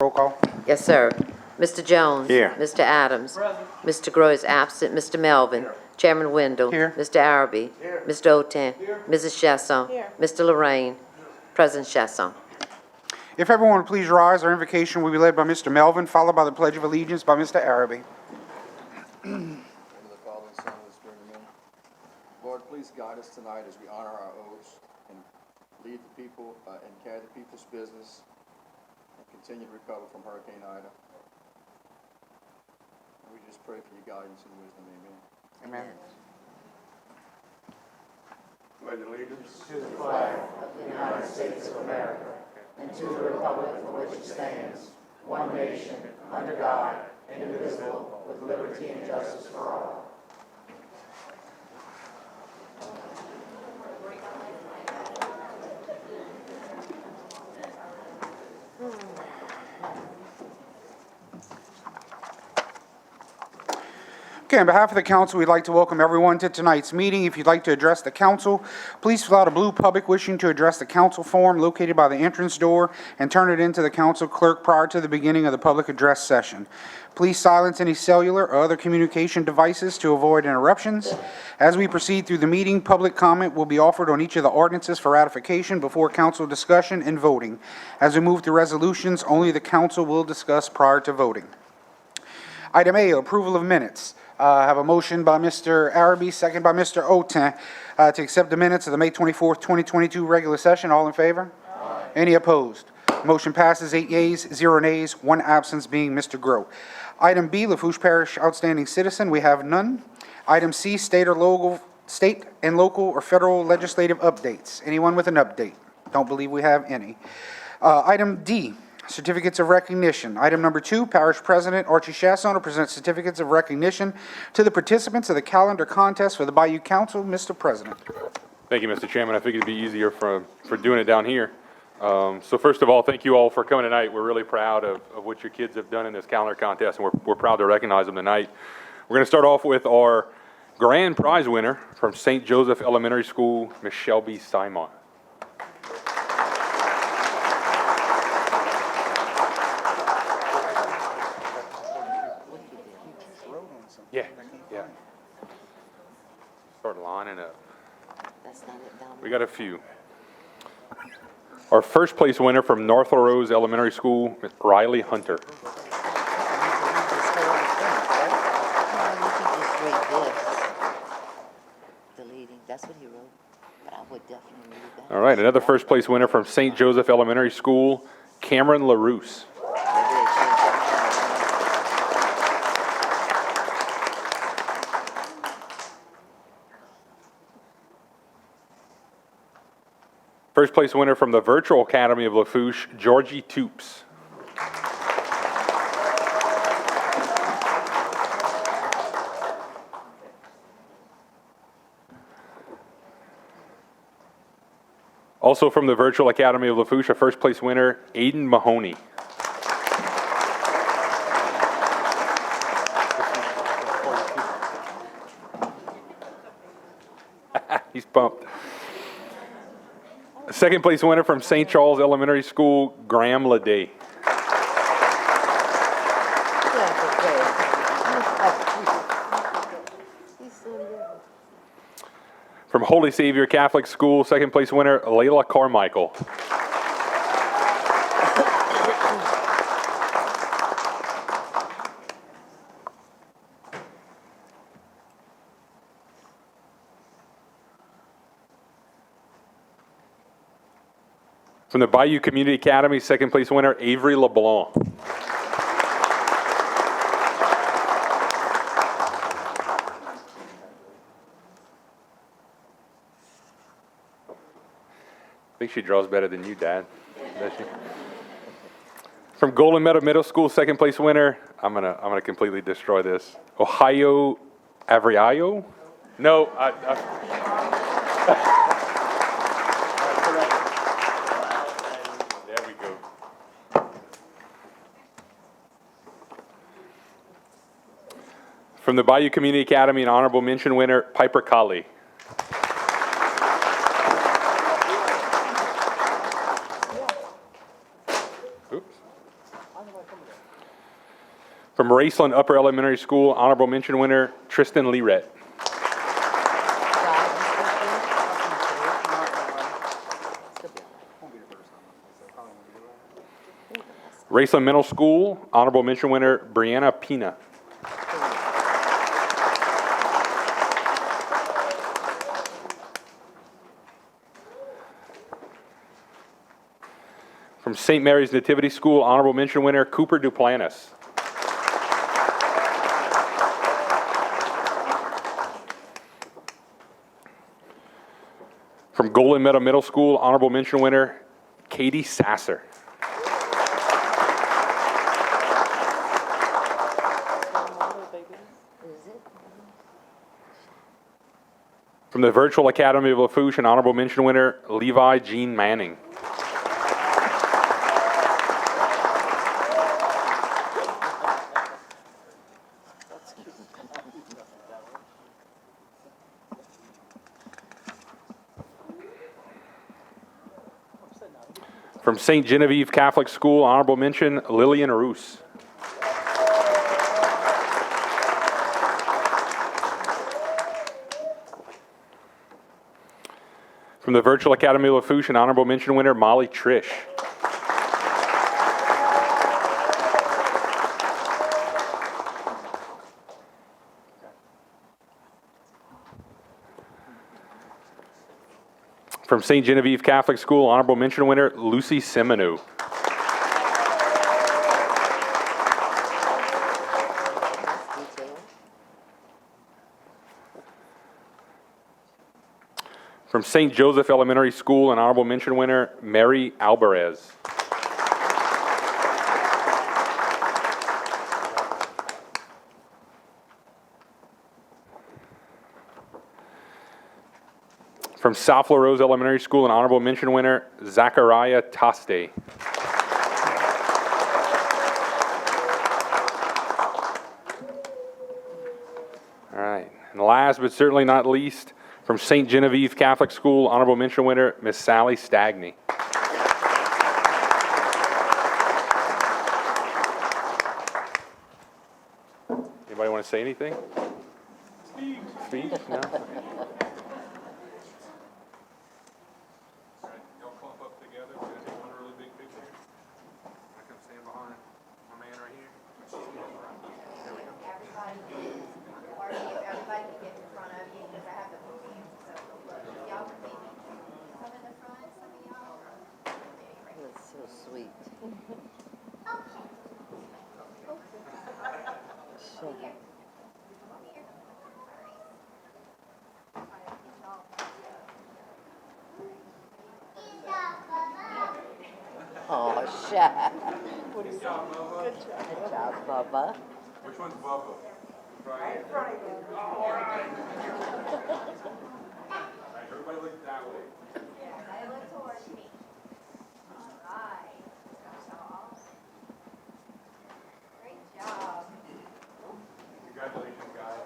Roll call. Yes, sir. Mr. Jones. Here. Mr. Adams. Mr. Groh is absent. Mr. Melvin. Chairman Wendell. Here. Mr. Araby. Mr. Oten. Mrs. Chasson. Mr. Lorraine. President Chasson. If everyone would please rise, our invocation will be led by Mr. Melvin, followed by the Pledge of Allegiance by Mr. Araby. In the Father, and Son, and the Spirit, amen. Lord, please guide us tonight as we honor our oaths and lead the people and carry the people's business and continue to recover from Hurricane Ida. And we just pray for your guidance and wisdom, amen. Amen. Pledge allegiance to the flag of the United States of America and to the republic for which it stands, one nation, under God, indivisible, with liberty and justice for all. Okay, on behalf of the council, we'd like to welcome everyone to tonight's meeting. If you'd like to address the council, please fill out a blue public wishing to address the council form located by the entrance door and turn it into the council clerk prior to the beginning of the public address session. Please silence any cellular or other communication devices to avoid interruptions. As we proceed through the meeting, public comment will be offered on each of the ordinances for ratification before council discussion and voting. As we move to resolutions, only the council will discuss prior to voting. Item A, approval of minutes. I have a motion by Mr. Araby, second by Mr. Oten, to accept the minutes of the May 24th, 2022 regular session. All in favor? Aye. Any opposed? Motion passes 8 yeas, 0 nays, 1 absence being Mr. Groh. Item B, Lafourche Parish Outstanding Citizen. We have none. Item C, state and local or federal legislative updates. Anyone with an update? Don't believe we have any. Item D, certificates of recognition. Item number 2, Parish President Archie Chasson will present certificates of recognition to the participants of the calendar contest for the Bayou Council. Mr. President. Thank you, Mr. Chairman. I figured it'd be easier for doing it down here. So first of all, thank you all for coming tonight. We're really proud of what your kids have done in this calendar contest, and we're proud to recognize them tonight. We're going to start off with our grand prize winner from St. Joseph Elementary School, Ms. Shelby Simon. Yeah. Start lining up. We got a few. Our first place winner from North Rose Elementary School, Ms. Riley Hunter. That's what he wrote, but I would definitely read that. All right, another first place winner from St. Joseph Elementary School, Cameron LaRousse. First place winner from the Virtual Academy of Lafourche, Georgie Toops. Also from the Virtual Academy of Lafourche, a first place winner, Aiden Mahoney. He's pumped. Second place winner from St. Charles Elementary School, Graham Leday. From Holy Savior Catholic School, second place winner, Layla Carmichael. From the Bayou Community Academy, second place winner, Avery LeBlanc. I think she draws better than you, Dad. Does she? From Golden Meadow Middle School, second place winner, I'm gonna completely destroy this. Ohio Avriayo? No, there we go. From the Bayou Community Academy, an honorable mention winner, Piper Colley. Oops. From Raceland Upper Elementary School, honorable mention winner, Tristan Leeret. Raceland Middle School, honorable mention winner, Brianna Pina. From St. Mary's Nativity School, honorable mention winner, Cooper Duplantis. From Golden Meadow Middle School, honorable mention winner, Katie Sasser. From the Virtual Academy of Lafourche, an honorable mention winner, Levi Jean Manning. From St. Genevieve Catholic School, honorable mention, Lillian Roos. From the Virtual Academy of Lafourche, an honorable mention winner, Molly Trish. From St. Genevieve Catholic School, honorable mention winner, Lucy Semenu. From St. Joseph Elementary School, an honorable mention winner, Mary Alvarez. From South La Rose Elementary School, an honorable mention winner, Zachariah Toste. All right, and last but certainly not least, from St. Genevieve Catholic School, honorable mention winner, Miss Sally Stagney. Anybody want to say anything? Speech? No? Y'all clump up together. We're going to take one really big picture. I come stand behind my man right here. There we go. Everybody can get in front of you because I have the podium. So y'all can maybe come in the front, some of y'all. That's so sweet. Oh, shut. Good job, Bubba. Which one's Bubba? Right in front of you. All right. Everybody look that way. Yeah, I look towards me. All right. Great job. Congratulations, guys.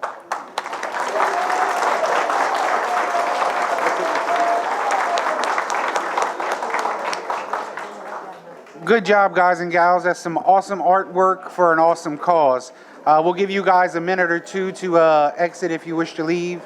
Good job, guys and gals. That's some awesome artwork for an awesome cause. We'll give you guys a minute or two to exit if you wish to leave.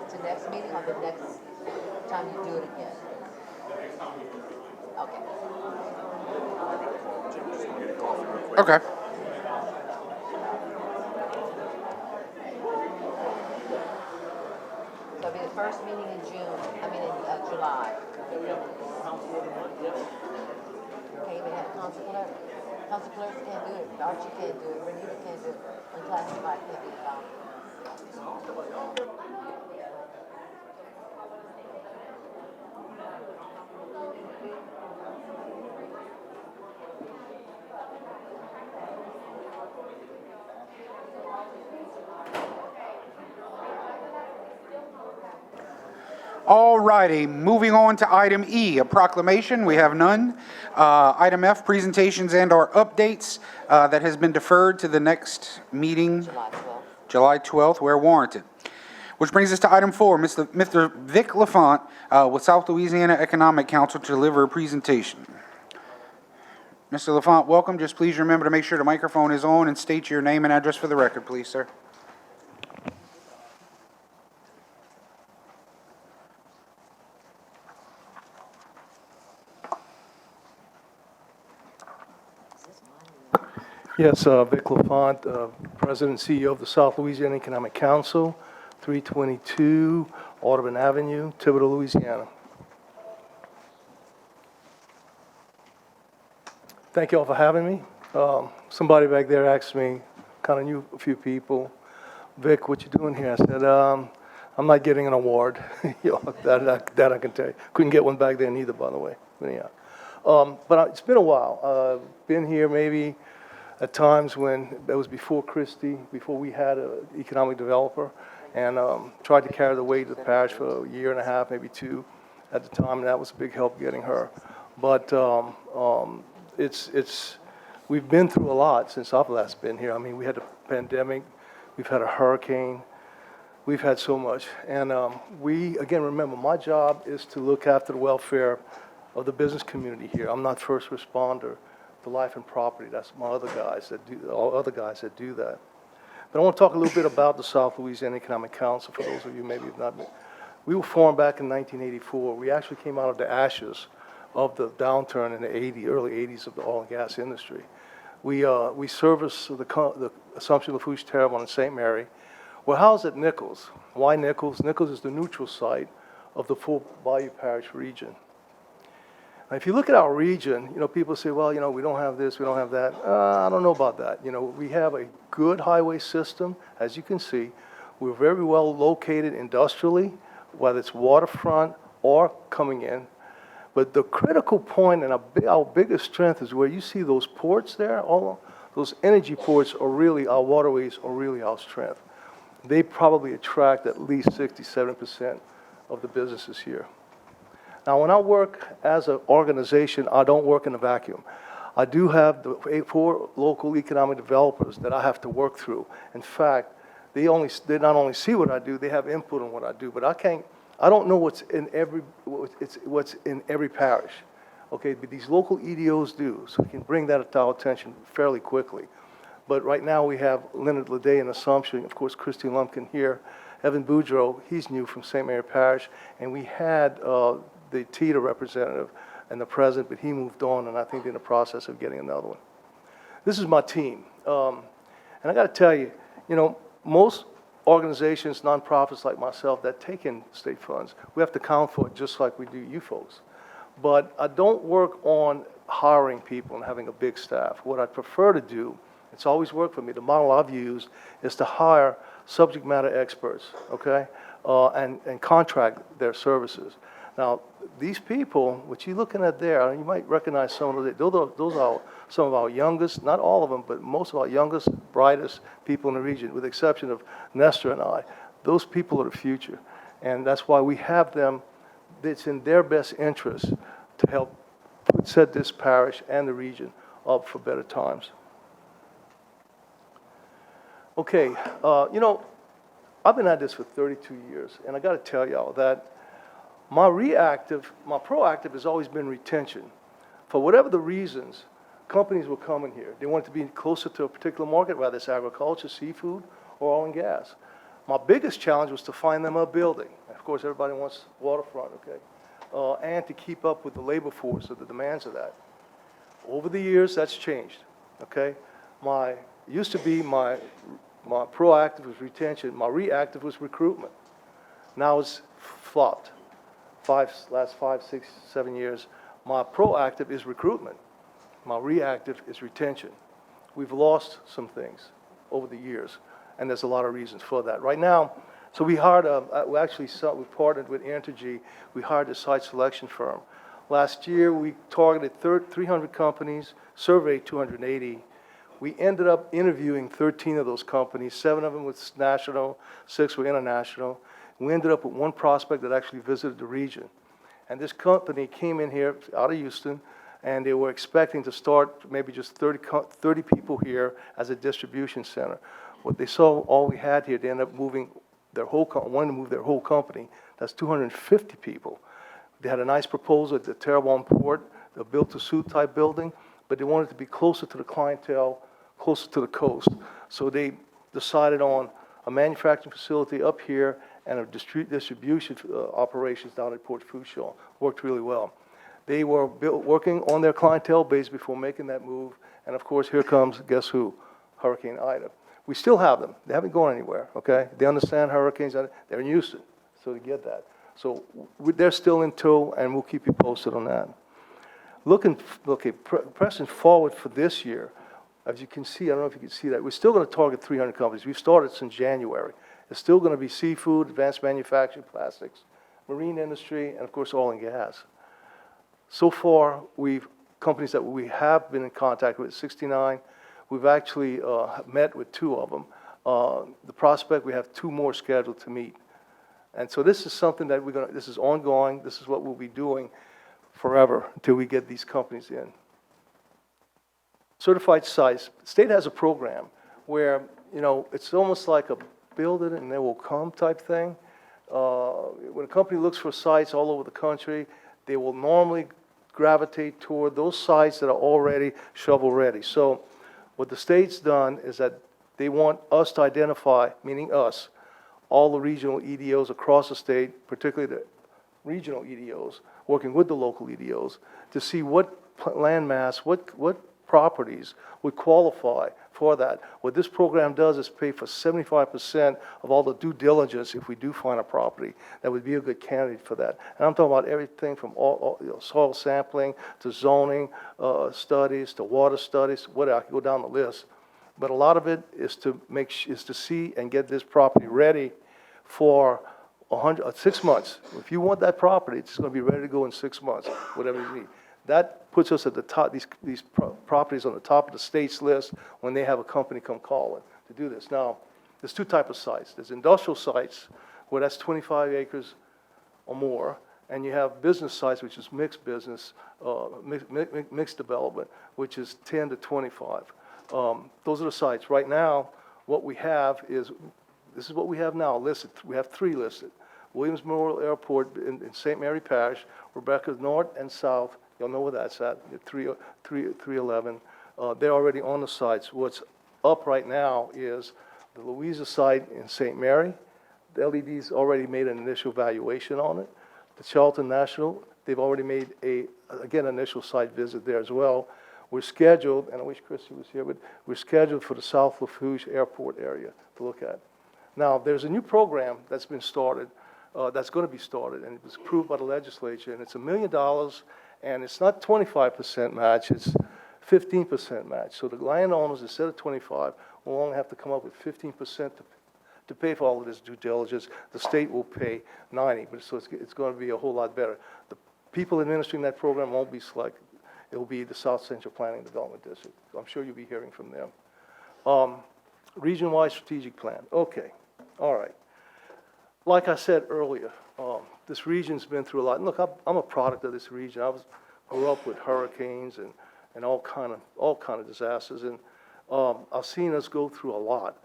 The next meeting or the next time you do it again? Okay. Okay. first meeting in June, July. Can't even have council clerk. Council clerks can't do it, Archie can't do it, Renita can't do it, unclassified can't be involved. All righty, moving on to item E, a proclamation. We have none. Item F, presentations and/or updates that has been deferred to the next meeting, July 12th. July 12th, where warranted. Which brings us to item 4, Mr. Vic Lafont with South Louisiana Economic Council to deliver a presentation. Mr. Lafont, welcome. Just please remember to make sure the microphone is on and state your name and address for the record, please, sir. Yes, Vic Lafont, President and CEO of the South Louisiana Economic Council, 322 Audubon Avenue, Thibodaux, Louisiana. Thank you all for having me. Somebody back there asked me, kind of knew a few people, Vic, what you doing here? I said, I'm not getting an award. That I can tell you. Couldn't get one back then either, by the way. But anyhow, it's been a while. Been here maybe at times when that was before Christie, before we had an economic developer, and tried to carry the weight of the parish for a year and a half, maybe 2 at the time, and that was a big help getting her. But we've been through a lot since I've last been here. I mean, we had a pandemic, we've had a hurricane, we've had so much. And again, remember, my job is to look after the welfare of the business community here. I'm not first responder to life and property. That's my other guys that do, all other guys that do that. But I want to talk a little bit about the South Louisiana Economic Council, for those of you maybe have not been. We were formed back in 1984. We actually came out of the ashes of the downturn in the early 80s of the oil and gas industry. We service the Assumption, Lafourche, Terrebonne, and St. Mary. We're housed at Nichols. Why Nichols? Nichols is the neutral site of the full Bayou Parish region. Now, if you look at our region, people say, well, we don't have this, we don't have that. I don't know about that. We have a good highway system, as you can see. We're very well located industrially, whether it's waterfront or coming in. But the critical point and our biggest strength is where you see those ports there, all those energy ports are really, our waterways are really our strength. They probably attract at least 67% of the businesses here. Now, when I work as an organization, I don't work in a vacuum. I do have the 4 local economic developers that I have to work through. In fact, they not only see what I do, they have input on what I do. But I don't know what's in every parish. Okay, but these local EDOs do, so we can bring that to our attention fairly quickly. But right now we have Leonard Leday in Assumption, of course, Christine Lumpkin here, Evan Boudreau, he's new from St. Mary Parish, and we had the TETA representative and the president, but he moved on, and I think they're in the process of getting another one. This is my team. And I got to tell you, most organizations, nonprofits like myself that take in state funds, we have to count for it just like we do you folks. But I don't work on hiring people and having a big staff. What I prefer to do, it's always worked for me, the model I've used is to hire subject matter experts, okay, and contract their services. Now, these people, what you're looking at there, you might recognize some of them. Those are some of our youngest, not all of them, but most of our youngest, brightest people in the region, with the exception of Nestor and I. Those people are the future. And that's why we have them. It's in their best interest to help set this parish and the region up for better times. Okay, I've been at this for 32 years, and I got to tell y'all that my proactive has always been retention. For whatever the reasons, companies were coming here. They wanted to be closer to a particular market, whether it's agriculture, seafood, or oil and gas. My biggest challenge was to find them a building. Of course, everybody wants waterfront, okay? And to keep up with the labor force or the demands of that. Over the years, that's changed, okay? Used to be my proactive was retention, my reactive was recruitment. Now it's flopped. Last 5, 6, 7 years. My proactive is recruitment. My reactive is retention. We've lost some things over the years, and there's a lot of reasons for that. Right now, so we hired we partnered with Entergy. We hired a site selection firm. Last year, we targeted 300 companies, surveyed 280. We ended up interviewing 13 of those companies. 7 of them were national, 6 were international. We ended up with 1 prospect that actually visited the region. And this company came in here out of Houston, and they were expecting to start maybe just 30 people here as a distribution center. What they saw, all we had here, they ended up moving wanting to move their whole company. That's 250 people. They had a nice proposal at the Terrebonne Port, a built-to-suit type building, but they wanted to be closer to the clientele, closer to the coast. So they decided on a manufacturing facility up here and a distribution operations down at Port Fouch. Worked really well. They were working on their clientele base before making that move, and of course, here comes, guess who? Hurricane Ida. We still have them. They haven't gone anywhere, okay? They understand hurricanes. They're in Houston, so they get that. So they're still in tow, and we'll keep you posted on that. Pressing forward for this year, as you can see, I don't know if you can see that, we're still going to target 300 companies. We've started since January. It's still going to be seafood, advanced manufacturing, plastics, marine industry, and of course, oil and gas. So far, companies that we have been in contact with, 69, we've actually met with 2 of them. The prospect, we have 2 more scheduled to meet. And so this is something that this is ongoing. This is what we'll be doing forever until we get these companies in. Certified sites. State has a program where, it's almost like a build it and they will come type thing. When a company looks for sites all over the country, they will normally gravitate toward those sites that are already shovel ready. So what the state's done is that they want us to identify, meaning us, all the regional EDOs across the state, particularly the regional EDOs, working with the local EDOs, to see what land mass, what properties would qualify for that. What this program does is pay for 75% of all the due diligence if we do find a property that would be a good candidate for that. And I'm talking about everything from soil sampling to zoning studies to water studies, whatever. I can go down the list. But a lot of it is to see and get this property ready for 6 months. If you want that property, it's going to be ready to go in 6 months, whatever you need. That puts us at the top, these properties on the top of the state's list when they have a company come calling to do this. Now, there's 2 types of sites. There's industrial sites, where that's 25 acres or more, and you have business sites, which is mixed business, mixed development, which is 10 to 25. Those are the sites. Right now, what we have is, this is what we have now listed. We have 3 listed. Williams Memorial Airport in St. Mary Parish, Rebecca North and South. You'll know where that's at, 311. They're already on the sites. What's up right now is the Louisa site in St. Mary. The LED's already made an initial valuation on it. The Charlton National, they've already made again, initial site visit there as well. We're scheduled, and I wish Christy was here, but we're scheduled for the South Lafourche Airport area to look at. Now, there's a new program that's been started, that's going to be started, and it was approved by the legislature, and it's $1 million, and it's not 25% match, it's 15% match. So the landowners, instead of 25, will only have to come up with 15% to pay for all of this due diligence. The state will pay 90, but so it's going to be a whole lot better. The people administering that program won't be selected. It will be the South Central Planning and Development District. I'm sure you'll be hearing from them. Region-wide strategic plan. Okay, all right. Like I said earlier, this region's been through a lot. And look, I'm a product of this region. Grew up with hurricanes and all kind of disasters, and I've seen us go through a lot.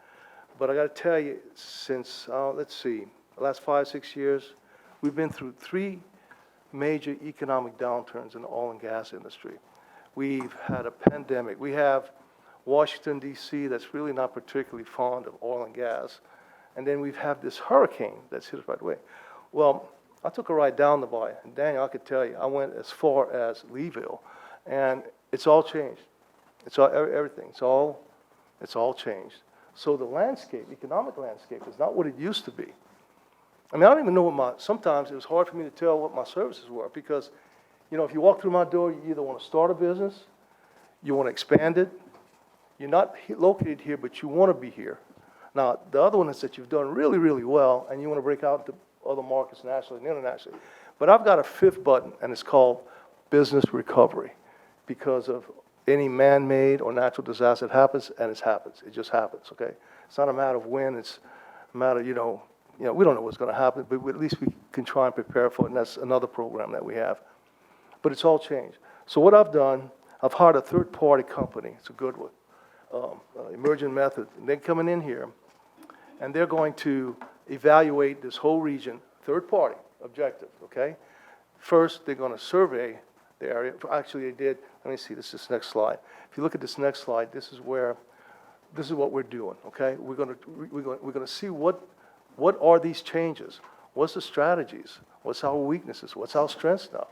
But I got to tell you, since let's see, the last 5, 6 years, we've been through 3 major economic downturns in the oil and gas industry. We've had a pandemic. We have Washington, D.C., that's really not particularly fond of oil and gas. And then we've had this hurricane that's hit us right away. Well, I took a ride down the bay, and Daniel, I could tell you, I went as far as Leeville, and it's all changed. It's all, everything. It's all changed. So the landscape, economic landscape, is not what it used to be. I mean, I don't even know sometimes it was hard for me to tell what my services were because, if you walk through my door, you either want to start a business, you want to expand it, you're not located here, but you want to be here. Now, the other one is that you've done really, really well, and you want to break out into other markets nationally and internationally. But I've got a fifth button, and it's called business recovery because of any man-made or natural disaster that happens, and it happens. It just happens, okay? It's not a matter of when, it's a matter, we don't know what's going to happen, but at least we can try and prepare for it, and that's another program that we have. But it's all changed. So what I've done, I've hired a third-party company. It's a good one, Emerging Method. And they're coming in here, and they're going to evaluate this whole region, third-party objective, okay? First, they're going to survey the area. Actually, they did. Let me see. This is this next slide. If you look at this next slide, this is what we're doing, okay? We're going to see what are these changes? What's the strategies? What's our weaknesses? What's our strengths now?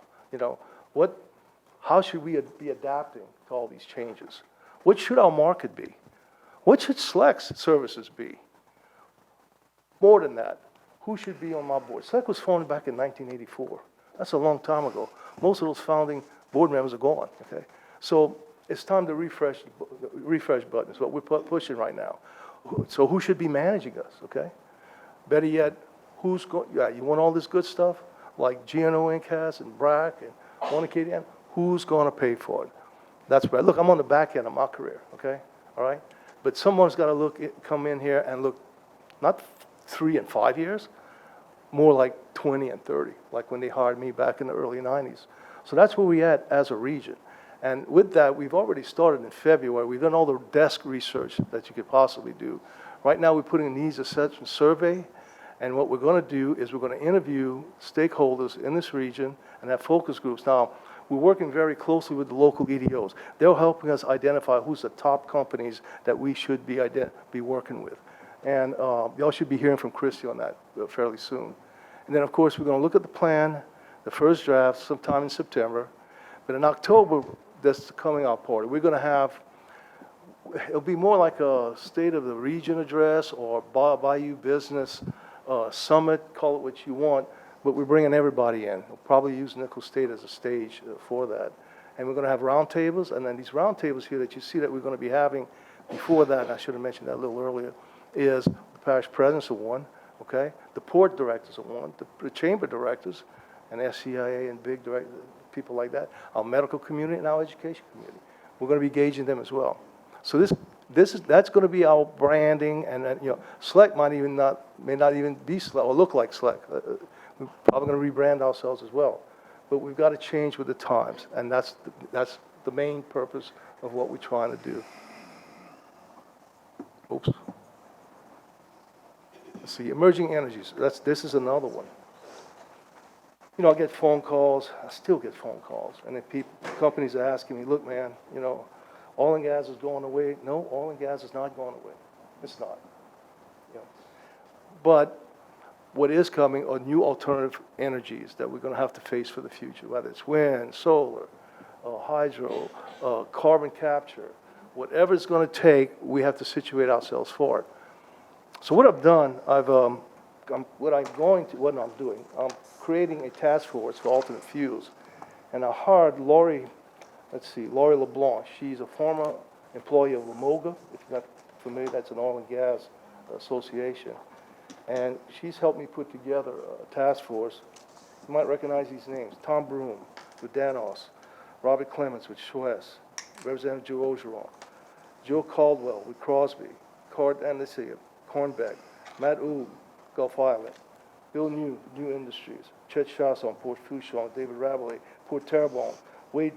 How should we be adapting to all these changes? What should our market be? What should SLEC's services be? More than that, who should be on my board? SLEC was formed back in 1984. That's a long time ago. Most of those founding board members are gone, okay? So it's time to refresh button is what we're pushing right now. So who should be managing us, okay? Better yet, you want all this good stuff like GNO Inc. has and BRAC and KDN? Who's going to pay for it? That's right. Look, I'm on the back end of my career, okay? All right? But someone's got to come in here and look, not 3 and 5 years, more like 20 and 30, like when they hired me back in the early 90s. So that's where we're at as a region. And with that, we've already started in February. We've done all the desk research that you could possibly do. Right now, we're putting a needs assessment survey. And what we're going to do is we're going to interview stakeholders in this region and have focus groups. Now, we're working very closely with the local EDOs. They're helping us identify who's the top companies that we should be working with. And y'all should be hearing from Christy on that fairly soon. And then, of course, we're going to look at the plan, the first draft, sometime in September. But in October, that's the coming out party. We're going to have, it'll be more like a State of the Region address or Bayou Business summit, call it what you want, but we're bringing everybody in. We'll probably use Nickel State as a stage for that. And we're going to have roundtables, and then these roundtables here that you see that we're going to be having before that, and I should have mentioned that a little earlier, is the parish presidents are one, okay? The port directors are one, the chamber directors, and SCIA and big people like that, our medical community and our education community. We're going to be engaging them as well. So that's going to be our branding, and SLEC may not even be SLEC or look like SLEC. We're probably going to rebrand ourselves as well. But we've got to change with the times, and that's the main purpose of what we're trying to do. Oops. Let's see, emerging energies. This is another one. I get phone calls. I still get phone calls, and then companies are asking me, "Look, man, oil and gas is going away." No, oil and gas is not going away. It's not. But what is coming are new alternative energies that we're going to have to face for the future, whether it's wind, solar, hydro, carbon capture. Whatever it's going to take, we have to situate ourselves for it. So what I've done, I'm creating a task force for alternate fuels. And I hired Lori LeBlanc. She's a former employee of Lamoga. If you're not familiar, that's an oil and gas association. And she's helped me put together a task force. You might recognize these names. Tom Broom with Danos, Robert Clements with Schwess, Representative Joe Ogeron, Joe Caldwell with Crosby, Cornbeck, Matt Oob, Gulf Island, Bill New Industries, Chet Chasson, Port Fouch, David Rabelais, Port Terrebonne, Wade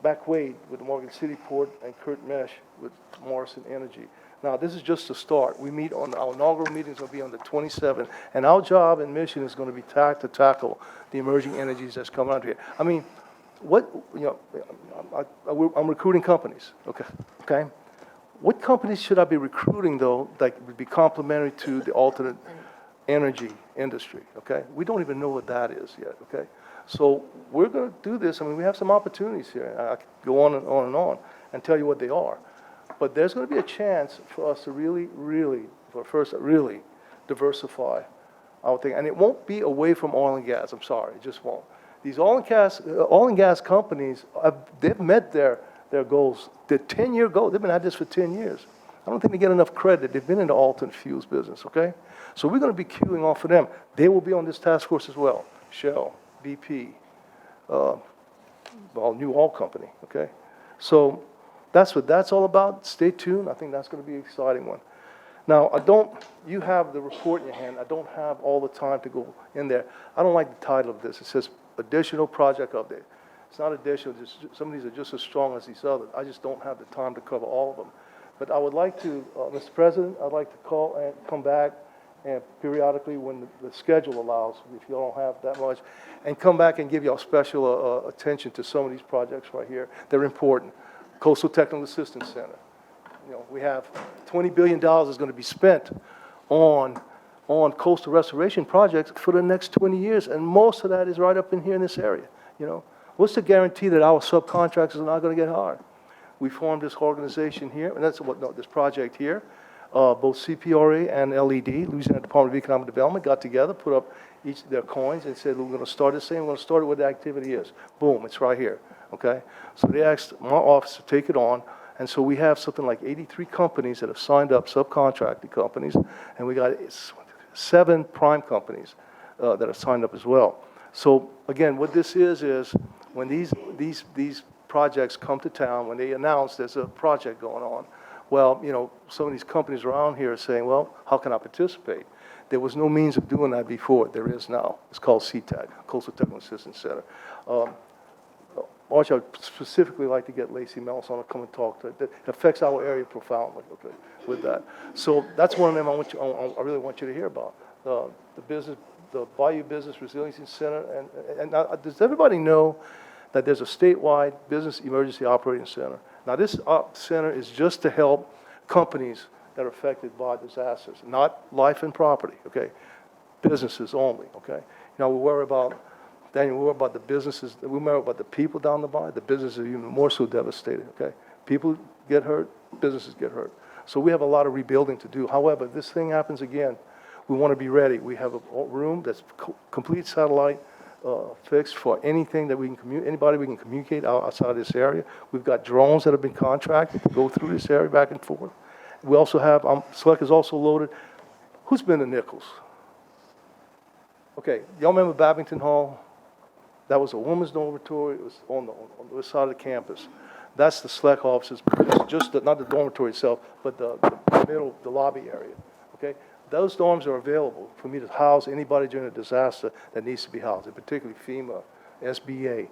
with the Morgan City Port, and Kurt Mesh with Morrison Energy. Now, this is just a start. We meet on our inaugural meeting is going to be on the 27th, and our job and mission is going to be to tackle the emerging energies that's coming out here. I mean, I'm recruiting companies, okay? What companies should I be recruiting, though, that would be complementary to the alternate energy industry, okay? We don't even know what that is yet, okay? So we're going to do this. I mean, we have some opportunities here. I could go on and on and on and tell you what they are. But there's going to be a chance for us to really diversify I would think, and it won't be away from oil and gas, I'm sorry, it just won't. These oil and gas companies, they've met their goals, their 10-year goal, they've been at this for 10 years. I don't think they get enough credit, they've been in the alternate fuels business, okay? So we're gonna be queuing off of them. They will be on this task force as well, Shell, BP, new oil company, okay? So that's what that's all about. Stay tuned. I think that's going to be an exciting one. Now, you have the report in your hand. I don't have all the time to go in there. I don't like the title of this. It says additional project update. It's not additional. Some of these are just as strong as these others. I just don't have the time to cover all of them. But I would like to, Mr. President, I'd like to call and come back and periodically when the schedule allows, if you don't have that much, and come back and give y'all special attention to some of these projects right here. They're important. Coastal Technical Assistance Center. You know, we have $20 billion is going to be spent on coastal restoration projects for the next 20 years, and most of that is right up in here in this area. You know, what's the guarantee that our subcontractors are not going to get hired? We formed this organization here, and this project here. Both CPRA and LED, Louisiana Department of Economic Development, got together, put up each of their coins, and said, we're going to start this thing. We're going to start it where the activity is. Boom, it's right here. Okay? So they asked my office to take it on. And so we have something like 83 companies that have signed up, subcontracted companies, and we got 7 prime companies that have signed up as well. So again, what this is when these projects come to town, when they announce there's a project going on, well, you know, some of these companies around here are saying, well, how can I participate? There was no means of doing that before. There is now. It's called CTAC, Coastal Technical Assistance Center. Arch, I would specifically like to get Lacey Melson to come and talk to it. That affects our area profoundly, okay, with that. So that's one of them I really want you to hear about. The Bayou Business Resiliency Center. And does everybody know that there's a statewide business emergency operating center? Now, this center is just to help companies that are affected by disasters, not life and property, okay? Businesses only, okay? Now, we worry about the businesses, we worry about the people down the bay. The businesses are even more so devastated, okay? People get hurt, businesses get hurt. So we have a lot of rebuilding to do. However, if this thing happens again, we want to be ready. We have a room that's complete satellite fixed for anything that we can anybody we can communicate outside this area. We've got drones that have been contracted to go through this area back and forth. We also have, Select is also loaded. Who's been to Nichols? Okay, y'all remember Babington Hall? That was a women's dormitory. It was on the other side of the campus. That's the Select offices, just not the dormitory itself, but the middle, the lobby area, okay? Those dorms are available for me to house anybody during a disaster that needs to be housed, and particularly FEMA, SBA,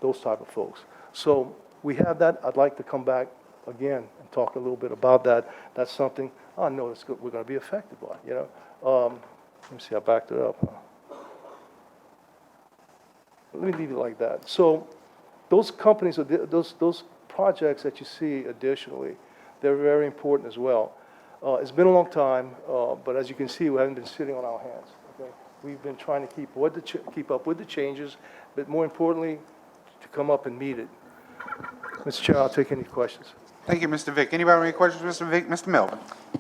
those type of folks. So we have that. I'd like to come back again and talk a little bit about that. That's something I know we're going to be affected by, you know. Let me see, I backed it up. Let me leave it like that. So those companies, those projects that you see additionally, they're very important as well. It's been a long time, but as you can see, we haven't been sitting on our hands. Okay? We've been trying to keep up with the changes, but more importantly, to come up and meet it. Mr. Chair, I'll take any questions. Thank you, Mr. Vick. Anybody have any questions, Mr. Vick? Mr. Melvin?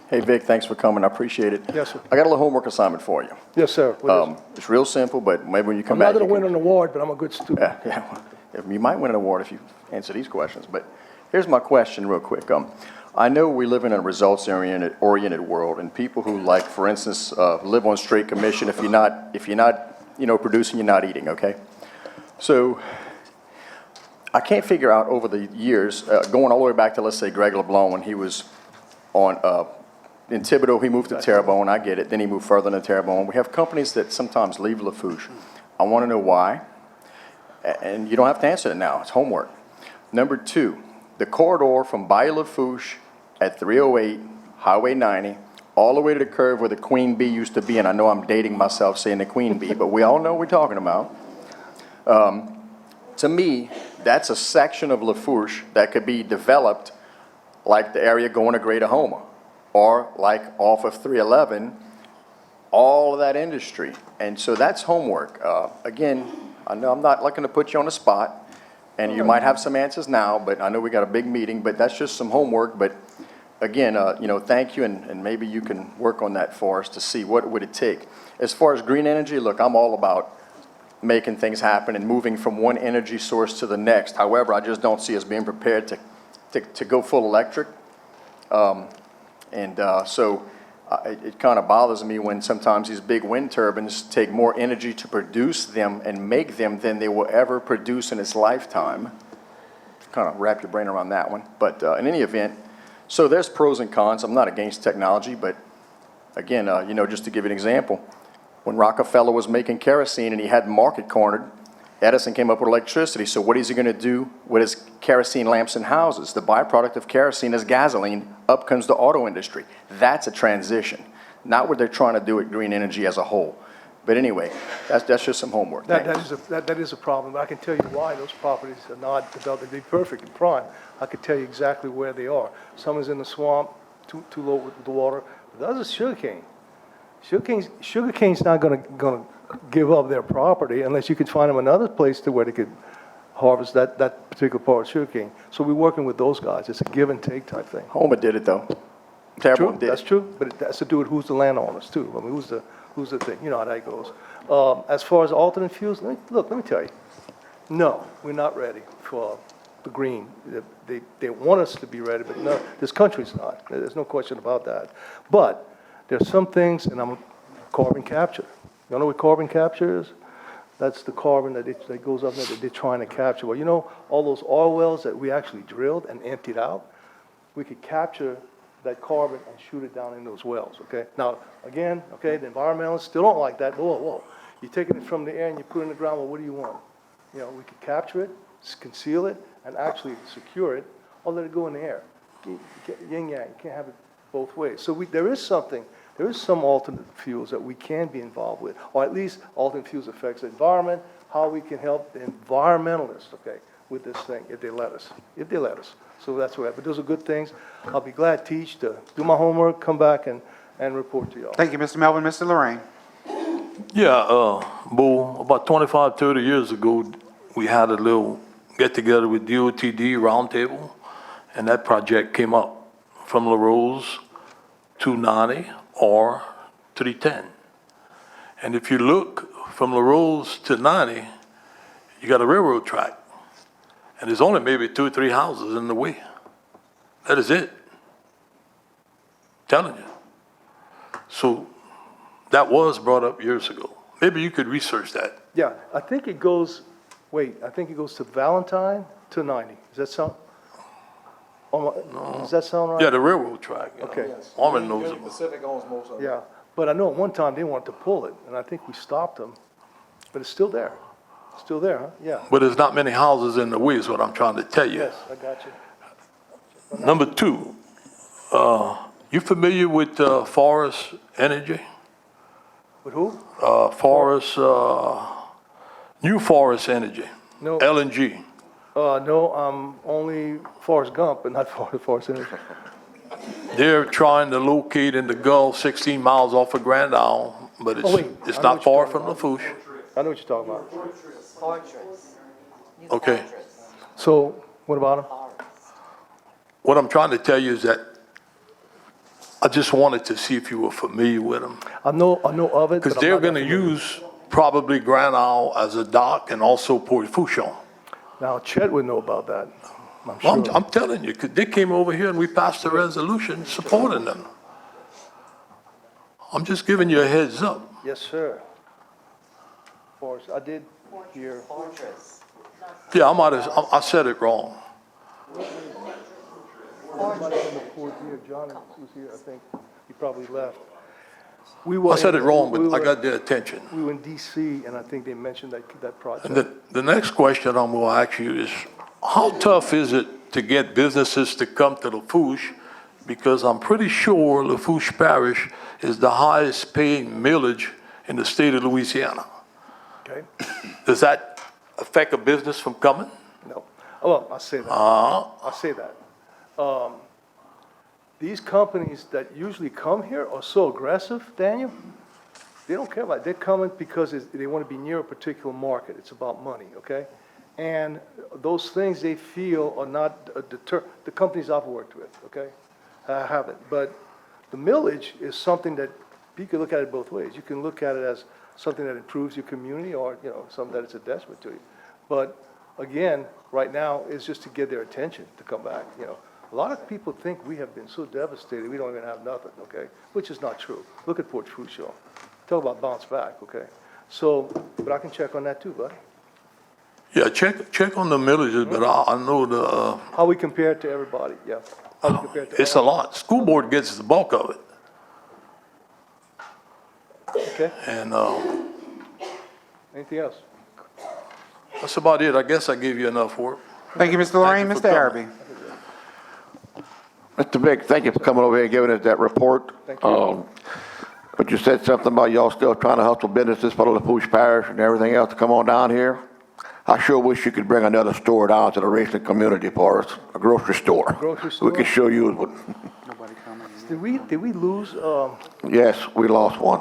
Hey, Vic, thanks for coming. I appreciate it. Yes, sir. I got a little homework assignment for you. Yes, sir. What is it? It's real simple, but maybe when you come I'm back. not going to you win an award, but I'm a good student. Yeah, you might win an award if you answer these questions. But here's my question real quick. I know we live in a results-oriented world, and people who, like, for instance, live on straight commission, if you're not, producing, you're not eating, okay? So I can't figure out over the years, going all the way back to, let's say, Greg LeBlanc, when he was in Thibodeau, he moved to Terrebonne, I get it. Then he moved further into Terrebonne. We have companies that sometimes leave Lafourche. I want to know why, and you don't have to answer it now. It's homework. Number 2, the corridor from Bayou Lafourche at 308, Highway 90, all the way to the curve where the Queen Bee used to be, and I know I'm dating myself saying the Queen Bee, but we all know what we're talking about. To me, that's a section of Lafourche that could be developed like the area going to Greater Houma, or like off of 311, all of that industry. And so that's homework. Again, I know I'm not looking to put you on the spot, and you might have some answers now, but I know we got a big meeting, but that's just some homework. But again, thank you, and maybe you can work on that for us to see what would it take. As far as green energy, look, I'm all about making things happen and moving from one energy source to the next. However, I just don't see us being prepared to go full electric. It kind of bothers me when sometimes these big wind turbines take more energy to produce them and make them than they will ever produce in its lifetime. Kind of wrap your brain around that one. But in any event, so there's pros and cons. I'm not against technology, but again, just to give you an example, when Rockefeller was making kerosene and he had the market cornered, Edison came up with electricity. So what is he going to do with his kerosene lamps in houses? The byproduct of kerosene is gasoline. Up comes the auto industry. That's a transition, not what they're trying to do with green energy as a whole. But anyway, that's just some homework. That is a problem. But I can tell you why those properties are not developed to be perfect and prime. I can tell you exactly where they are. Some is in the swamp, too low with the water. But the other is sugarcane. Sugarcane's not going to give up their property unless you could find them another place to where they could harvest that particular part of sugarcane. So we're working with those guys. It's a give and take type thing. Homer did it though. Terrible True, did. that's true, but it has to do with who's the landowners too. I mean, who's the thing? You know how that goes. As far as alternate fuels, let me tell you. No, we're not ready for the green. They want us to be ready, but no, this country's not. There's no question about that. But there's some things, and carbon capture. You know what carbon capture is? That's the carbon that goes up there that they're trying to capture. Well, you know, all those oil wells that we actually drilled and emptied out, we could capture that carbon and shoot it down in those wells, okay? Now, again, okay, the environmentalists still don't like that. Whoa. You're taking it from the air and you put it in the ground, well, what do you want? You know, we could capture it, conceal it, and actually secure it, or let it go in the air. Yin-yang, you can't have it both ways. So there is some alternate fuels that we can be involved with, or at least alternate fuels affects the environment, how we can help the environmentalists, okay, with this thing, if they let us. So that's where, but those are good things. I'll be glad to teach, to do my homework, come back and report to y'all. Thank you, Mr. Melvin. Mr. Lorraine. Yeah, Bo, about 25, 30 years ago, we had a little get-together with DOTD roundtable, and that project came up from LaRose 290 or 310. And if you look from LaRose to 90, you got a railroad track. And there's only maybe 2 or 3 houses in the way. That is it. Telling you. So that was brought up years ago. Maybe you could research that. Yeah, I think it goes to Valentine to 90. Does that sound? Does that sound right? Yeah, the railroad track. You know. Okay. Norman knows Union about it. Pacific owns most of it. Yeah, but I know at one time they wanted to pull it, and I think we stopped them, but it's still there. Still there, huh? Yeah. But there's not many houses in the way is what I'm trying to tell you. Yes, I got you. Number 2, you familiar with Forest Energy? With who? New Forest Energy, No. LNG. No, I'm only Forrest Gump, but not Forrest Energy. They're trying to locate in the Gulf 16 miles off of Grand Isle, but Oh, wait, it's I know not what far you're from talking Lafourche. I know what you're talking about. Fortress. New Okay. fortress. So, what about him? Forest. What I'm trying to tell you is that I just wanted to see if you were familiar with them. I know of it. Because but I'm they're not going to that familiar. use probably Grand Isle as a dock and also Port Fouch. Now, Chet would know about that, I'm Well, sure. I'm telling you, 'cause they came over here and we passed a resolution supporting them. I'm just giving you a heads up. Yes, sir. Forrest, I did hear. Fortress. Yeah, I said it wrong. Somebody from the fourth year, John was here, I think. He probably left. I said it wrong, but I got their attention. We were in DC, and I think they mentioned that project. And the next question I'm going to ask you is, how tough is it to get businesses to come to Lafourche? Because I'm pretty sure Lafourche Parish is the highest paying millage in the state of Louisiana. Okay? Does that affect a business from coming? No. Oh, well, I say that. I say that. These companies that usually come here are so aggressive, Daniel. They don't care about it. They're coming because they want to be near a particular market. It's about money, okay? And those things they feel are not a deter. The companies I've worked with, okay? I haven't. But the millage is something that, you can look at it both ways. You can look at it as something that improves your community, or, something that it's a detriment to you. But again, right now, it's just to get their attention to come back, A lot of people think we have been so devastated, we don't even have nothing, okay? Which is not true. Look at Port Fouch. Talk about bounce back, okay? So, but I can check on that too, buddy. Yeah, check on the millages, but I know the, How we compare it to everybody, yeah. How we compare it to it's a lot. School board gets the bulk of it. Okay, And, anything else? that's about it. I guess I gave you enough work. Thank you, Mr. Lorraine. Thank you Mr. for Arabi. Mr. Vick, thank you for coming over here and giving us that report. Thank you. But you said something about y'all still trying to hustle businesses for the Lafourche Parish and everything else to come on down here. I sure wish you could bring another store down to the Racing community for us, a grocery store. Grocery store? We could show you what, Nobody commented. Did we lose, yes, we lost one.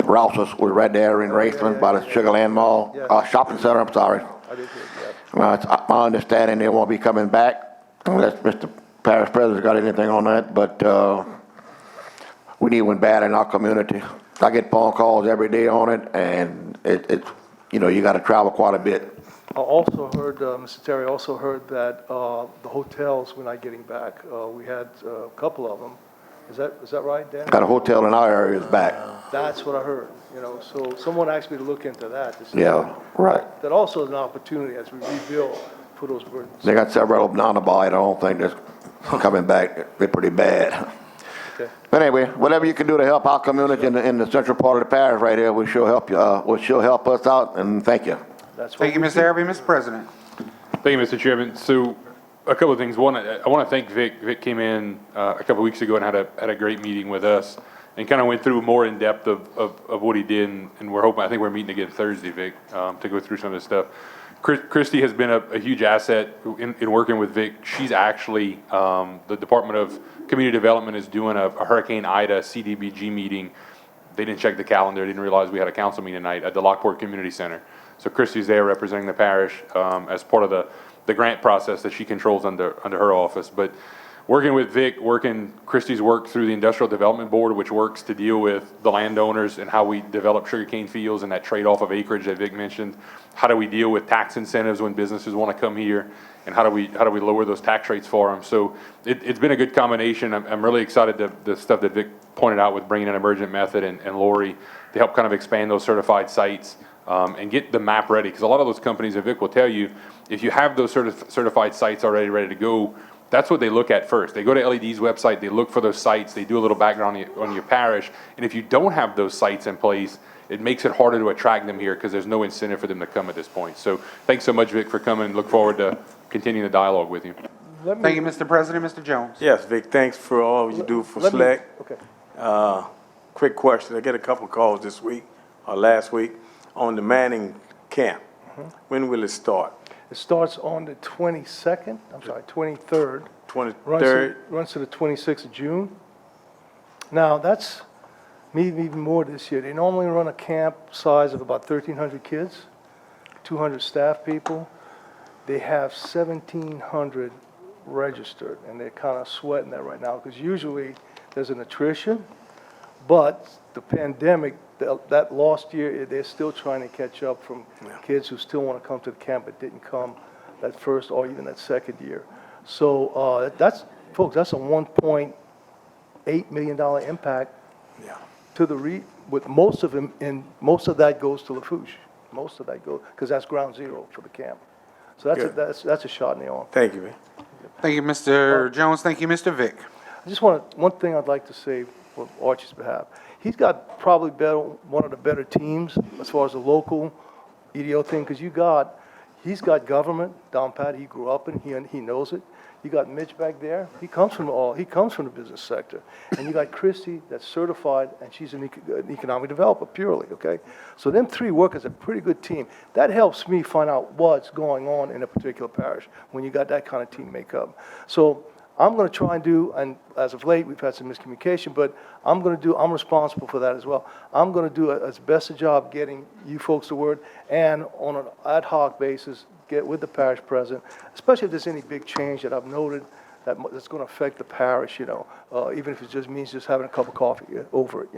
Rouse's was right there in Raceland by the Sugarland Mall, shopping center, I'm sorry. I did hear, yeah. Well, it's my understanding they won't be coming back unless Mr. Parish President's got anything on that, but, we need one bad in our community. I get phone calls every day on it, and it's, you gotta travel quite a bit. I also heard, Mr. Terry, also heard that the hotels were not getting back. We had a couple of them. Is that right, Dan? Got a hotel in our area is back. That's what I heard, so someone asked me to look into that. To see Yeah, right. That also is an opportunity as we rebuild for those burdens. They got several of them on the bite. I don't think that's coming back. They're pretty bad. Okay. But anyway, whatever you can do to help our community in the central part of the parish right here, will sure help you, will sure help us out, and thank you. That's what Thank you, we Mr. do. Arabi. Mr. President. Thank you, Mr. Chairman. So, a couple of things. One, I want to thank Vic. Vic came in a couple of weeks ago and had a great meeting with us, and kind of went through more in depth of what he did. And I think we're meeting again Thursday, Vic, to go through some of this stuff. Christy has been a huge asset in working with Vic. She's actually, the Department of Community Development is doing a Hurricane Ida CDBG meeting. They didn't check the calendar, didn't realize we had a council meeting tonight at the Lockport Community Center. So Christy's there representing the parish as part of the grant process that she controls under her office. But working with Vic, Christie's work through the Industrial Development Board, which works to deal with the landowners and how we develop sugarcane fields and that trade-off of acreage that Vic mentioned. How do we deal with tax incentives when businesses want to come here? And how do we lower those tax rates for them? So it's been a good combination. I'm really excited the stuff that Vic pointed out with bringing an emergent method and Lori to help kind of expand those certified sites and get the map ready. Because a lot of those companies, and Vic will tell you, if you have those certified sites already ready to go, that's what they look at first. They go to LED's website, they look for those sites, they do a little background on your parish, and if you don't have those sites in place, it makes it harder to attract them here because there's no incentive for them to come at this point. So thanks so much, Vic, for coming. Look forward to continuing the dialogue with you. Thank you, Mr. President. Mr. Jones. Yes, Vic, thanks for all you do for Let me- SLEC. Okay. Quick question, I get a couple of calls this week, or last week, on the Manning camp. When will it start? It starts on the 23rd. Runs to, 23rd? runs to the 26th of June. Now, that's maybe even more this year. They normally run a camp size of about 1,300 kids, 200 staff people. They have 1,700 registered, and they're kind of sweating that right now, because usually there's an attrition, but the pandemic, that lost year, they're still trying to catch up from kids who still want to come to the camp but didn't come that first or even that second year. So that's, folks, that's a $1.8 million impact Yeah. to the with most of them, and most of that goes to Lafourche. Most of that goes, because that's ground zero for the camp. So Good. that's a shot in the arm. Thank you, Vic. Thank you, Mr. Jones. Thank you, Mr. Vick. I just one thing I'd like to say for Archie's behalf. He's got probably one of the better teams as far as the local EDO thing, because he's got government down pat. He grew up in, he knows it. You got Mitch back there. He comes from the business sector. And you got Christy that's certified, and she's an economic developer purely, okay? So them three work as a pretty good team. That helps me find out what's going on in a particular parish when you got that kind of team makeup. So I'm going to try and do, and as of late, we've had some miscommunication, but I'm responsible for that as well. I'm going to do as best a job getting you folks the word, and on an ad hoc basis, get with the parish president, especially if there's any big change that I've noted that's going to affect the parish, even if it just means just having a cup of coffee over it.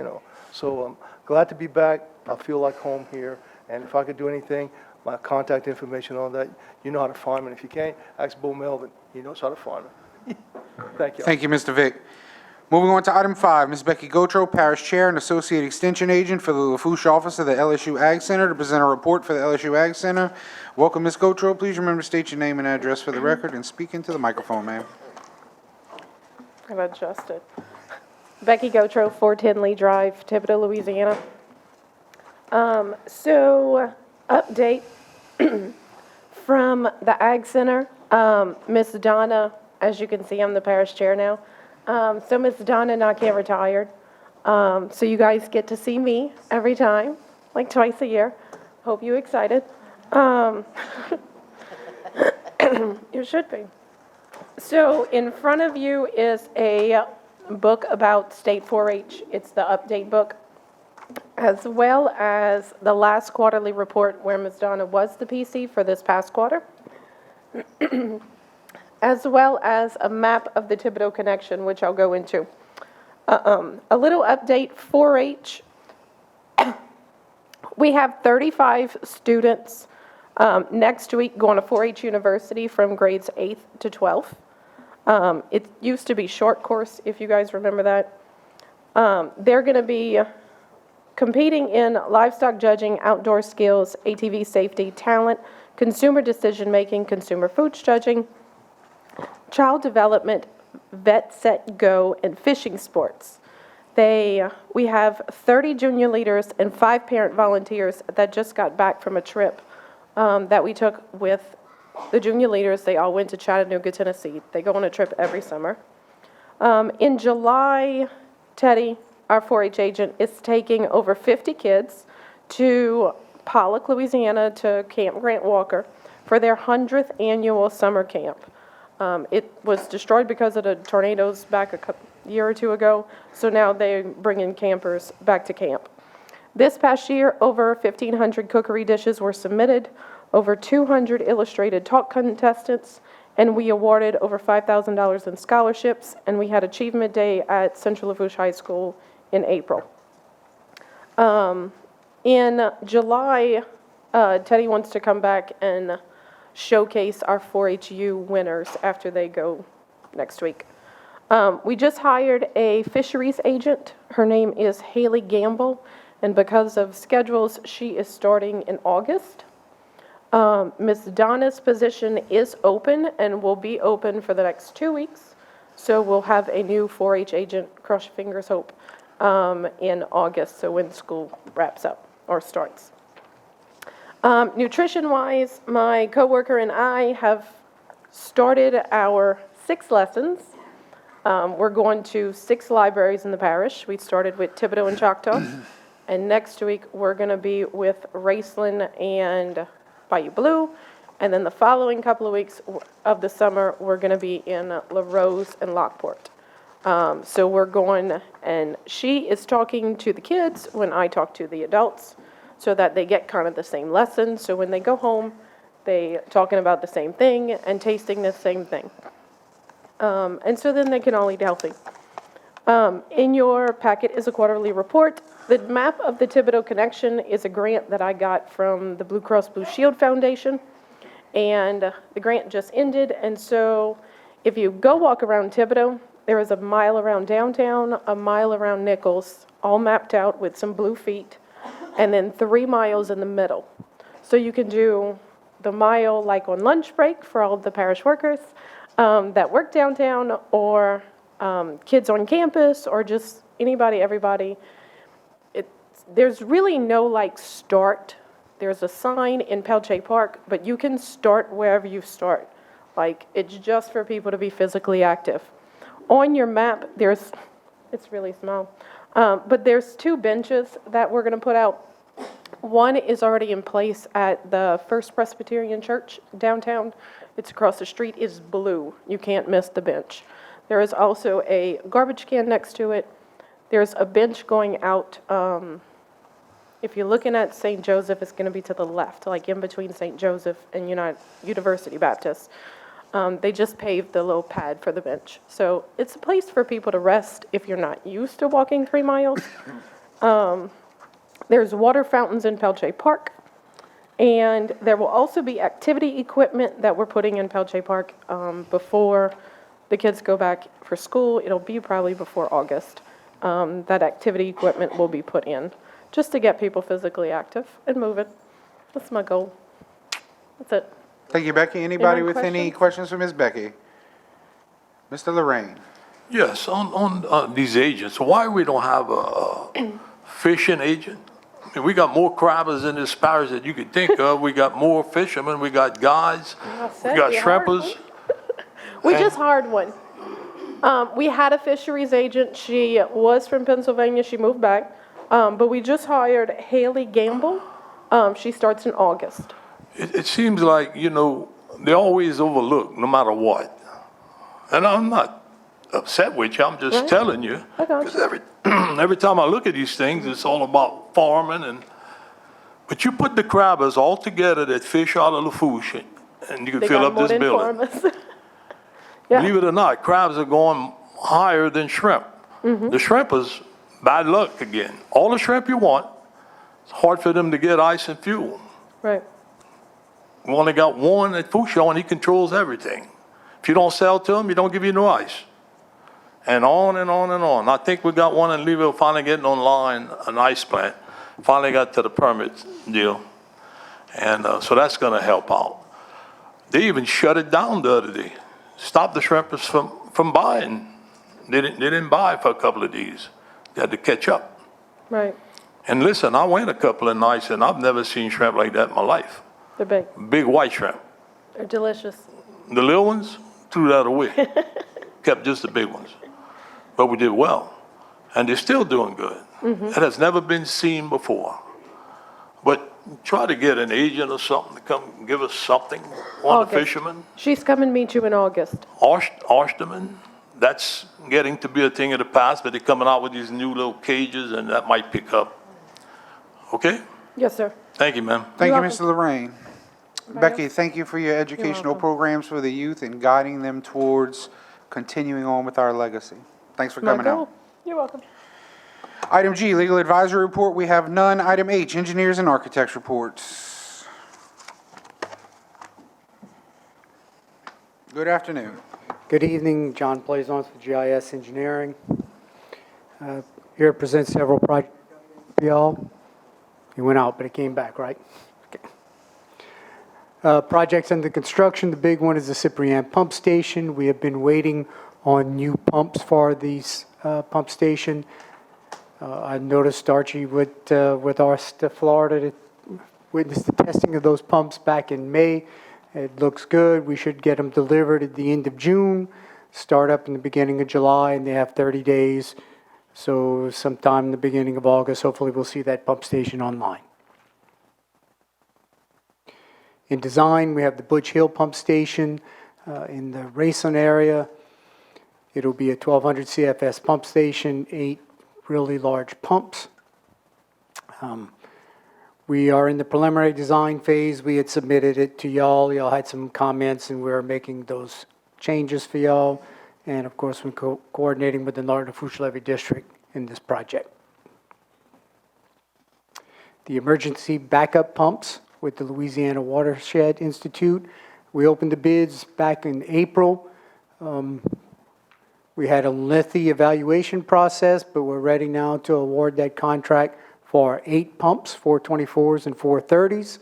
So I'm glad to be back. I feel like home here, and if I could do anything, my contact information on that, you know how to find me. And if you can't, ask Bo Melvin. He knows how to find me. Thank you. Thank you, Mr. Vick. Moving on to item 5, Ms. Becky Gaucho, Parish Chair and Associate Extension Agent for the Lafourche office of the LSU Ag Center, to present a report for the LSU Ag Center. Welcome, Ms. Gaucho. Please remember to state your name and address for the record and speak into the microphone, ma'am. I've adjusted. Becky Gaucho, 410 Lee Drive, Thibodaux, Louisiana. Update from the Ag Center. Miss Donna, as you can see, I'm the parish chair now. So Miss Donna and I can't retired. So you guys get to see me every time, like twice a year. Hope you're excited. You should be. So in front of you is a book about state 4-H. It's the update book, as well as the last quarterly report where Ms. Donna was the PC for this past quarter, as well as a map of the Thibodaux connection, which I'll go into. A little update, 4-H. We have 35 students next week going to 4-H University from grades 8th to 12th. It used to be short course, if you guys remember that. They're going to be competing in livestock judging, outdoor skills, ATV safety, talent, consumer decision-making, consumer Fouch judging, child development, vet set go, and fishing sports. We have 30 junior leaders and 5 parent volunteers that just got back from a trip that we took with the junior leaders. They all went to Chattanooga, Tennessee. They go on a trip every summer. In July, Teddy, our 4-H agent, is taking over 50 kids to Pollock, Louisiana, to Camp Grant Walker for their 100th annual summer camp. It was destroyed because of the tornadoes back a year or two ago, so now they're bringing campers back to camp. This past year, over 1,500 cookery dishes were submitted, over 200 illustrated talk contestants, and we awarded over $5,000 in scholarships, and we had Achievement Day at Central Lafourche High School in April. In July, Teddy wants to come back and showcase our 4-HU winners after they go next week. We just hired a fisheries agent. Her name is Haley Gamble, and because of schedules, she is starting in August. Ms. Donna's position is open and will be open for the next 2 weeks. So we'll have a new 4-H agent, cross your fingers, hope, in August, so when school wraps up or starts. Nutrition-wise, my coworker and I have started our 6 lessons. We're going to 6 libraries in the parish. We started with Thibodaux and Choctaw, and next week we're going to be with Raceland and Bayou Blue, and then the following couple of weeks of the summer we're going to be in La Rose and Lockport. So we're going, and she is talking to the kids when I talk to the adults, so that they get kind of the same lesson. So when they go home, they talking about the same thing and tasting the same thing. And so then they can all eat healthy. In your packet is a quarterly report. The map of the Thibodaux connection is a grant that I got from the Blue Cross Blue Shield Foundation. And the grant just ended. And so if you go walk around Thibodaux, there is a mile around downtown, a mile around Nichols, all mapped out with some blue feet, and then 3 miles in the middle. So you can do the mile like on lunch break for all of the parish workers that work downtown, or kids on campus, or just anybody, everybody. There's really no like start. There's a sign in Pelche Park, but you can start wherever you start. Like, it's just for people to be physically active. On your map, it's really small, but there's 2 benches that we're going to put out. One is already in place at the First Presbyterian Church downtown. It's across the street. It's blue. You can't miss the bench. There is also a garbage can next to it. There's a bench going out. If you're looking at St. Joseph, it's going to be to the left, like in between St. Joseph and University Baptist. They just paved the little pad for the bench. So it's a place for people to rest if you're not used to walking 3 miles. There's water fountains in Pelche Park. And there will also be activity equipment that we're putting in Pelche Park before the kids go back for school. It'll be probably before August. That activity equipment will be put in, just to get people physically active and moving. That's my goal. That's it. Thank you, Becky. Anybody more with any questions? questions for Ms. Becky? Mr. Lorraine? Yes, on these agents, why we don't have a fishing agent? I mean, we got more crabbers in this parish that you could think of. We got more fishermen, we got guys, we got shrimpers. We just hired one. We had a fisheries agent. She was from Pennsylvania. She moved back. But we just hired Haley Gamble. She starts in August. It seems like, they're always overlooked, no matter what. And I'm not upset with you, I'm just Right. telling you. I got Because every time I look at these things, it's all about farming but you put the crabbers all together that fish out of Lafourche, and you can They fill got up more this than building. farmers. Yeah. Believe it or not, crabs are going higher than shrimp. Mm-hmm. The shrimp is bad luck again. All the shrimp you want, it's hard for them to get ice and fuel. Right. We only got one at Fouch, and he controls everything. If you don't sell to him, he don't give you no ice. And on and on and on. I think we got one in Leeville finally getting online, an ice plant. Finally got to the permit deal. And so that's going to help out. They even shut it down the other day. Stopped the shrimpers from buying. They didn't buy for a couple of days. They had to catch up. Right. And listen, I went a couple of nights, and I've never seen shrimp like that in my life. They're big. Big white shrimp. They're delicious. The little ones, threw that away. Kept just the big ones. But we did well. And they're still doing good. Mm-hmm. That has never been seen before. But try to get an agent or something to come give us something on the August. fishermen. She's coming to meet you in August. Oystermen, that's getting to be a thing of the past, but they're coming out with these new little cages, and that might pick up. Okay? Yes, sir. Thank you, ma'am. Thank you, You're Mr. Lorraine. Becky, thank you for your educational welcome. programs for the youth and guiding them towards continuing on with our legacy. Thanks for My coming out. goal. You're welcome. Item G, Legal Advisory Report, we have none. Item H, Engineers and Architects Reports. Good afternoon. Good evening, John Plaisance with GIS Engineering. Here to present several projects for y'all. He went out, but he came back, right? Okay. Projects under construction, the big one is the Cyprian Pump Station. We have been waiting on new pumps for these pump station. I noticed Archie with us to Florida to witness the testing of those pumps back in May. It looks good. We should get them delivered at the end of June, start up in the beginning of July, and they have 30 days. So sometime in the beginning of August, hopefully we'll see that pump station online. In design, we have the Butch Hill Pump Station in the Rayson area. It'll be a 1,200 CFS pump station, 8 really large pumps. We are in the preliminary design phase. We had submitted it to y'all. Y'all had some comments, and we're making those changes for y'all. And of course, we're coordinating with the Northern Fouch Levy District in this project. The emergency backup pumps with the Louisiana Watershed Institute. We opened the bids back in April. We had a lengthy evaluation process, but we're ready now to award that contract for 8 pumps, 424s and 430s,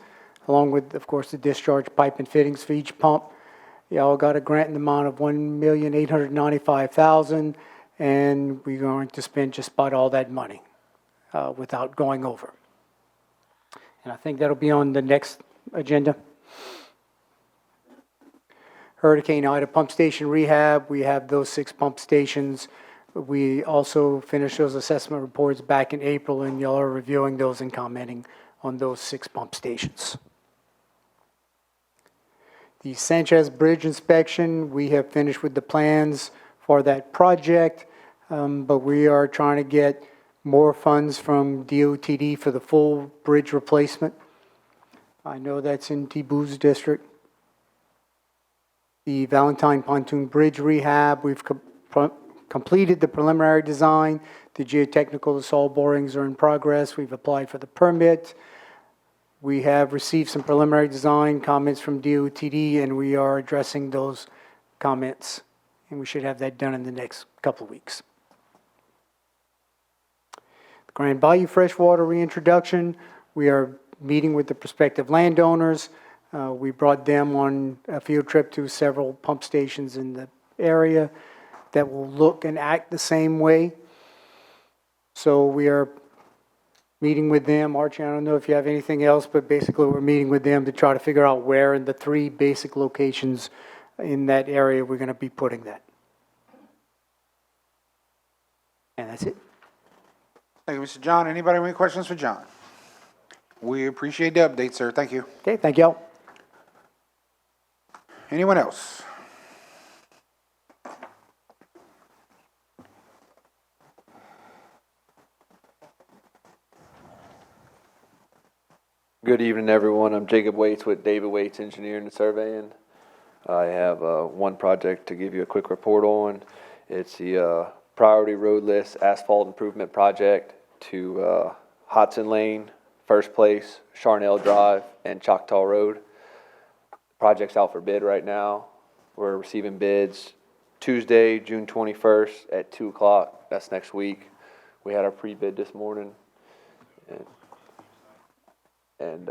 along with, of course, the discharge pipe and fittings for each pump. Y'all got a grant in the amount of $1,895,000, and we're going to spend just about all that money without going over. And I think that'll be on the next agenda. Hurricane Ida Pump Station Rehab, we have those 6 pump stations. We also finished those assessment reports back in April, and y'all are reviewing those and commenting on those 6 pump stations. The Sanchez Bridge inspection, we have finished with the plans for that project, but we are trying to get more funds from DOTD for the full bridge replacement. I know that's in T-Boo's district. the Valentine Pontoon Bridge rehab. We've completed the preliminary design. The geotechnical soil borings are in progress. We've applied for the permit. We have received some preliminary design comments from DOTD, and we are addressing those comments. And we should have that done in the next couple of weeks. The Grand Bayou Freshwater Reintroduction, we are meeting with the prospective landowners. We brought them on a field trip to several pump stations in the area that will look and act the same way. So we are meeting with them. Archie, I don't know if you have anything else, but basically we're meeting with them to try to figure out where in the 3 basic locations in that area we're going to be putting that. And that's it. Thank you, Mr. John. Anybody have any questions for John? We appreciate the update, sir. Thank you. Okay, thank y'all. Anyone else? Good evening, everyone. I'm Jacob Waits with David Waits Engineering and Surveying. I have one project to give you a quick report on. It's the Priority Road List Asphalt Improvement Project to Hodson Lane, First Place, Charnell Drive, and Choctaw Road. Project's out for bid right now. We're receiving bids Tuesday, June 21st at 2 o'clock. That's next week. We had our pre-bid this morning. And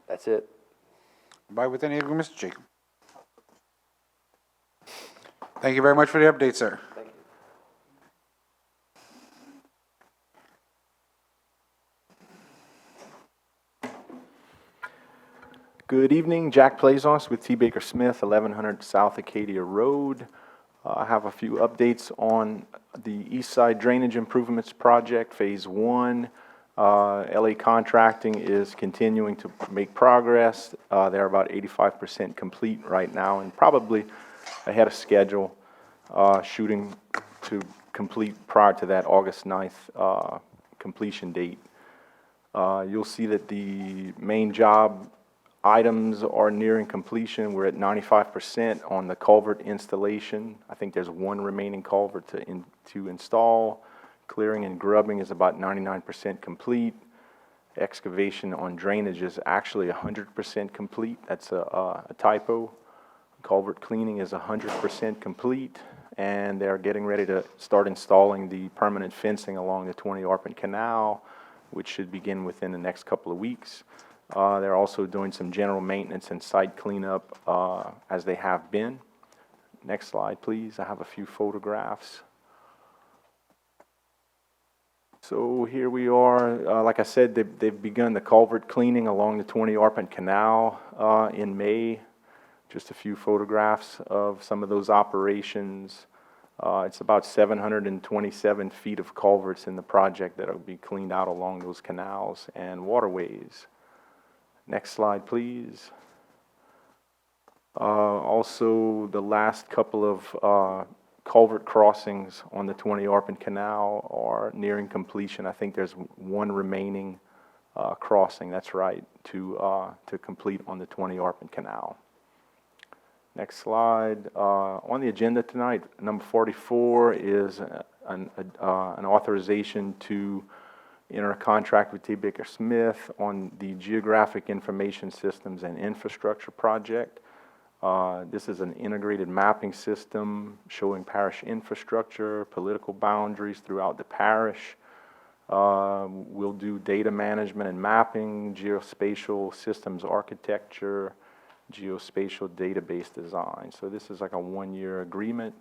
that's it. By with any other, Mr. Jacob. Thank you very much for the update, sir. Thank you. Good evening, Jack Plazos with T. Baker Smith, 1100 South Acadia Road. I have a few updates on the East Side Drainage Improvements Project, Phase 1. LA Contracting is continuing to make progress. They're about 85% complete right now and probably ahead of schedule, shooting to complete prior to that August 9th completion date. You'll see that the main job items are nearing completion. We're at 95% on the culvert installation. I think there's one remaining culvert to install. Clearing and grubbing is about 99% complete. Excavation on drainage is actually 100% complete. That's a typo. Culvert cleaning is 100% complete, and they're getting ready to start installing the permanent fencing along the 20 Arpent Canal, which should begin within the next couple of weeks. They're also doing some general maintenance and site cleanup as they have been. Next slide, please. I have a few photographs. So here we are. Like I said, they've begun the culvert cleaning along the 20 Arpent Canal in May. Just a few photographs of some of those operations. It's about 727 feet of culverts in the project that will be cleaned out along those canals and waterways. Next slide, please. Also, the last couple of culvert crossings on the 20 Arpent Canal are nearing completion. I think there's one remaining crossing, that's right, to complete on the 20 Arpent Canal. Next slide. On the agenda tonight, number 44 is an authorization to enter a contract with T. Baker Smith on the Geographic Information Systems and Infrastructure Project. This is an integrated mapping system showing parish infrastructure, political boundaries throughout the parish. We'll do data management and mapping, geospatial systems architecture, geospatial database design. So this is like a one-year agreement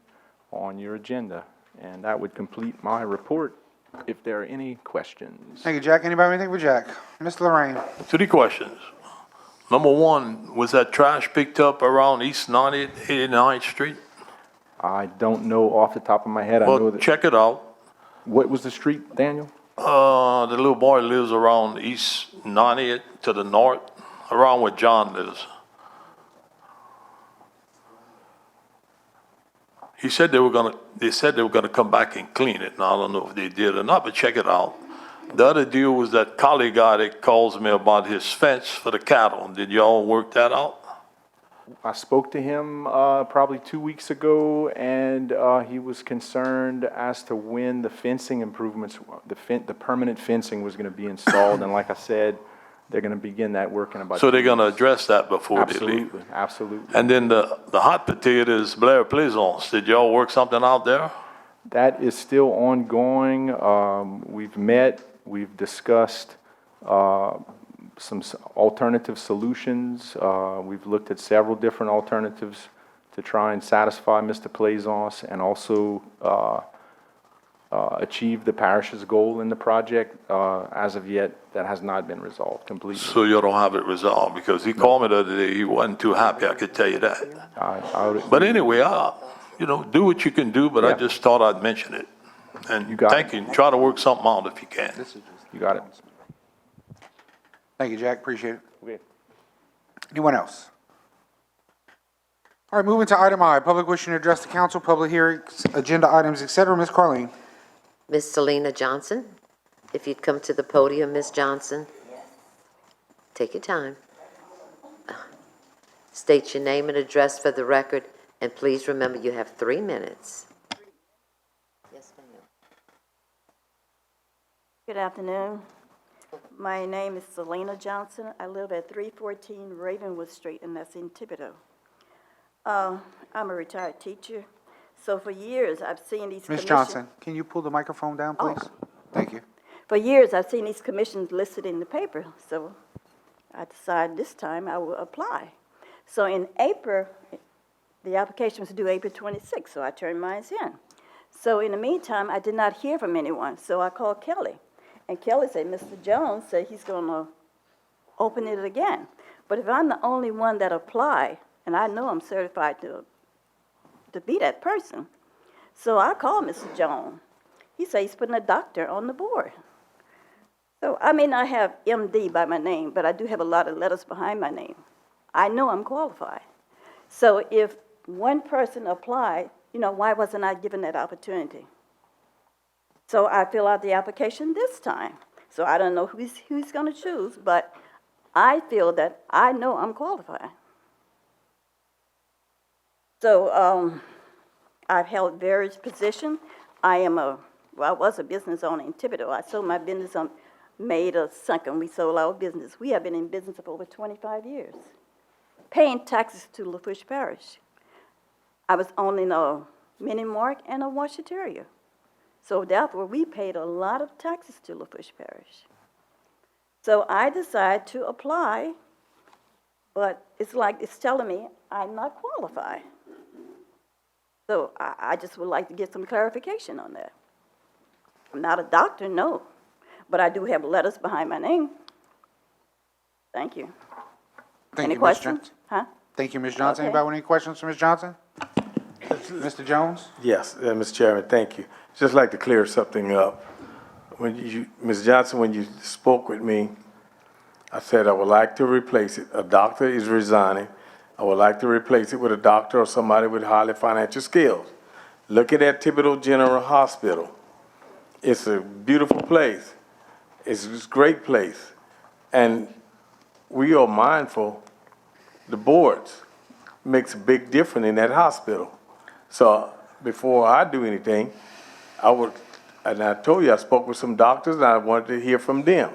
on your agenda. And that would complete my report. If there are any questions. Thank you, Jack. Anybody have anything for Jack? Mr. Lorraine. 3 questions. Number 1, was that trash picked up around East 90th, 89th Street? I don't know off the top of my head. I know Well, that. check it out. What was the street, Daniel? The little boy lives around East 90th to the north, around where John lives. He said they said they were gonna come back and clean it. Now, I don't know if they did or not, but check it out. The other deal was that collie guy that calls me about his fence for the cattle. Did y'all work that out? I spoke to him probably 2 weeks ago, and he was concerned as to when the fencing improvements, the permanent fencing was going to be installed. And like I said, they're going to begin that work in about So they're 2 going to weeks. address that before they leave? Absolutely, absolutely. And then the hot potatoes, Blair Plaisance, did y'all work something out there? That is still ongoing. We've met, we've discussed some alternative solutions. We've looked at several different alternatives to try and satisfy Mr. Plaisance and also achieve the parish's goal in the project. As of yet, that has not been resolved completely. So you don't have it resolved, because he called me the other day, he wasn't too happy, I could tell you that. But anyway, do what you can do, but I Yeah. just thought I'd mention it. And You got thank you, try to work something out if you can. You got it. Thank you, Jack, appreciate it. Okay. Anyone else? All right, moving to item I, public wishing to address the council, public hearings, agenda items, et cetera. Ms. Carleen. Miss Selena Johnson, if you'd come to the podium, Miss Johnson. Take your time. State your name and address for the record, and please remember you have 3 minutes. Yes, ma'am. Good afternoon. My name is Selena Johnson. I live at 314 Ravenwood Street, and that's in Thibodeau. I'm a retired teacher, so for years I've seen these Ms. commissions. Johnson, can you pull the microphone down, please? Thank you. For years I've seen these commissions listed in the paper, so I decided this time I will apply. So in April, the application was due April 26th, so I turned mine in. So in the meantime, I did not hear from anyone, so I called Kelly. And Kelly said, Mr. Jones said he's going to open it again. But if I'm the only one that applied, and I know I'm certified to be that person, so I called Mr. Jones. He said he's putting a doctor on the board. So I may not have MD by my name, but I do have a lot of letters behind my name. I know I'm qualified. So if one person applied, why wasn't I given that opportunity? So I fill out the application this time. So I don't know who he's going to choose, but I feel that I know I'm qualified. So I've held various positions. I was a business owner in Thibodeau. I sold my business on May the 2nd. We sold our business. We have been in business for over 25 years, paying taxes to Lafourche Parish. I was owning a mini mart and a washer terrier. So therefore, we paid a lot of taxes to Lafourche Parish. So I decided to apply, but it's like it's telling me I'm not qualified. So I just would like to get some clarification on that. I'm not a doctor, no, but I do have letters behind my name. Thank you. Thank Any you, Ms. questions? Johnson. Huh? Thank you, Ms. Johnson. Okay. Anybody with any questions for Ms. Johnson? Mr. Jones? Yes, Mr. Chairman, thank you. Just like to clear something up. Ms. Johnson, when you spoke with me, I said I would like to replace it. A doctor is resigning. I would like to replace it with a doctor or somebody with highly financial skills. Looking at Thibodeau General Hospital, it's a beautiful place. It's a great place. And we are mindful, the boards makes a big difference in that hospital. So before I do anything, and I told you I spoke with some doctors and I wanted to hear from them.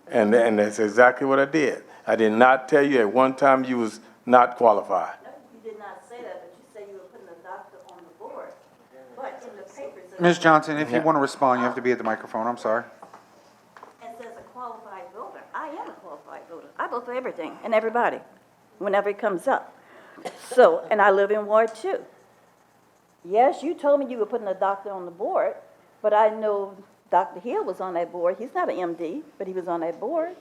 And that's exactly what I did. I did not tell you at one time you was not qualified. No, you did not say that, but you said you were putting a doctor on the board. But in the papers, Ms. Johnson, if you want to respond, you have to be at the microphone. I'm sorry. it says a qualified voter. I am a qualified voter. I vote for everything and everybody whenever it comes up. So, and I live in Ward 2. Yes, you told me you were putting a doctor on the board, but I know Dr. Hill was on that board. He's not an MD, but he was on that board.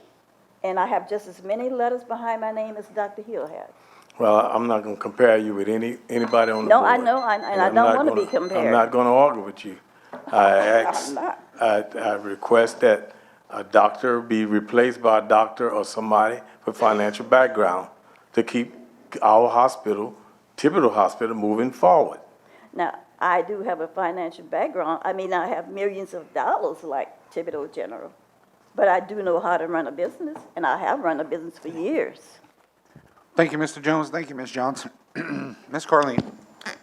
And I have just as many letters behind my name as Dr. Hill has. Well, I'm not going to compare you with anybody on the board. No, I know, and I don't want to be I'm compared. not going to argue with you. I'm not. I request that a doctor be replaced by a doctor or somebody with financial background to keep our hospital, Thibodeau Hospital, moving forward. Now, I do have a financial background. I mean, I have millions of dollars like Thibodeau General, but I do know how to run a business, and I have run a business for years. Thank you, Mr. Jones. Thank you, Ms. Johnson. Ms. Carleen.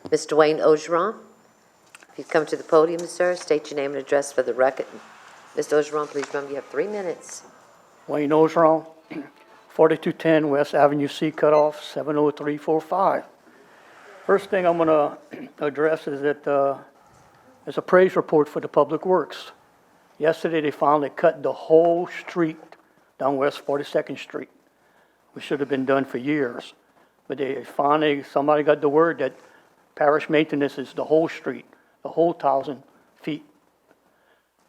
Mr. Wayne Ogeron, if you come to the podium, sir, state your name and address for the record. Mr. Ogeron, please remember you have 3 minutes. Wayne Ogeron, 4210 West Avenue C cutoff, 70345. First thing I'm going to address is that there's a praise report for the Public Works. Yesterday, they finally cut the whole street down West 42nd Street, which should have been done for years. But they finally, somebody got the word that parish maintenance is the whole street, the whole 1,000 feet,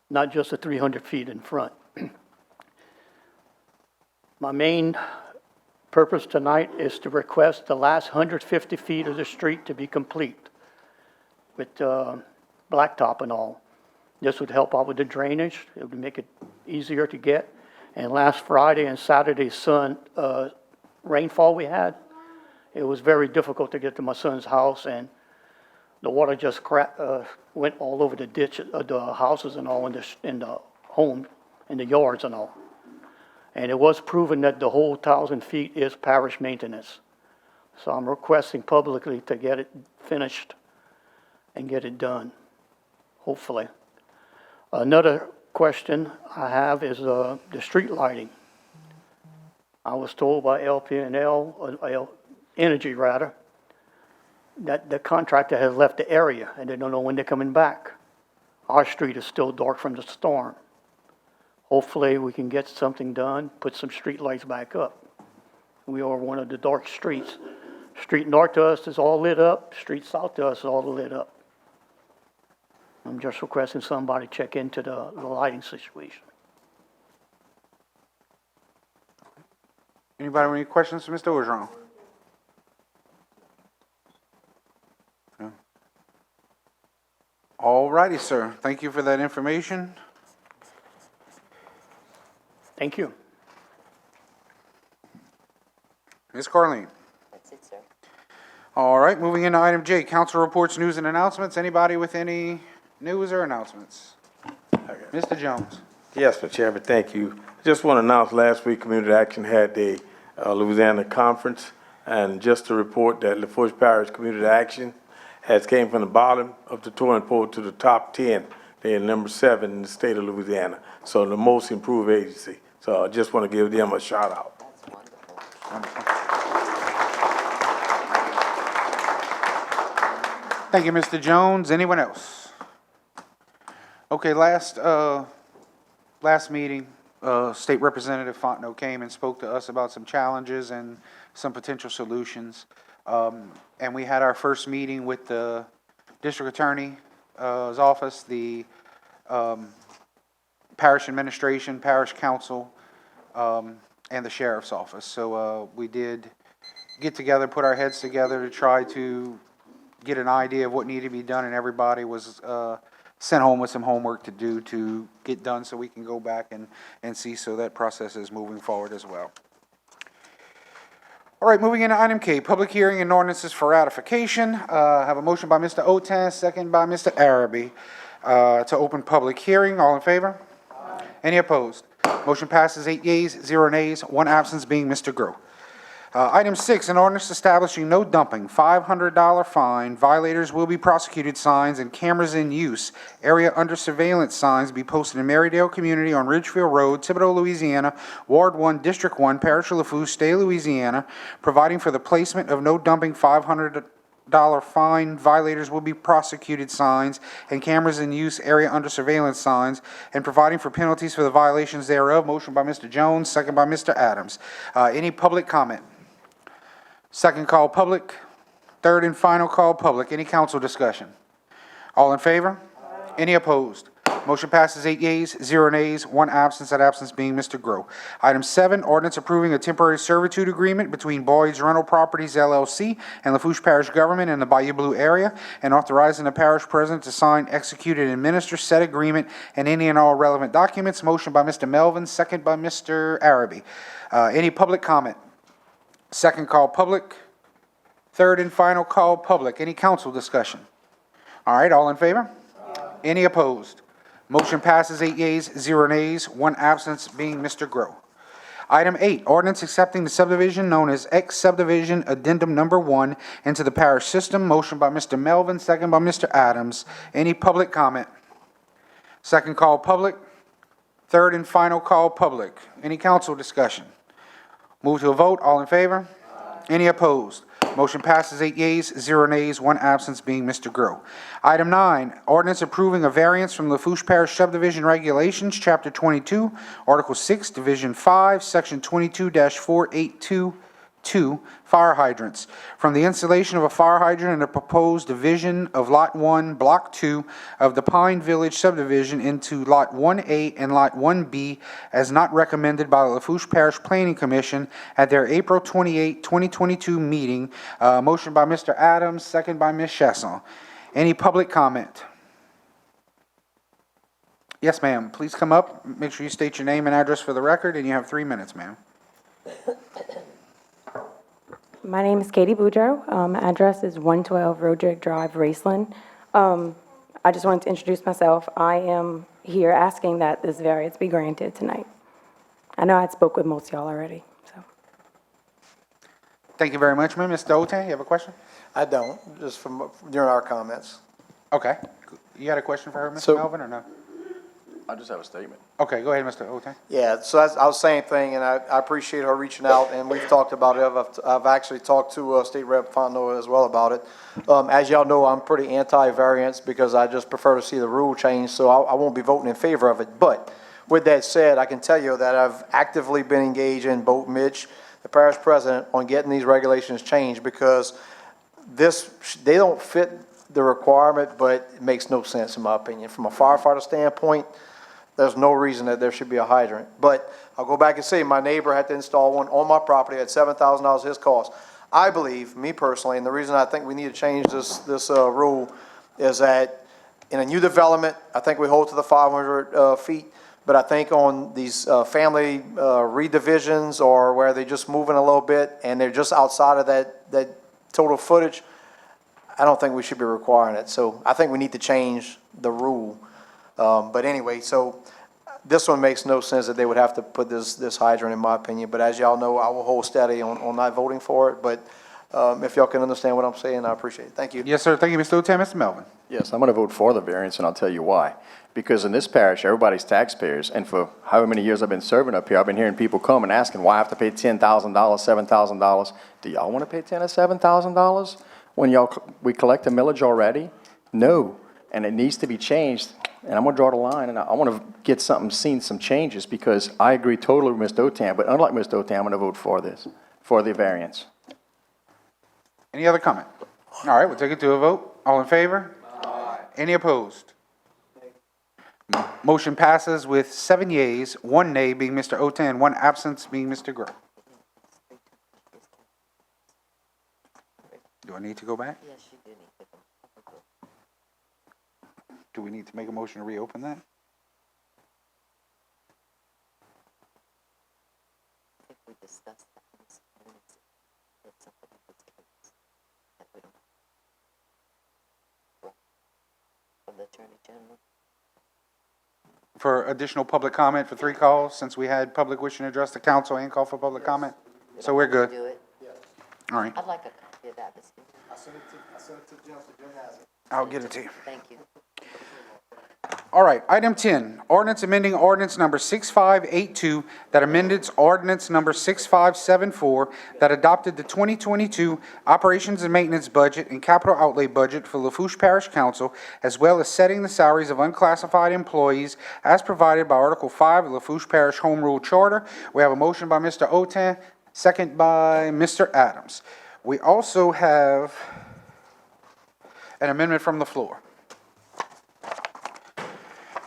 not just the 300 feet in front. My main purpose tonight is to request the last 150 feet of the street to be complete with blacktop and all. This would help out with the drainage. It would make it easier to get. And last Friday and Saturday's rainfall we had, it was very difficult to get to my son's house, and the water just went all over the ditch, the houses and all, in the home, in the yards and all. And it was proven that the whole 1,000 feet is parish maintenance. So I'm requesting publicly to get it finished and get it done, hopefully. Another question I have is the street lighting. I was told by LP&L, Energy rather, that the contractor has left the area and they don't know when they're coming back. Our street is still dark from the storm. Hopefully we can get something done, put some street lights back up. We are one of the dark streets. Street north to us is all lit up, street south to us is all lit up. I'm just requesting somebody check into the lighting situation. Anybody have any questions for Mr. Ogeron? No. All righty, sir. Thank you for that information. Thank you. Ms. Carleen. That's it, sir. All right, moving into item J, council reports, news and announcements. Anybody with any news or announcements? Mr. Jones. Yes, Mr. Chairman, thank you. I just want to announce last week Community Action had the Louisiana conference, and just to report that Lafourche Parish Community Action has came from the bottom of the totem pole to the top 10. They're number 7 in the state of Louisiana, so the most improved agency. So I just want to give them a shout out. That's wonderful. Thank you, Mr. Jones. Anyone else? Okay, last meeting, State Representative Fontenot came and spoke to us about some challenges and some potential solutions. And we had our first meeting with the district attorney's office, the parish administration, parish council, and the sheriff's office. So we did get together, put our heads together to try to get an idea of what needed to be done, and everybody was sent home with some homework to do to get done so we can go back and see, so that process is moving forward as well. All right, moving into item K, public hearing and ordinances for ratification. I have a motion by Mr. Otan, second by Mr. Araby, to open public hearing. All in favor? Aye. Any opposed? Motion passes 8 yeas, 0 nays, 1 absence being Mr. Groh. Item 6, an ordinance establishing no dumping, $500 fine, violators will be prosecuted signs and cameras in use, area under surveillance signs be posted in Marydale Community on Ridgefield Road, Thibodaux, Louisiana, Ward 1, District 1, Parish of Lafourche, State of Louisiana, providing for the placement of no dumping $500 fine, violators will be prosecuted signs and cameras in use, area under surveillance signs, and providing for penalties for the violations thereof. Motion by Mr. Jones, second by Mr. Adams. Any public comment? Second call public, third and final call public. Any council discussion? All in favor? Aye. Any opposed? Motion passes 8 yeas, 0 nays, 1 absence, that absence being Mr. Groh. Item 7, ordinance approving a temporary servitude agreement between Boyd's Rental Properties LLC and Lafourche Parish Government in the Bayou Blue area, and authorizing the parish president to sign, execute, and administer said agreement and any and all relevant documents. Motion by Mr. Melvin, second by Mr. Araby. Any public comment? Second call public, third and final call public. Any council discussion? All right, all in favor? Aye. Any opposed? Motion passes 8 yeas, 0 nays, 1 absence being Mr. Groh. Item 8, ordinance accepting the subdivision known as X Subdivision Addendum Number 1 into the parish system. Motion by Mr. Melvin, second by Mr. Adams. Any public comment? Second call, public. Third and final call, public. Any council discussion? Move to a vote. All in favor? Any opposed? Motion passes 8 yeas, 0 nays, 1 absence being Mr. Grow. Item 9, ordinance approving a variance from Lafourche Parish Subdivision Regulations, Chapter 22, Article 6, Division 5, Section 22-4822, fire hydrants, from the installation of a fire hydrant in a proposed division of Lot 1, Block 2 of the Pine Village subdivision into Lot 1A and Lot 1B as not recommended by the Lafourche Parish Planning Commission at their April 28, 2022 meeting. Motion by Mr. Adams, second by Ms. Chasson. Any public comment? Yes, ma'am. Please come up. Make sure you state your name and address for the record, and you have 3 minutes, ma'am. My name is Katie Boudreau. Address is 112 Roderick Drive, Raceland. I just wanted to introduce myself. I am here asking that this variance be granted tonight. I know I had spoke with most of y'all already, so. Thank you very much, ma'am. Mr. Ote, you have a question? I don't, just from during our comments. Okay. You had a question for her, Mr. So- Melvin, or no? I just have a statement. Okay, go ahead, Mr. Ote. Yeah, so I was saying thing, and I appreciate her reaching out, and we've talked about it. I've actually talked to State Rep Fontenot as well about it. As y'all know, I'm pretty anti-variance because I just prefer to see the rule change, so I won't be voting in favor of it. But with that said, I can tell you that I've actively been engaged in both Mitch, the parish president, on getting these regulations changed because they don't fit the requirement, but it makes no sense in my opinion. From a firefighter standpoint, there's no reason that there should be a hydrant. But I'll go back and say my neighbor had to install one on my property at $7,000 his cost. I believe, me personally, and the reason I think we need to change this rule is that in a new development, I think we hold to the 500 feet. But I think on these family redivisions or where they're just moving a little bit and they're just outside of that total footage, I don't think we should be requiring it. So I think we need to change the rule. But anyway, so this one makes no sense that they would have to put this hydrant in my opinion. But as y'all know, I will hold steady on not voting for it. But if y'all can understand what I'm saying, I appreciate it. Thank you. Yes, sir. Thank you, Mr. Ote. Mr. Melvin. Yes, I'm going to vote for the variance, and I'll tell you why. Because in this parish, everybody's taxpayers, and for however many years I've been serving up here, I've been hearing people come and asking why I have to pay $10,000, $7,000. Do y'all want to pay $10,000 or $7,000 when we collect a millage already? No, and it needs to be changed. And I'm going to draw the line, and I want to get some changes, because I agree totally with Mr. Otan, but unlike Mr. Otan, I'm going to vote for the variance. Any other comment? All right, we'll take it to a vote. All in favor? Aye. Any opposed? Motion passes with 7 yeas, 1 nay being Mr. Otan, 1 absence being Mr. Grow. Do I need to go back? Yes, you do need to. Do we need to make a motion to reopen that? I think we discussed that. It's something that's that we don't. From the Attorney General. For additional public comment for 3 calls, since we had public wishing to address the council and call for public comment? So we're good. Do it. All right. I'd like a copy of that, Mr. I sent it to Jim, so Jim has it. I'll get it to you. Thank you. All right, item 10, ordinance amending ordinance number 6582 that amended ordinance number 6574 that adopted the 2022 operations and maintenance budget and capital outlay budget for Lafourche Parish Council, as well as setting the salaries of unclassified employees as provided by Article 5 of Lafourche Parish Home Rule Charter. We have a motion by Mr. Otan, second by Mr. Adams. We also have an amendment from the floor.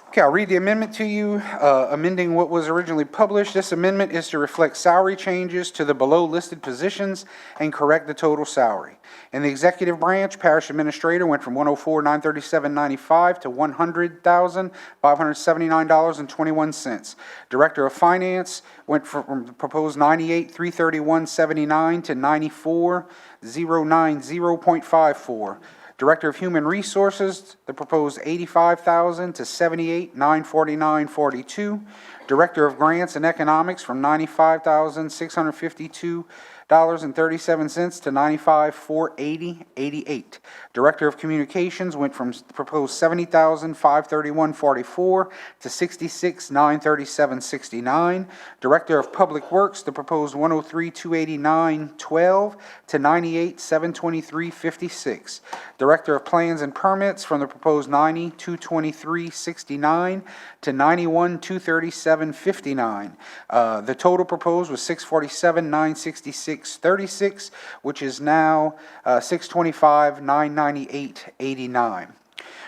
Okay, I'll read the amendment to you, amending what was originally published. This amendment is to reflect salary changes to the below-listed positions and correct the total salary. In the executive branch, parish administrator went from $104,937.95 to $100,579.21. Director of finance went from the proposed $98,331.79 to $94,090.54. Director of Human Resources, the proposed $85,000 to $78,949.42. Director of Grants and Economics from $95,652.37 to $95,480.88. Director of Communications went from proposed $70,531.44 to $66,937.69. Director of Public Works, the proposed $103,289.12 to $98,723.56. Director of Plans and Permits from the proposed $90,223.69 to $91,237.59. The total proposed was $647,966.36, which is now $625,998.89.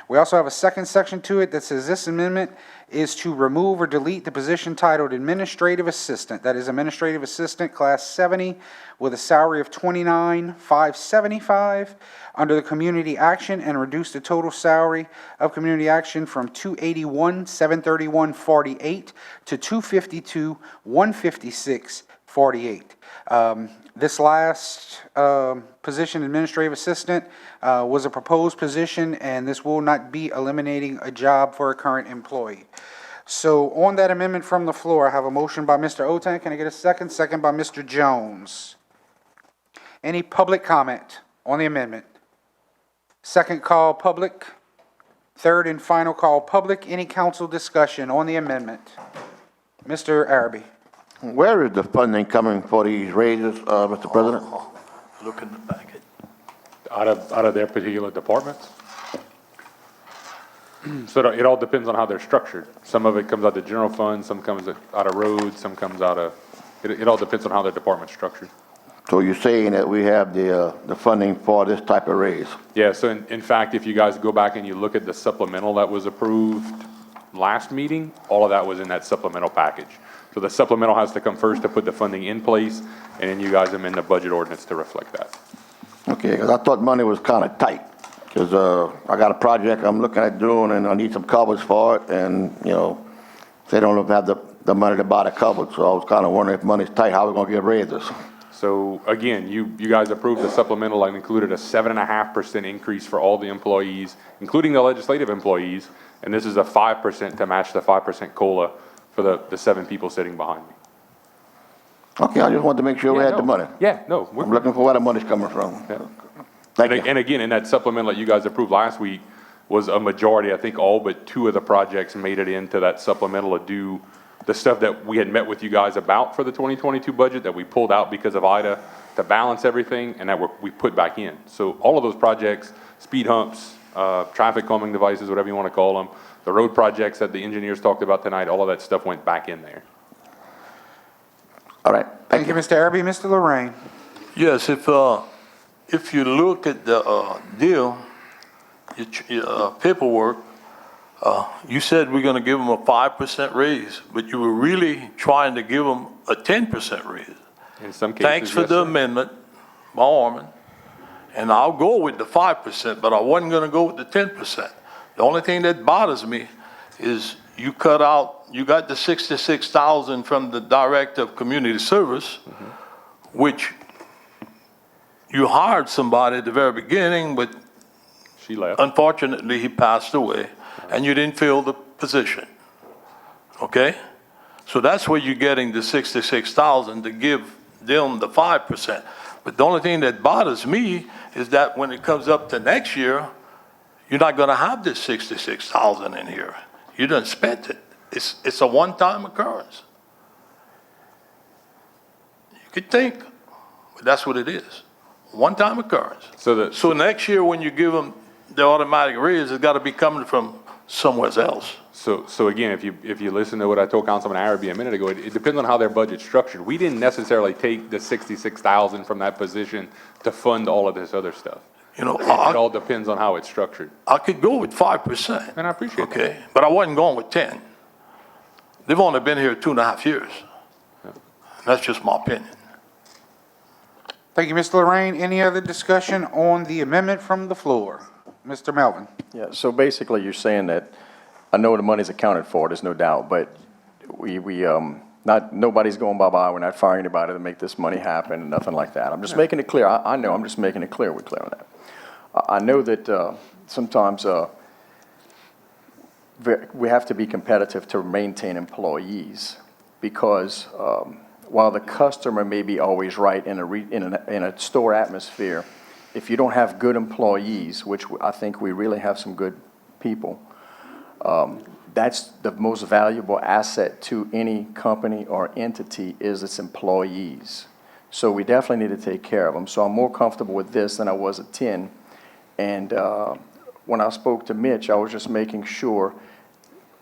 We also have a second section to it that says this amendment is to remove or delete the position titled Administrative Assistant. That is Administrative Assistant, Class 70, with a salary of $29,575 under the Community Action, and reduce the total salary of Community Action from $281,731.48 to $252,156.48. This last position, Administrative Assistant, was a proposed position, and this will not be eliminating a job for a current employee. So on that amendment from the floor, I have a motion by Mr. Otan. Can I get a second? Second by Mr. Jones. Any public comment on the amendment? Second call, public. Third and final call, public. Any council discussion on the amendment? Mr. Arabi. Where is the funding coming for these raises, Mr. President? Look in the packet. Out of their particular departments. So it all depends on how they're structured. Some of it comes out of the general fund, some comes out of roads, some comes out of, it all depends on how their department's structured. So you're saying that we have the funding for this type of raise? Yeah, so in fact, if you guys go back and you look at the supplemental that was approved last meeting, all of that was in that supplemental package. So the supplemental has to come first to put the funding in place, and then you guys amend the budget ordinance to reflect that. Okay, because I thought money was kind of tight, because I got a project I'm looking at doing, and I need some covers for it, and, you know, they don't have the money to buy the covers, so I was kind of wondering if money's tight, how we going to get raises? So again, you guys approved the supplemental and included a 7.5% increase for all the employees, including the legislative employees, and this is a 5% to match the 5% COLA for the 7 people sitting behind me. Okay, I just wanted to make sure we had the money. Yeah, no. I'm looking for where the money's coming from. Yeah. Thank you. And again, in that supplemental that you guys approved last week was a majority, I think all but 2 of the projects made it into that supplemental to do the stuff that we had met with you guys about for the 2022 budget that we pulled out because of IDA to balance everything, and that we put back in. So all of those projects, speed humps, traffic calming devices, whatever you want to call them, the road projects that the engineers talked about tonight, all of that stuff went back in there. All right. Thank you, Mr. Arabi. Mr. Lorraine. Yes, if you look at the deal, your paperwork, you said we're going to give them a 5% raise, but you were really trying to give them a 10% raise. In some cases, Thanks for yes, the sir. amendment, by Orman, and I'll go with the 5%, but I wasn't going to go with the 10%. The only thing that bothers me is you cut out, you got the $66,000 from the Director of Community Service, which you hired somebody at the very beginning, but she left. Unfortunately, he passed away, and you didn't fill the position. Okay? So that's where you're getting the $66,000 to give them the 5%. But the only thing that bothers me is that when it comes up to next year, you're not going to have this $66,000 in here. You done spent it. It's a one-time occurrence. You could think, but that's what it is. One-time occurrence. So next year when you give them the automatic raise, it's got to be coming from somewhere else. So again, if you listen to what I told Councilman Arabi a minute ago, it depends on how their budget's structured. We didn't necessarily take the $66,000 from that position to fund all of this other stuff. You know, it all depends on how it's structured. I could go with 5%. And I appreciate that. Okay, but I wasn't going with 10. They've only been here 2.5 years. That's just my opinion. Thank you, Mr. Lorraine. Any other discussion on the amendment from the floor? Mr. Melvin. Yeah, so basically you're saying that, I know the money's accounted for, there's no doubt, but nobody's going bye-bye, we're not firing anybody to make this money happen, nothing like that. I'm just making it clear, I know, I'm just making it clear, we're clear on that. I know that sometimes we have to be competitive to maintain employees because while the customer may be always right in a store atmosphere, if you don't have good employees, which I think we really have some good people, that's the most valuable asset to any company or entity is its employees. So we definitely need to take care of them. So I'm more comfortable with this than I was at 10. And when I spoke to Mitch, I was just making sure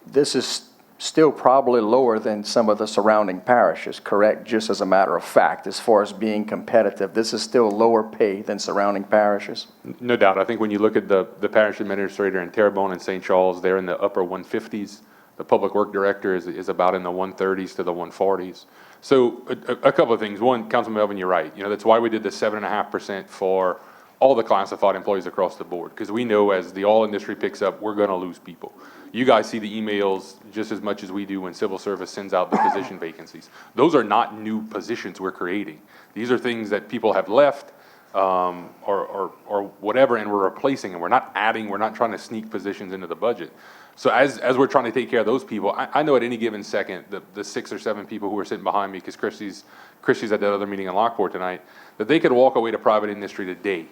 this is still probably lower than some of the surrounding parishes, correct? Just as a matter of fact, as far as being competitive, this is still lower pay than surrounding parishes? No doubt. I think when you look at the parish administrator in Terrebonne and St. Charles, they're in the upper 150s. The public work director is about in the 130s to the 140s. So a couple of things. One, Councilman Melvin, you're right. You know, that's why we did the 7.5% for all the classified employees across the board, because we know as the all industry picks up, we're going to lose people. You guys see the emails just as much as we do when civil service sends out the position vacancies. Those are not new positions we're creating. These are things that people have left or whatever, and we're replacing them. We're not adding, we're not trying to sneak positions into the budget. So as we're trying to take care of those people, I know at any given second, the 6 or 7 people who are sitting behind me, because Christy's at that other meeting in Lockport tonight, that they could walk away to private industry today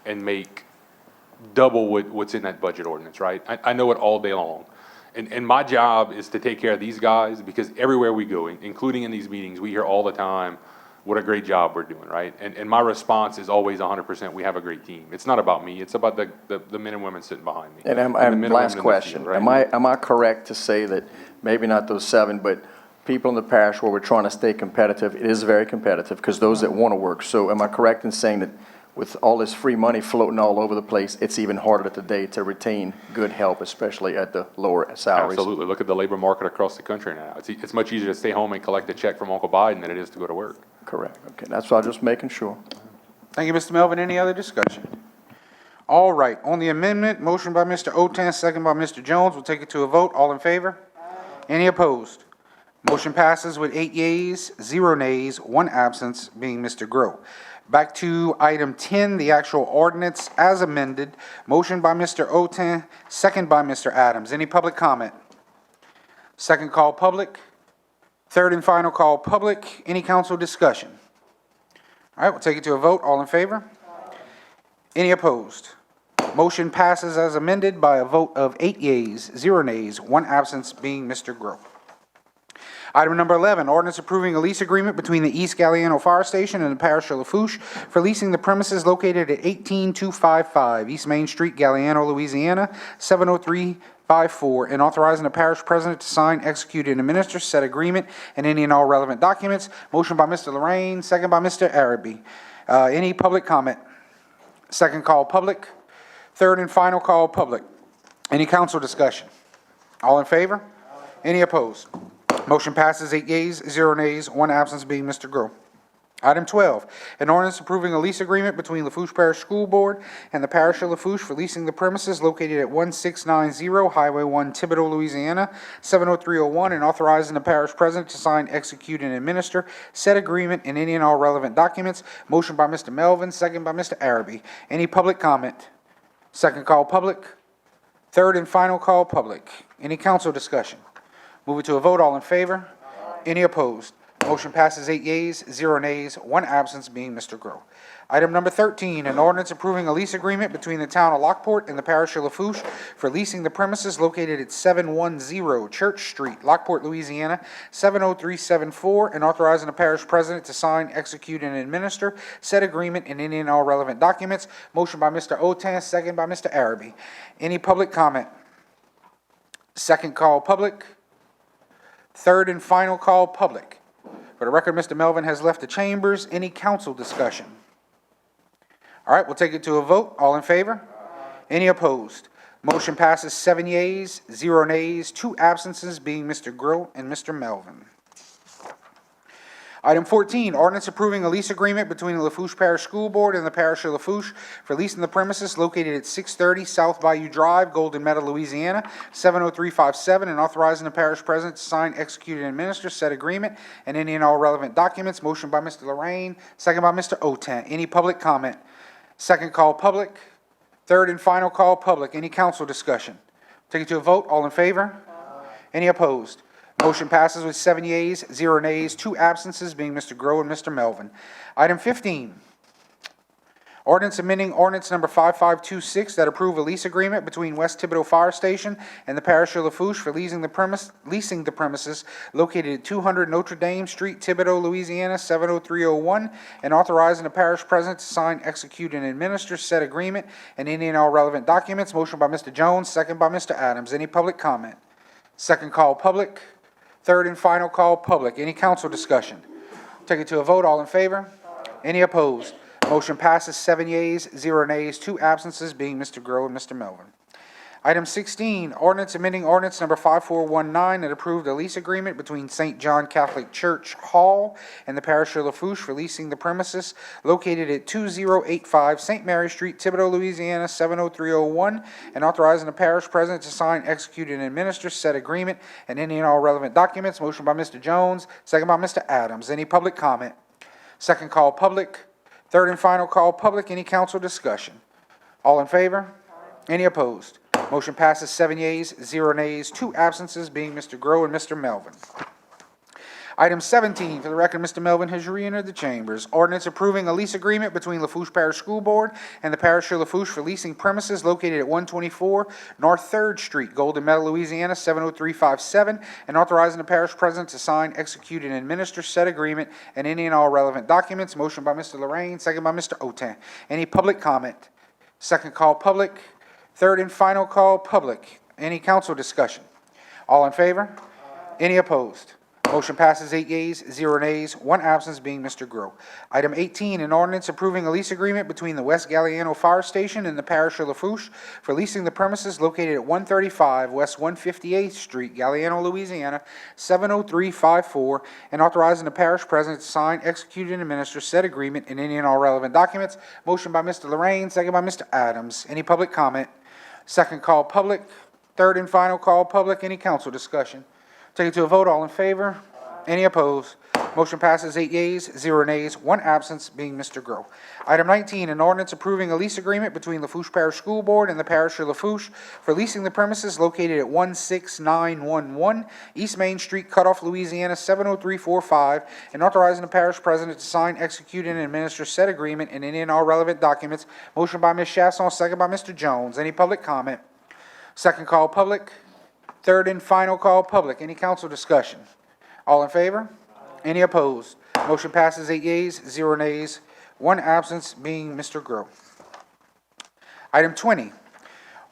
and make double what's in that budget ordinance, right? I know it all day long. And my job is to take care of these guys, because everywhere we go, including in these meetings, we hear all the time what a great job we're doing, right? And my response is always 100%, we have a great team. It's not about me, it's about the men and women sitting behind me. And last question, field, right? am I correct to say that maybe not those 7, but people in the parish where we're trying to stay competitive, it is very competitive, because those that want to work. So am I correct in saying that with all this free money floating all over the place, it's even harder today to retain good help, especially at the lower salaries? Absolutely. Look at the labor market across the country now. It's much easier to stay home and collect a check from Uncle Biden than it is to go to work. Correct. Okay, that's why I'm just making sure. Thank you, Mr. Melvin. Any other discussion? All right, on the amendment, motion by Mr. Otan, second by Mr. Jones. We'll take it to a vote. All in favor? Any opposed? Motion passes with 8 yeas, 0 nays, 1 absence, being Mr. Grow. Back to item 10, the actual ordinance as amended. Motion by Mr. Otan, second by Mr. Adams. Any public comment? Second call public. Third and final call public. Any council discussion? All right, we'll take it to a vote. All in favor? Any opposed? Motion passes as amended by a vote of 8 yeas, 0 nays, 1 absence, being Mr. Grow. Item number 11, ordinance approving a lease agreement between the East Galliano Fire Station and the Parish of Lafourche for leasing the premises located at 18255 East Main Street, Galliano, Louisiana, 70354, and authorizing the parish president to sign, execute, and administer said agreement and any and all relevant documents. Motion by Mr. Lorraine, second by Mr. Araby. Any public comment? Second call public. Third and final call public. Any council discussion? All in favor? Any opposed? Motion passes 8 yeas, 0 nays, 1 absence, being Mr. Grow. Item 12, an ordinance approving a lease agreement between Lafourche Parish School Board and the Parish of Lafourche for leasing the premises located at 1690 Highway 1, Thibodaux, Louisiana, 70301, and authorizing the parish president to sign, execute, and administer said agreement and any and all relevant documents. Motion by Mr. Melvin, second by Mr. Araby. Any public comment? Second call public. Third and final call public. Any council discussion? Move it to a vote. All in favor? Any opposed? Motion passes 8 yeas, 0 nays, 1 absence, being Mr. Grow. Item number 13, an ordinance approving a lease agreement between the town of Lockport and the parish of Lafourche for leasing the premises located at 710 Church Street, Lockport, Louisiana, 70374, and authorizing the parish president to sign, execute, and administer said agreement and any and all relevant documents. Motion by Mr. Otan, second by Mr. Araby. Any public comment? Second call public. Third and final call public. For the record, Mr. Melvin has left the chambers. Any council discussion? All right, we'll take it to a vote. All in favor? Any opposed? Motion passes 7 yeas, 0 nays, 2 absences, being Mr. Grow and Mr. Melvin. Item 14, ordinance approving a lease agreement between the Lafourche Parish School Board and the Parish of Lafourche for leasing the premises located at 630 South Bayou Drive, Golden Meadow, Louisiana, 70357, and authorizing the parish president to sign, execute, and administer said agreement and any and all relevant documents. Motion by Mr. Lorraine, second by Mr. Otan. Any public comment? Second call public. Third and final call, public. Any council discussion? Take it to a vote. All in favor? Any opposed? Motion passes with 7 yeas, 0 nays, 2 absences, being Mr. Grow and Mr. Melvin. Item 15, ordinance amending ordinance number 5526 that approve a lease agreement between West Thibodeau Fire Station and the parish of Lafourche for leasing the premises located at 200 Notre Dame Street, Thibodeau, Louisiana, 70301, and authorizing the parish president to sign, execute, and administer said agreement and any and all relevant documents. Motion by Mr. Jones, second by Mr. Adams. Any public comment? Second call, public. Third and final call, public. Any council discussion? Take it to a vote. All in favor? Any opposed? Motion passes 7 yeas, 0 nays, 2 absences, being Mr. Grow and Mr. Melvin. Item 16, ordinance amending ordinance number 5419 that approved a lease agreement between St. John Catholic Church Hall and the parish of Lafourche for leasing the premises located at 2085 St. Mary Street, Thibodeau, Louisiana, 70301, and authorizing the parish president to sign, execute, and administer said agreement and any and all relevant documents. Motion by Mr. Jones, second by Mr. Adams. Any public comment? Second call, public. Third and final call, public. Any council discussion? All in favor? Any opposed? Motion passes 7 yeas, 0 nays, 2 absences, being Mr. Grow and Mr. Melvin. Item 17, for the record, Mr. Melvin has re-entered the chambers. Ordinance approving a lease agreement between Lafourche Parish School Board and the parish of Lafourche for leasing premises located at 124 North 3rd Street, Golden Meadow, Louisiana, 70357, and authorizing the parish president to sign, execute, and administer said agreement and any and all relevant documents. Motion by Mr. Lorraine, second by Mr. Otan. Any public comment? Second call, public. Third and final call, public. Any council discussion? All in favor? Any opposed? Motion passes 8 yeas, 0 nays, 1 absence, being Mr. Grow. Item 18, an ordinance approving a lease agreement between the West Galliano Fire Station and the parish of Lafourche for leasing the premises located at 135 West 158th Street, Galliano, Louisiana, 70354, and authorizing the parish president to sign, execute, and administer said agreement and any and all relevant documents. Motion by Mr. Lorraine, second by Mr. Adams. Any public comment? Second call, public. Third and final call, public. Any council discussion? Take it to a vote. All in favor? Any opposed? Motion passes 8 yeas, 0 nays, 1 absence, being Mr. Grow. Item 19, an ordinance approving a lease agreement between Lafourche Parish School Board and the parish of Lafourche for leasing the premises located at 16911 East Main Street, Cutoff, Louisiana, 70345, and authorizing the parish president to sign, execute, and administer said agreement and any and all relevant documents. Motion by Ms. Chasson, second by Mr. Jones. Any public comment? Second call, public. Third and final call, public. Any council discussion? All in favor? Any opposed? Motion passes 8 yeas, 0 nays, 1 absence, being Mr. Grow. Item 20,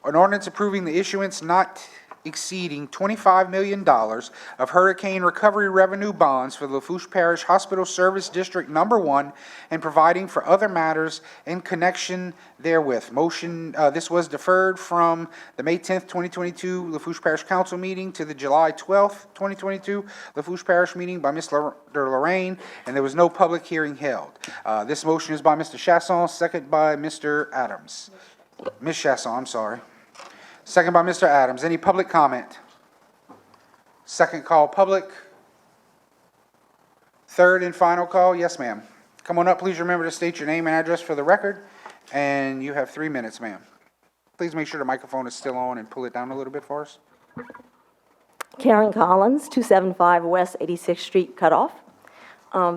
an ordinance approving the issuance not exceeding $25 million of hurricane recovery revenue bonds for the Lafourche Parish Hospital Service District Number 1 and providing for other matters in connection therewith. Motion, this was deferred from the May 10th, 2022 Lafourche Parish Council meeting to the July 12th, 2022 Lafourche Parish meeting by Ms. Lorraine, and there was no public hearing held. This motion is by Mr. Chasson, second by Mr. Adams. Ms. Chasson, I'm sorry. Second by Mr. Adams. Any public comment? Second call, public. Third and final call, yes, ma'am. Come on up, please remember to state your name and address for the record, and you have 3 minutes, ma'am. Please make sure the microphone is still on and pull it down a little bit for us. Karen Collins, 275 West 86th Street, Cutoff.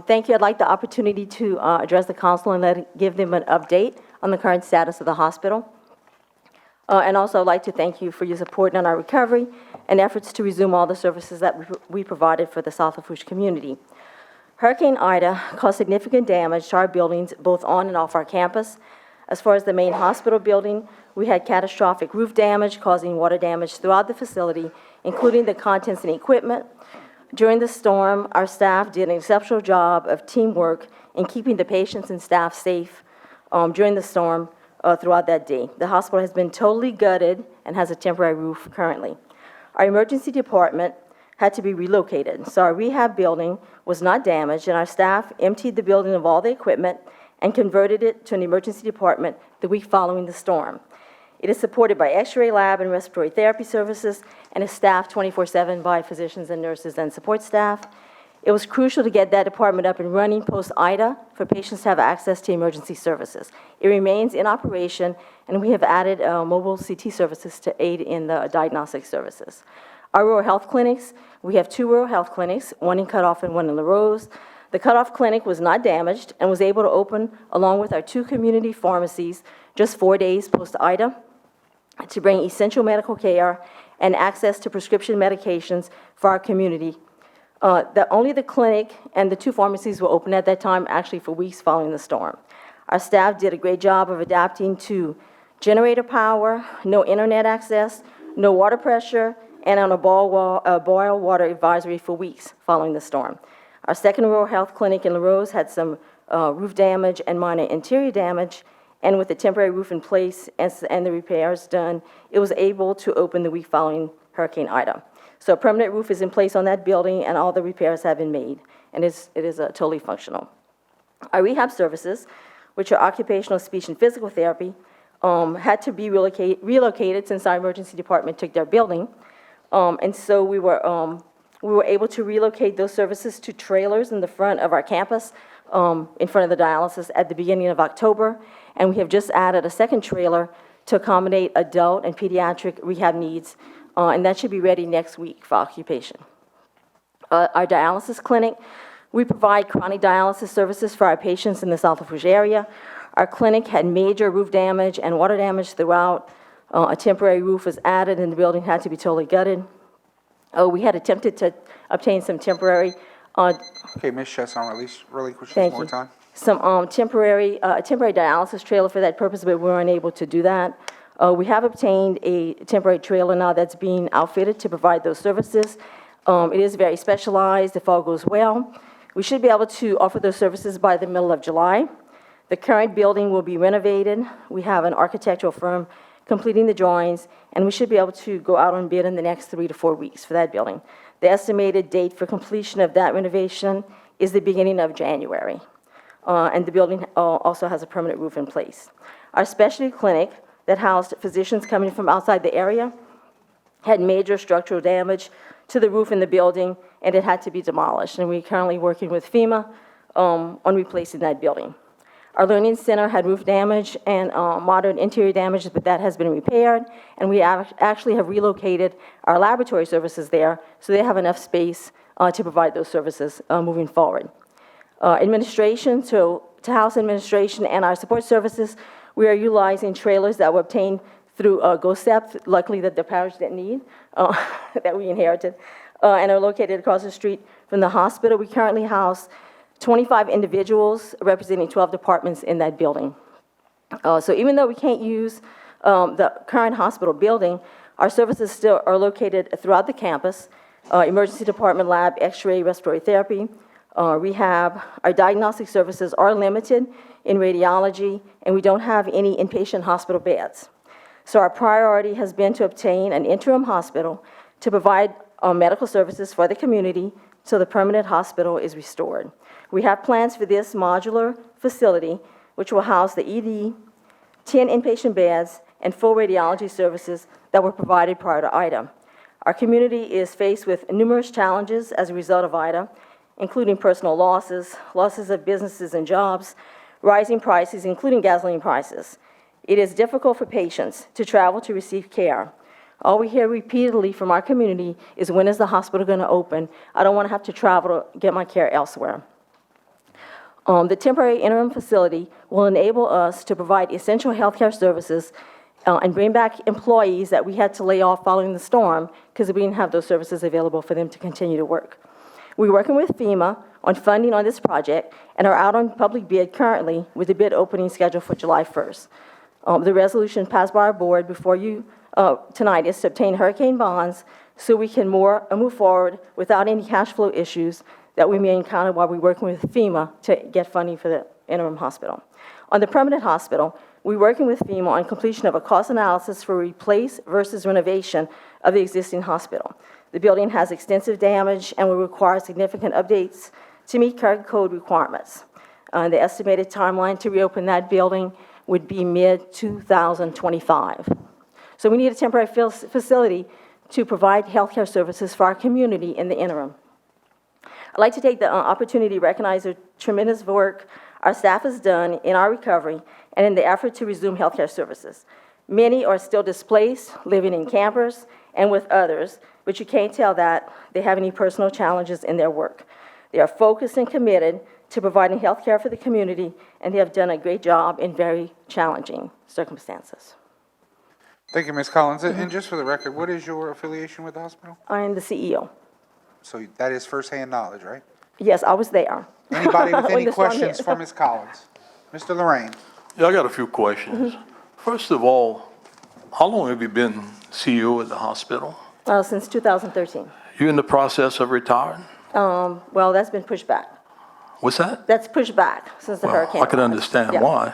Thank you. I'd like the opportunity to address the council and give them an update on the current status of the hospital. And also I'd like to thank you for your support on our recovery and efforts to resume all the services that we provided for the South Lafourche community. Hurricane Ida caused significant damage to our buildings both on and off our campus. As far as the main hospital building, we had catastrophic roof damage causing water damage throughout the facility, including the contents and equipment. During the storm, our staff did an exceptional job of teamwork in keeping the patients and staff safe during the storm throughout that day. The hospital has been totally gutted and has a temporary roof currently. Our emergency department had to be relocated, so our rehab building was not damaged, and our staff emptied the building of all the equipment and converted it to an emergency department the week following the storm. It is supported by X-ray lab and respiratory therapy services and is staffed 24/7 by physicians and nurses and support staff. It was crucial to get that department up and running post-Ida for patients to have access to emergency services. It remains in operation, and we have added mobile CT services to aid in the diagnostic services. Our rural health clinics, we have 2 rural health clinics, one in Cutoff and one in LaRose. The Cutoff clinic was not damaged and was able to open along with our 2 community pharmacies just 4 days post-Ida to bring essential medical care and access to prescription medications for our community. Only the clinic and the 2 pharmacies were open at that time, actually for weeks following the storm. Our staff did a great job of adapting to generator power, no internet access, no water pressure, and on a boil water advisory for weeks following the storm. Our second rural health clinic in LaRose had some roof damage and minor interior damage, and with the temporary roof in place and the repairs done, it was able to open the week following Hurricane Ida. So a permanent roof is in place on that building, and all the repairs have been made, and it is totally functional. Our rehab services, which are occupational, speech, and physical therapy, had to be relocated since our emergency department took their building, and so we were able to relocate those services to trailers in the front of our campus, in front of the dialysis at the beginning of October, and we have just added a second trailer to accommodate adult and pediatric rehab needs, and that should be ready next week for occupation. Our dialysis clinic, we provide chronic dialysis services for our patients in the South Lafourche area. Our clinic had major roof damage and water damage throughout. A temporary roof was added and the building had to be totally gutted. We had attempted to obtain some temporary... Okay, Ms. Chesson, relinquish this more time. Some temporary dialysis trailer for that purpose, but we were unable to do that. We have obtained a temporary trailer now that's being outfitted to provide those services. It is very specialized if all goes well. We should be able to offer those services by the middle of July. The current building will be renovated. We have an architectural firm completing the drawings, and we should be able to go out on bid in the next 3 to 4 weeks for that building. The estimated date for completion of that renovation is the beginning of January. And the building also has a permanent roof in place. Our specialty clinic that housed physicians coming from outside the area had major structural damage to the roof in the building, and it had to be demolished. And we're currently working with FEMA on replacing that building. Our learning center had roof damage and moderate interior damage, but that has been repaired, and we actually have relocated our laboratory services there, so they have enough space to provide those services moving forward. Administration, to house administration and our support services, we are utilizing trailers that were obtained through GOSEP, luckily that the parish didn't need, that we inherited, and are located across the street from the hospital. We currently house 25 individuals representing 12 departments in that building. So even though we can't use the current hospital building, our services still are located throughout the campus, emergency department lab, x-ray, respiratory therapy, rehab. Our diagnostic services are limited in radiology, and we don't have any inpatient hospital beds. So our priority has been to obtain an interim hospital to provide medical services for the community till the permanent hospital is restored. We have plans for this modular facility, which will house the ED, 10 inpatient beds, and full radiology services that were provided prior to Ida. Our community is faced with numerous challenges as a result of Ida, including personal losses, losses of businesses and jobs, rising prices, including gasoline prices. It is difficult for patients to travel to receive care. All we hear repeatedly from our community is, when is the hospital going to open? I don't want to have to travel to get my care elsewhere. The temporary interim facility will enable us to provide essential healthcare services and bring back employees that we had to lay off following the storm because we didn't have those services available for them to continue to work. We're working with FEMA on funding on this project and are out on public bid currently with the bid opening scheduled for July 1st. The resolution passed by our board before you tonight is to obtain hurricane bonds so we can move forward without any cash flow issues that we may encounter while we're working with FEMA to get funding for the interim hospital. On the permanent hospital, we're working with FEMA on completion of a cost analysis for replace versus renovation of the existing hospital. The building has extensive damage and will require significant updates to meet current code requirements. The estimated timeline to reopen that building would be mid-2025. So we need a temporary facility to provide healthcare services for our community in the interim. I'd like to take the opportunity to recognize the tremendous work our staff has done in our recovery and in the effort to resume healthcare services. Many are still displaced, living in campers and with others, but you can't tell that they have any personal challenges in their work. They are focused and committed to providing health care for the community, and they have done a great job in very challenging circumstances. Thank you, Ms. Collins. And just for the record, what is your affiliation with the hospital? I am the CEO. So that is firsthand knowledge, right? Yes, I was there. Anybody with When any the storm questions hit. for Ms. Collins? Mr. Lorraine? Yeah, I got a few questions. First of all, how long have you been CEO at the hospital? Since 2013. You in the process of retiring? Well, that's been pushed back. What's that? That's pushed back since the hurricane. I can arrived. understand Yeah. why.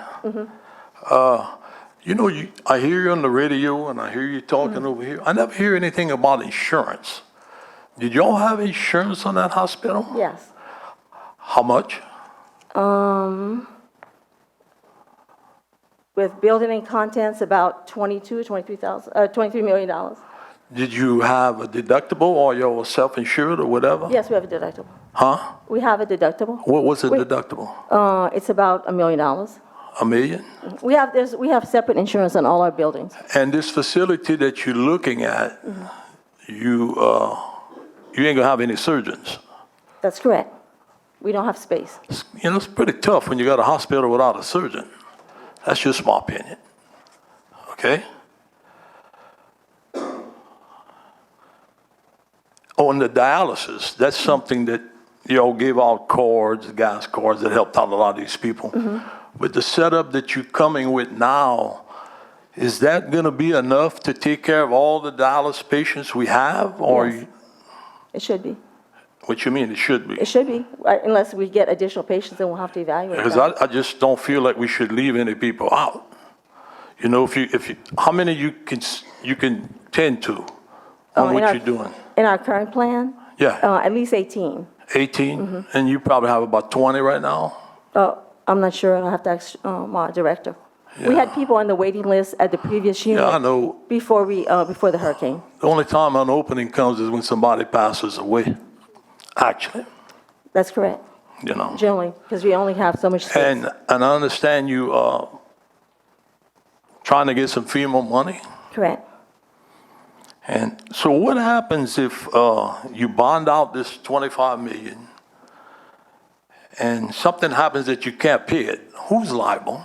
You know, I hear you on the radio and I hear you talking over here. I never hear anything about insurance. Did y'all have insurance on that hospital? Yes. How much? With building and contents, about $23 million. Did you have a deductible or you were self-insured or whatever? Yes, we have a deductible. Huh? We have a deductible. What was the deductible? It's about $1 million. $1 million? We have separate insurance on all our buildings. And this facility that you're looking at, you ain't gonna have any surgeons. That's correct. We don't have space. You know, it's pretty tough when you got a hospital without a surgeon. That's just my opinion. Okay? On the dialysis, that's something that y'all gave out cards, gas cards that helped out a lot of these people. With the setup that you're coming with now, is that gonna be enough to take care of all the dialysis patients we have? Or Yes. It should be. what you mean, it should be? It should be, unless we get additional patients, then we'll have to evaluate Because that. I just don't feel like we should leave any people out. You know, if you, how many you can tend to on what you're doing? In our current plan, Yeah, at least 18. 18, and you probably have about 20 right now? I'm not sure, I'll have to ask my director. We had people on the waiting list at the previous unit. Yeah, I know. Before the hurricane. The only time an opening comes is when somebody passes away, actually, That's correct, you know. generally, because we only have so much space. And I understand you trying to get some FEMA money. Correct. And so what happens if you bond out this 25 million and something happens that you can't pay it? Who's liable?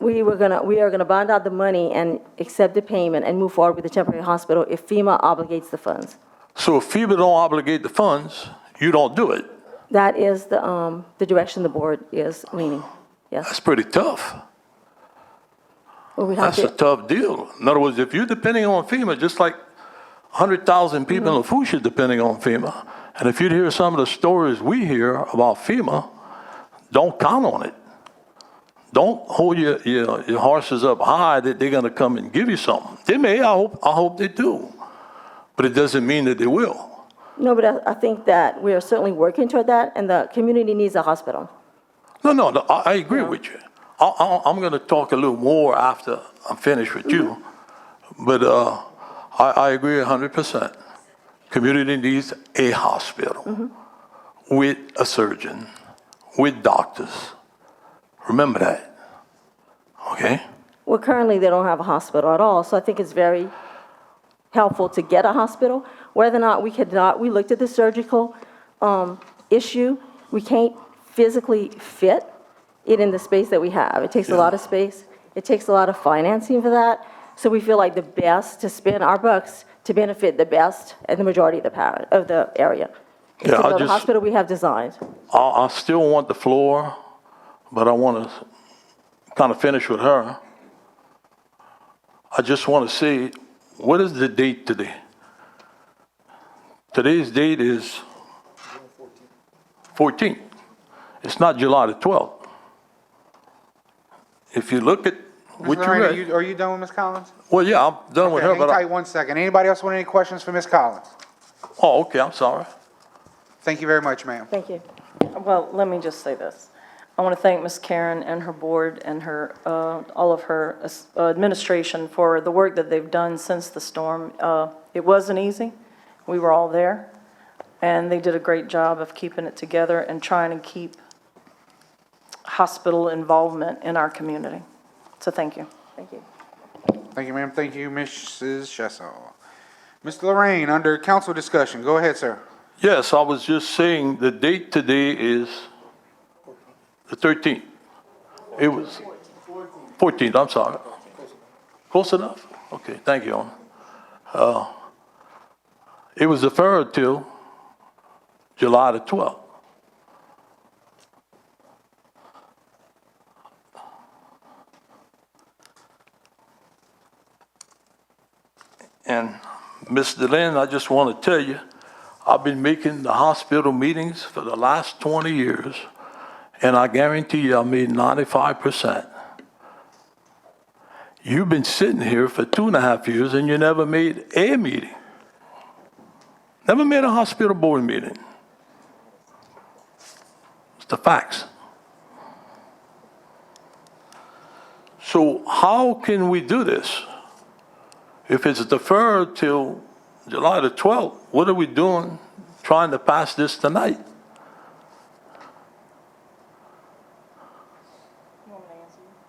We are gonna bond out the money and accept the payment and move forward with the temporary hospital if FEMA obligates the funds. So if FEMA don't obligate the funds, you don't do it. That is the direction the board is leaning, yes. That's pretty tough. Well, we'd have That's a to, tough deal. In other words, if you're depending on FEMA, just like 100,000 people in Fouch are depending on FEMA, and if you'd hear some of the stories we hear about FEMA, don't count on it. Don't hold your horses up high that they're gonna come and give you something. They may, I hope they do, but it doesn't mean that they will. no, but I think that we are certainly working toward that, and the community needs a hospital. No, I agree with you. I'm gonna talk a little more after I'm finished with you, but I agree 100%. Community needs a hospital with a surgeon, with doctors. Remember that, okay? Well, currently, they don't have a hospital at all, so I think it's very helpful to get a hospital. Whether or not we looked at the surgical issue, we can't physically fit it in the space that we have. It takes a lot of space. It takes a lot of financing for that. So we feel like the best to spend our bucks to benefit the best and the majority of the area. Is to build a hospital we have designed. I still want the floor, but I want to kind of finish with her. I just want to see, what is the date today? Today's date is 14th. It's not July the 12th. If you look at what you Lorraine, read. are you done with Ms. Collins? Well, yeah, I'm done with her, Hang but tight 1 second. Anybody else want any questions for Ms. Collins? oh, okay, I'm sorry. Thank you very much, ma'am. Thank you. Well, let me just say this. I want to thank Ms. Karen and her board and her, all of her administration for the work that they've done since the storm. It wasn't easy. We were all there. and they did a great job of keeping it together and trying to keep hospital involvement in our community. So thank you. Thank you. Thank you, ma'am. Thank you, Mrs. Chessel. Mr. Lorraine, under council discussion, go ahead, sir. Yes, I was just saying the date today is the 13th. It was 14th, I'm sorry. Close enough? Okay, thank you, Owner. It was deferred till July the 12th. And Ms. DeLynn, I just want to tell you, I've been making the hospital meetings for the last 20 years, and I guarantee you I made 95%. You've been sitting here for 2.5 years and you never made a meeting. Never made a hospital board meeting. It's the facts. So how can we do this? If it's deferred till July the 12th, what are we doing trying to pass this tonight?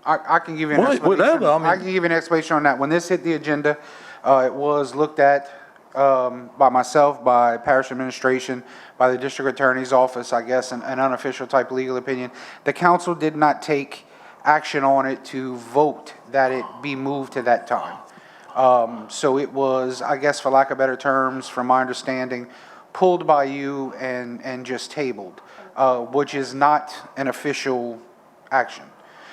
I can give you an explanation. Whatever, I mean. I can give you an explanation on that. When this hit the agenda, it was looked at by myself, by parish administration, by the district attorney's office, I guess, an unofficial type legal opinion. The council did not take action on it to vote that it be moved to that time. So it was, I guess, for lack of better terms, from my understanding, pulled by you and just tabled, which is not an official action.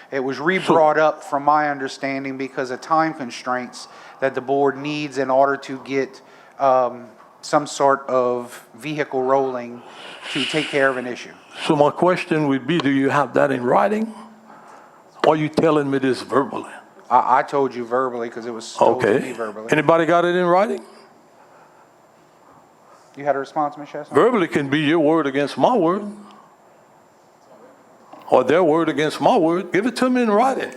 It was re-brought up, from my understanding, because of time constraints that the board needs in order to get some sort of vehicle rolling to take care of an issue. So my question would be, do you have that in writing? Or are you telling me this verbally? I told you verbally because it was told to me verbally. Anybody got it in writing? You had a response, Ms. Chestnut? Verbally can be your word against my word. Or their word against my word. Give it to me in writing.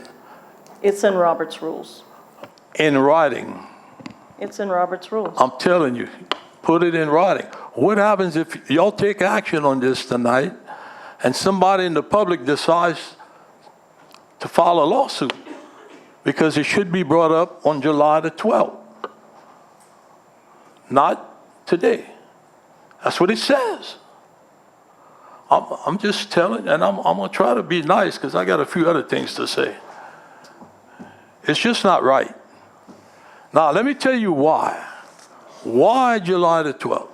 It's in Robert's rules. In writing. It's in Robert's rules. I'm telling you, put it in writing. What happens if y'all take action on this tonight and somebody in the public decides to file a lawsuit? Because it should be brought up on July the 12th. Not today. That's what it says. I'm just telling, and I'm going to try to be nice because I got a few other things to say. It's just not right. Now, let me tell you why. Why July the 12th?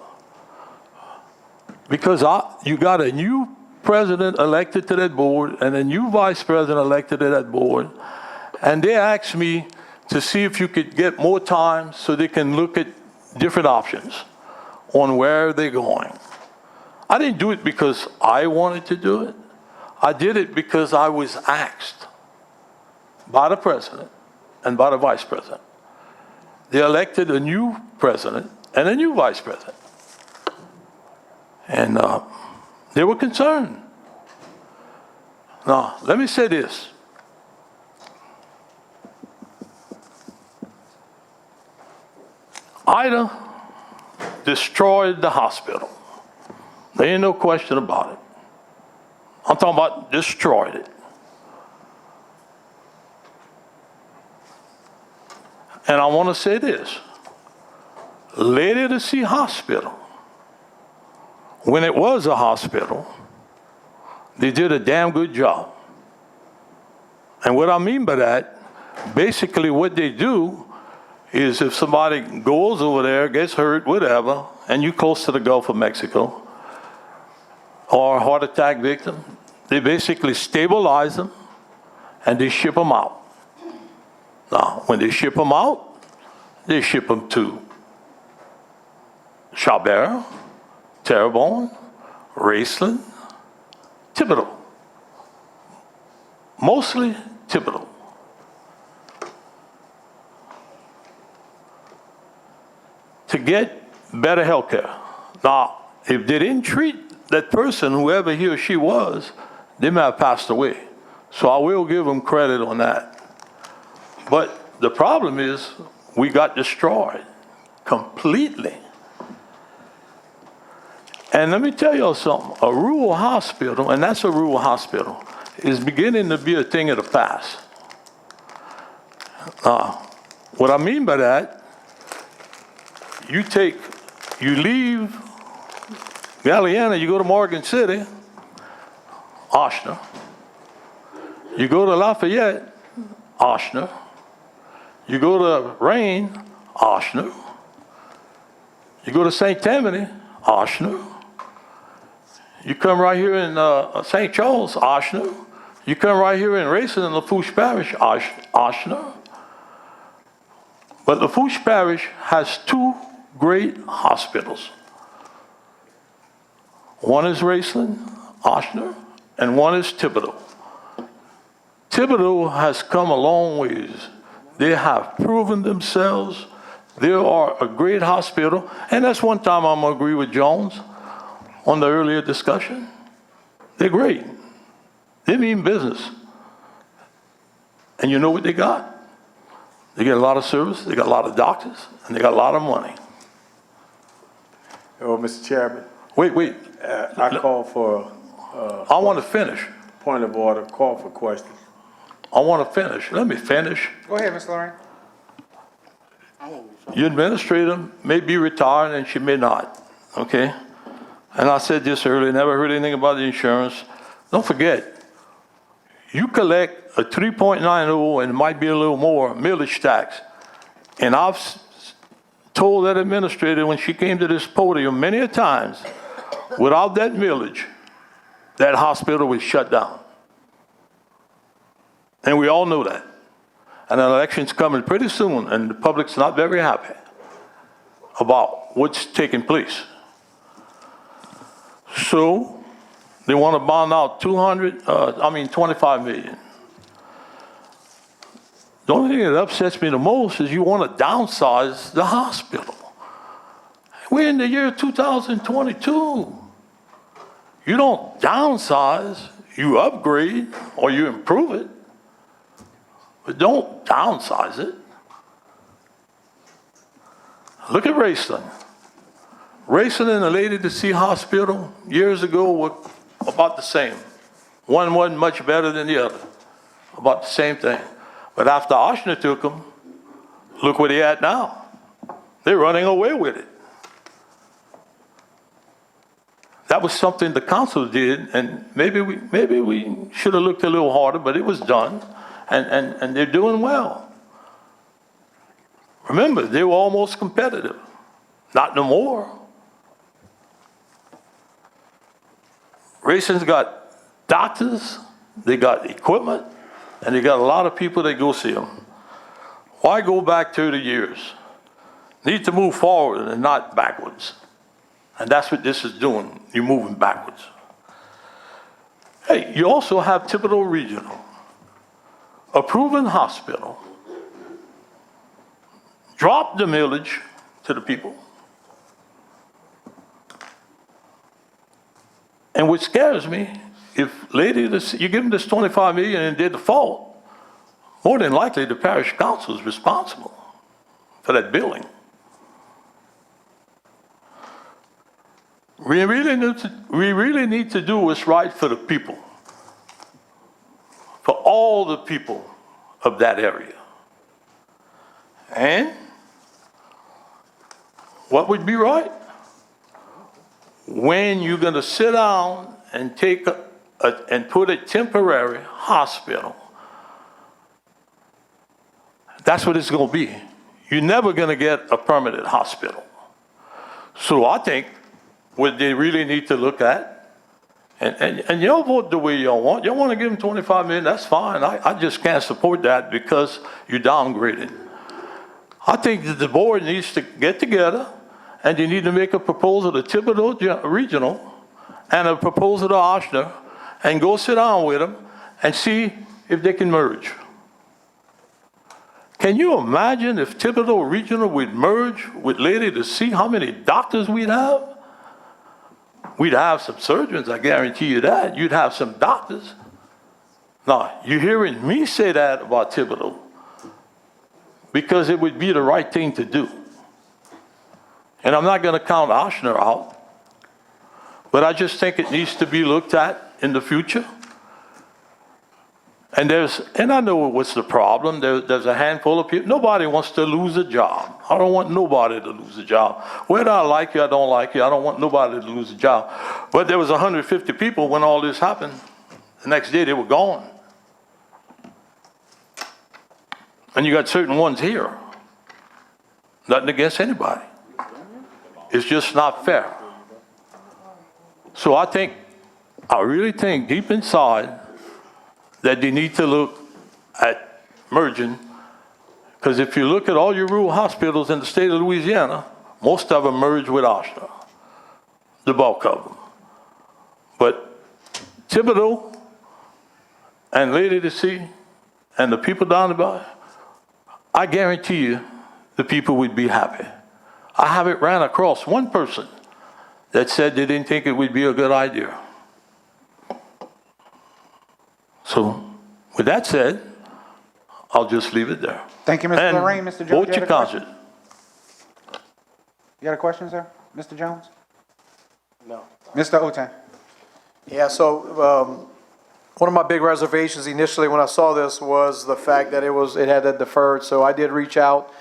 Because you got a new president elected to that board and a new vice president elected to that board, and they asked me to see if you could get more time so they can look at different options on where they're going. I didn't do it because I wanted to do it. I did it because I was asked by the president and by the vice president. They elected a new president and a new vice president. And they were concerned. Now, let me say this. Ida destroyed the hospital. There ain't no question about it. I'm talking about destroyed it. And I want to say this. Lady to See Hospital, when it was a hospital, they did a damn good job. And what I mean by that, basically what they do is if somebody goes over there, gets hurt, whatever, and you're close to the Gulf of Mexico, or a heart attack victim, they basically stabilize them and they ship them out. Now, when they ship them out, they ship them to Chabert, Terrebonne, Raceland, Thibodeau. Mostly Thibodeau. To get better health care. Now, if they didn't treat that person, whoever he or she was, they may have passed away. So I will give them credit on that. But the problem is we got destroyed completely. And let me tell y'all something, a rural hospital, and that's a rural hospital, is beginning to be a thing of the past. What I mean by that, you leave Galliano, you go to Morgan City, Ochsner. You go to Lafayette, Ochsner. You go to Rain, Ochsner. You go to St. Tammany, Ochsner. You come right here in St. Charles, Ochsner. You come right here in Racing in Lafourche Parish, Ochsner. But Lafourche Parish has two great hospitals. One is Raceland, Ochsner, and one is Thibodeau. Thibodeau has come a long ways. They have proven themselves. They are a great hospital. And that's one time I'm going to agree with Jones on the earlier discussion. They're great. They mean business. And you know what they got? They get a lot of service, they got a lot of doctors, and they got a lot of money. Oh, Mr. Chairman. Wait. I call for... I want to finish. Point of order, call for question. I want to finish. Let me finish. Go ahead, Ms. Lorraine. Your administrator may be retired and she may not, okay? And I said this earlier, never heard anything about the insurance. Don't forget, you collect a 3.90 and it might be a little more millage tax. And I've told that administrator when she came to this podium many a times, without that millage, that hospital was shut down. And we all know that. And an election's coming pretty soon, and the public's not very happy about what's taking place. So they want to bond out 25 million. The only thing that upsets me the most is you want to downsize the hospital. We're in the year 2022. You don't downsize, you upgrade or you improve it. But don't downsize it. Look at Raceland. Raceland and the Lady to See Hospital years ago were about the same. One wasn't much better than the other. About the same thing. But after Ochsner took them, look where they're at now. They're running away with it. That was something the council did, and maybe we should have looked a little harder, but it was done. And they're doing well. Remember, they were almost competitive. Not no more. Racing's got doctors, they got equipment, and they got a lot of people that go see them. Why go back 30 years? Need to move forward and not backwards. And that's what this is doing. You're moving backwards. Hey, you also have Thibodeau Regional. A proven hospital, drop the millage to the people. And what scares me, if you give them this 25 million and they default, more than likely the parish council is responsible for that billing. We really need to do what's right for the people. For all the people of that area. And what would be right? When you're going to sit down and take and put a temporary hospital, that's what it's going to be. You're never going to get a permanent hospital. So I think what they really need to look at, and y'all vote the way y'all want. Y'all want to give them 25 million, that's fine. I just can't support that because you're downgrading. I think that the board needs to get together and you need to make a proposal to Thibodeau Regional and a proposal to Ochsner and go sit down with them and see if they can merge. Can you imagine if Thibodeau Regional would merge with Lady to see how many doctors we'd have? We'd have some surgeons, I guarantee you that. You'd have some doctors. Now, you're hearing me say that about Thibodeau because it would be the right thing to do. And I'm not going to count Ochsner out. But I just think it needs to be looked at in the future. And I know what's the problem. There's a handful of people. Nobody wants to lose a job. I don't want nobody to lose a job. Whether I like you, I don't like you, I don't want nobody to lose a job. But there was 150 people when all this happened. The next day they were gone. And you got certain ones here. Nothing against anybody. It's just not fair. So I really think deep inside that they need to look at merging, because if you look at all your rural hospitals in the state of Louisiana, most of them merge with Oshner, the bulk of them. But Thibodeau and Lady to See and the people down the bottom, I guarantee you the people would be happy. I haven't ran across one person that said they didn't think it would be a good idea. So, with that said, I'll just leave it there. Thank you, Mr. And Lorraine. Mr. Jones, vote you had your a question? conscience. You got a question, sir? Mr. Jones? No. Mr. Otan? Yeah, so one of my big reservations initially when I saw this was the fact that it had that deferred. So I did reach out,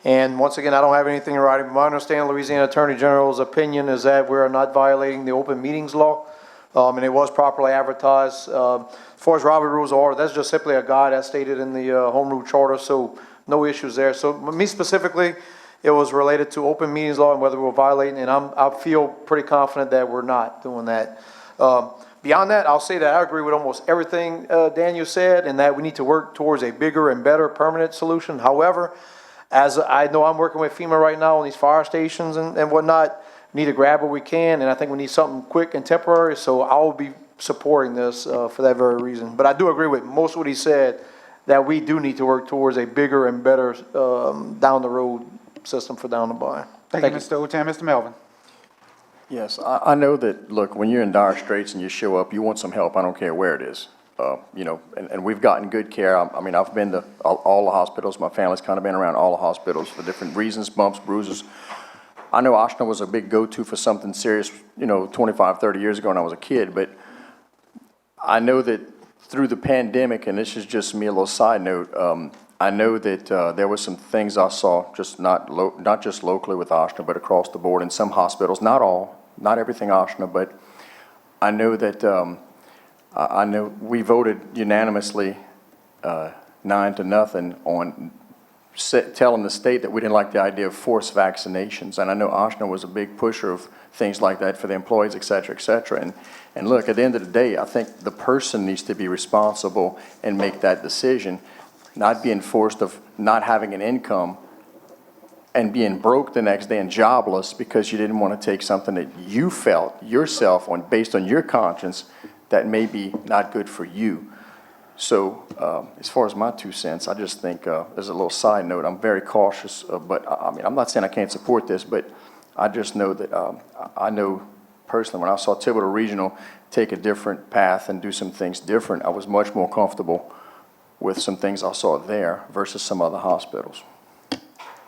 and once again, I don't have anything in writing. But my understanding, Louisiana Attorney General's opinion is that we are not violating the open meetings law, and it was properly advertised. As far as Robert Rules of Order, that's just simply a guide as stated in the Home Rule Charter, so no issues there. So me specifically, it was related to open meetings law and whether we're violating, and I feel pretty confident that we're not doing that. Beyond that, I'll say that I agree with almost everything Daniel said, and that we need to work towards a bigger and better permanent solution. However, as I know I'm working with FEMA right now on these fire stations and whatnot, we need to grab what we can, and I think we need something quick and temporary, so I will be supporting this for that very reason. But I do agree with most of what he said, that we do need to work towards a bigger and better down the road system for down the line. Thank you, Mr. Otan. Mr. Melvin? Yes, I know that, look, when you're in dire straits and you show up, you want some help, I don't care where it is. And we've gotten good care. I mean, I've been to all the hospitals. My family's kind of been around all the hospitals for different reasons, bumps, bruises. I know Oshner was a big go-to for something serious, 25, 30 years ago when I was a kid, but I know that through the pandemic, and this is just me a little side note, I know that there were some things I saw, just not just locally with Oshner, but across the board in some hospitals, not all, not everything Oshner, but I know that I know we voted unanimously 9-0 on telling the state that we didn't like the idea of forced vaccinations, and I know Oshner was a big pusher of things like that for the employees, et cetera, et cetera. And look, at the end of the day, I think the person needs to be responsible and make that decision, not being forced of not having an income and being broke the next day and jobless because you didn't want to take something that you felt yourself on based on your conscience that may be not good for you. So as far as my 2 cents, I just think as a little side note, I'm very cautious, but I mean, I'm not saying I can't support this, but I just know that I know personally when I saw Thibodeau Regional take a different path and do some things different, I was much more comfortable with some things I saw there versus some other hospitals.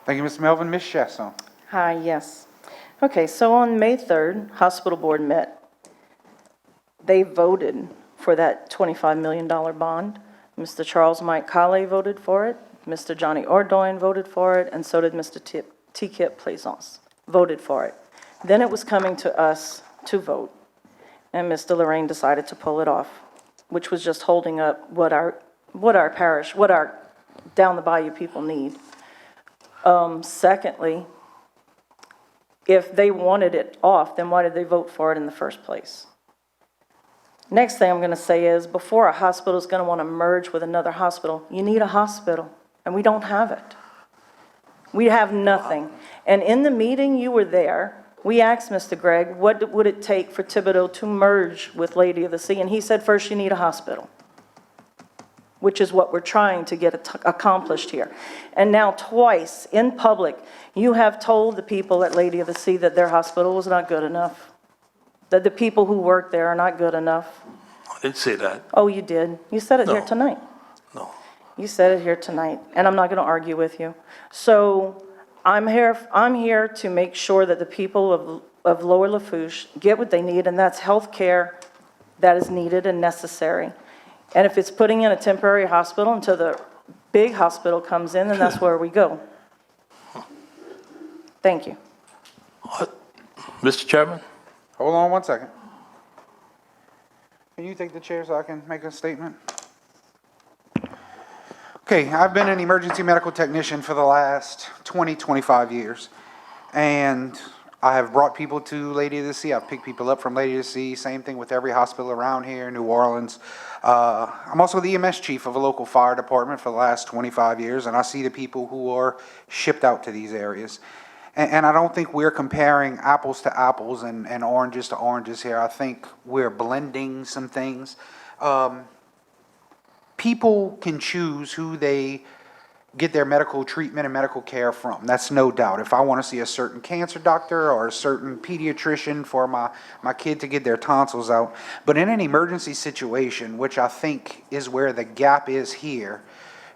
Thank you, Mr. Melvin. Ms. Chasson? Hi, yes. Okay, so on May 3rd, hospital board met. They voted for that $25 million bond. Mr. Charles Mike Calle voted for it, Mr. Johnny Ordoin voted for it, and so did Mr. T-Kip Plaisance, voted for it. Then it was coming to us to vote, and Mr. Lorraine decided to pull it off, which was just holding up what our parish, what our down the bayou people need. Secondly, if they wanted it off, then why did they vote for it in the first place? Next thing I'm going to say is, before a hospital is going to want to merge with another hospital, you need a hospital, and we don't have it. We have nothing. And in the meeting, you were there, we asked Mr. Gregg, what would it take for Thibodeau to merge with Lady of the Sea? And he said, first you need a hospital, which is what we're trying to get accomplished here. And now twice in public, you have told the people at Lady of the Sea that their hospital was not good enough, that the people who work there are not good enough. I didn't say that. Oh, you did. You said it No. here tonight. No. You said it here tonight, and I'm not going to argue with you. So I'm here to make sure that the people of Lower Lafourche get what they need, and that's health care that is needed and necessary. And if it's putting in a temporary hospital until the big hospital comes in, then that's where we go. Thank you. Mr. Chairman? Hold on one second. Can you take the chair so I can make a statement? Okay, I've been an emergency medical technician for the last 25 years. And I have brought people to Lady of the Sea. I've picked people up from Lady of the Sea. Same thing with every hospital around here, New Orleans. I'm also the EMS chief of a local fire department for the last 25 years, and I see the people who are shipped out to these areas. And I don't think we're comparing apples to apples and oranges to oranges here. I think we're blending some things. People can choose who they get their medical treatment and medical care from. That's no doubt. If I want to see a certain cancer doctor or a certain pediatrician for my kid to get their tonsils out. But in an emergency situation, which I think is where the gap is here,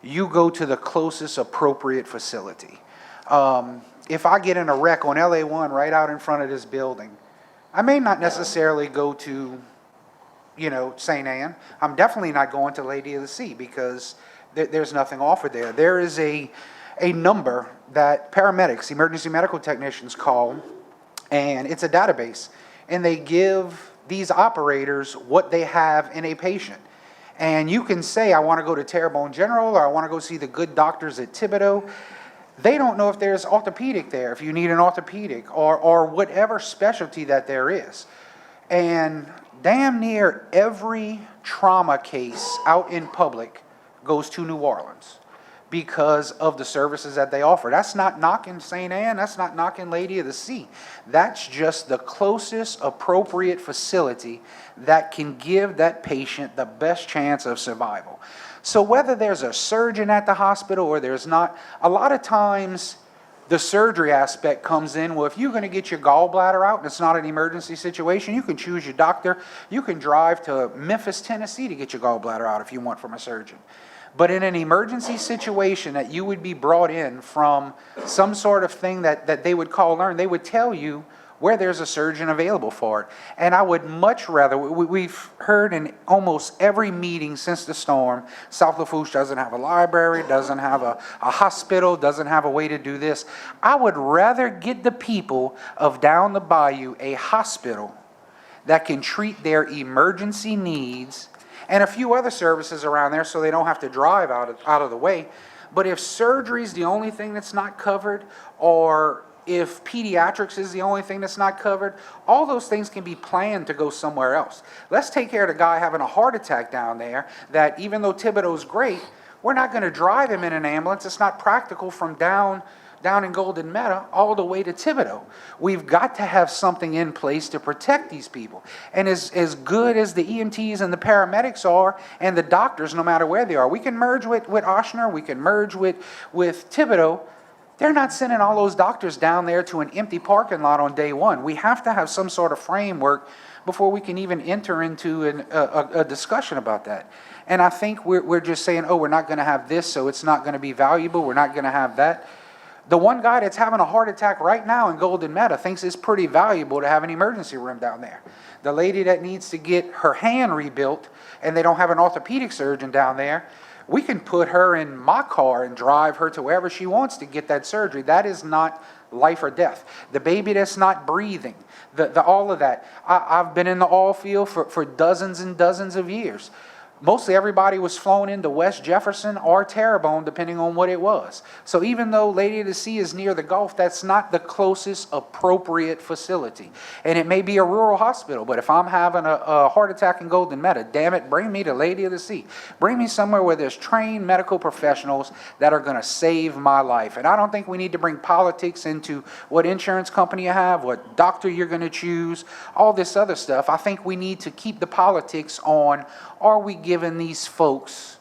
you go to the closest appropriate facility. If I get in a wreck on LA1 right out in front of this building, I may not necessarily go to, St. Anne. I'm definitely not going to Lady of the Sea because there's nothing offered there. There is a number that paramedics, emergency medical technicians call, and it's a database. And they give these operators what they have in a patient. And you can say, I want to go to Terrebonne General, or I want to go see the good doctors at Thibodeau. They don't know if there's orthopedic there, if you need an orthopedic, or whatever specialty that there is. And damn near every trauma case out in public goes to New Orleans because of the services that they offer. That's not knocking St. Anne, that's not knocking Lady of the Sea. That's just the closest appropriate facility that can give that patient the best chance of survival. So whether there's a surgeon at the hospital or there's not, a lot of times the surgery aspect comes in. Well, if you're going to get your gallbladder out and it's not an emergency situation, you can choose your doctor. You can drive to Memphis, Tennessee to get your gallbladder out if you want from a surgeon. But in an emergency situation that you would be brought in from some sort of thing that they would call learn, they would tell you where there's a surgeon available for it. And I would much rather, we've heard in almost every meeting since the storm, South Lafourche doesn't have a library, doesn't have a hospital, doesn't have a way to do this. I would rather get the people of down the bayou a hospital that can treat their emergency needs and a few other services around there so they don't have to drive out of the way. But if surgery is the only thing that's not covered, or if pediatrics is the only thing that's not covered, all those things can be planned to go somewhere else. Let's take care of the guy having a heart attack down there that even though Thibodeau's great, we're not going to drive him in an ambulance. It's not practical from down in Golden Meadow all the way to Thibodeau. We've got to have something in place to protect these people. And as good as the EMTs and the paramedics are, and the doctors, no matter where they are, we can merge with Ochsner, we can merge with Thibodeau. They're not sending all those doctors down there to an empty parking lot on day one. We have to have some sort of framework before we can even enter into a discussion about that. And I think we're just saying, oh, we're not going to have this, so it's not going to be valuable. We're not going to have that. The one guy that's having a heart attack right now in Golden Meadow thinks it's pretty valuable to have an emergency room down there. The lady that needs to get her hand rebuilt and they don't have an orthopedic surgeon down there, we can put her in my car and drive her to wherever she wants to get that surgery. That is not life or death. The baby that's not breathing, all of that. I've been in the oil field for dozens and dozens of years. Mostly everybody was flown into West Jefferson or Terrebonne, depending on what it was. So even though Lady of the Sea is near the Gulf, that's not the closest appropriate facility. And it may be a rural hospital, but if I'm having a heart attack in Golden Meadow, damn it, bring me to Lady of the Sea. Bring me somewhere where there's trained medical professionals that are going to save my life. And I don't think we need to bring politics into what insurance company you have, what doctor you're going to choose, all this other stuff. I think we need to keep the politics on, are we giving these folks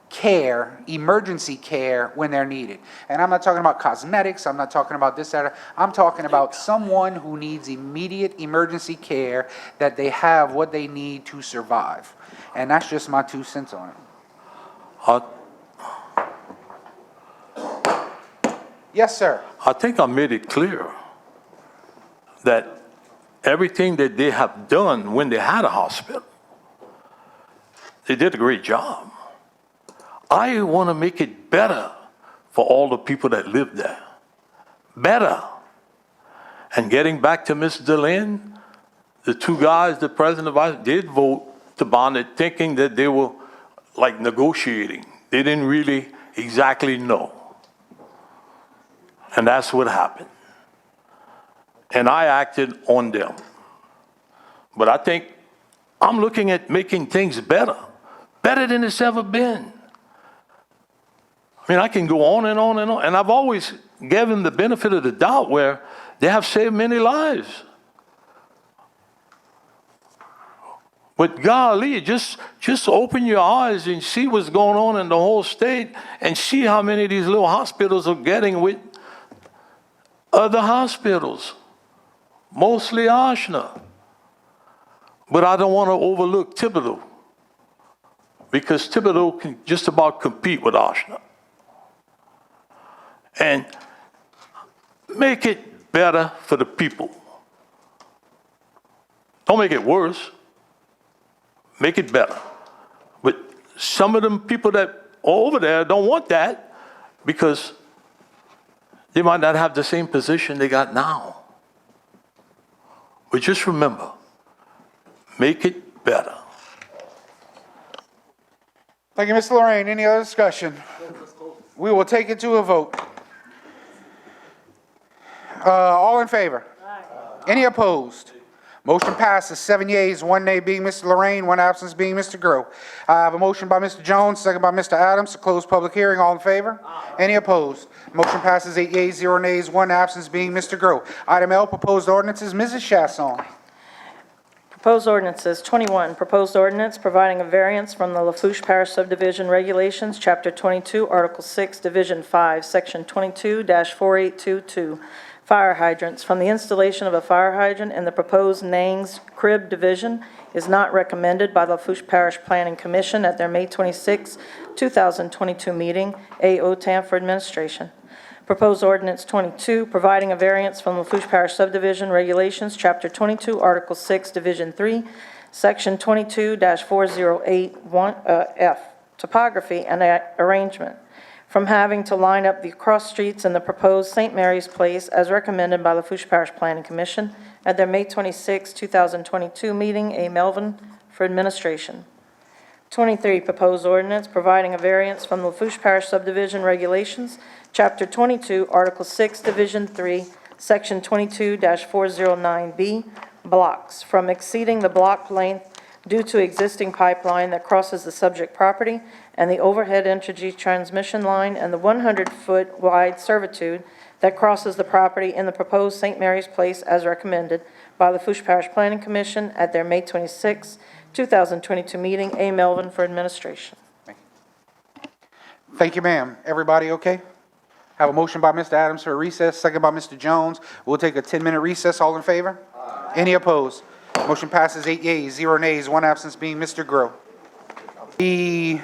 care, emergency care, when they're needed? And I'm not talking about cosmetics, I'm not talking about this, that, I'm talking about someone who needs immediate emergency care, that they have what they need to survive. And that's just my 2 cents on it. Yes, sir. I think I made it clear that everything that they have done when they had a hospital. They did a great job. I want to make it better for all the people that live there. Better. And getting back to Ms. Delaney, the two guys, the president and vice, did vote to bond it, thinking that they were like negotiating. They didn't really exactly know. And that's what happened. And I acted on them. But I think I'm looking at making things better than it's ever been. I mean, I can go on and on and on. And I've always given the benefit of the doubt where they have saved many lives. But golly, just open your eyes and see what's going on in the whole state and see how many of these little hospitals are getting with other hospitals, mostly Oshna. But I don't want to overlook Thibodaux, because Thibodaux can just about compete with Oshna. And make it better for the people. Don't make it worse. Make it better. But some of them people that are over there don't want that because they might not have the same position they got now. But just remember, make it better. Thank you, Mr. Lorraine. Any other discussion? We will take it to a vote. All in favor? Any opposed? Motion passes, 7 yeas, 1 nay being Mr. Lorraine, 1 absence being Mr. Grow. I have a motion by Mr. Jones, second by Mr. Adams to close public hearing. All in favor? Any opposed? Motion passes, 8 yeas, 0 nays, 1 absence being Mr. Grow. Item L, proposed ordinances. Mrs. Chasson. Proposed ordinances, 21, proposed ordinance providing a variance from the Lafourche Parish Subdivision Regulations, Chapter 22, Article 6, Division 5, Section 22-4822, fire hydrants, from the installation of a fire hydrant in the proposed Nangs Crib Division is not recommended by the Lafourche Parish Planning Commission at their May 26, 2022 meeting, AOTAM for administration. Proposed ordinance 22, providing a variance from Lafourche Parish Subdivision Regulations, Chapter 22, Article 6, Division 3, Section 22-4081F, topography and arrangement, from having to line up the cross streets in the proposed St. Mary's Place as recommended by the Lafourche Parish Planning Commission at their May 26, 2022 meeting, A. Melvin, for administration. 23, proposed ordinance providing a variance from the Lafourche Parish Subdivision Regulations, Chapter 22, Article 6, Division 3, Section 22-409B, blocks, from exceeding the block length due to existing pipeline that crosses the subject property and the overhead energy transmission line and the 100-foot wide servitude that crosses the property in the proposed St. Mary's Place as recommended by the Fouch Parish Planning Commission at their May 26, 2022 meeting, A. Melvin, for administration. Thank you, ma'am. Everybody okay? Have a motion by Mr. Adams for a recess, second by Mr. Jones. We'll take a 10-minute recess. All in favor? Any opposed? Motion passes 8 yeas, 0 nays, 1 absence being Mr. Grow. The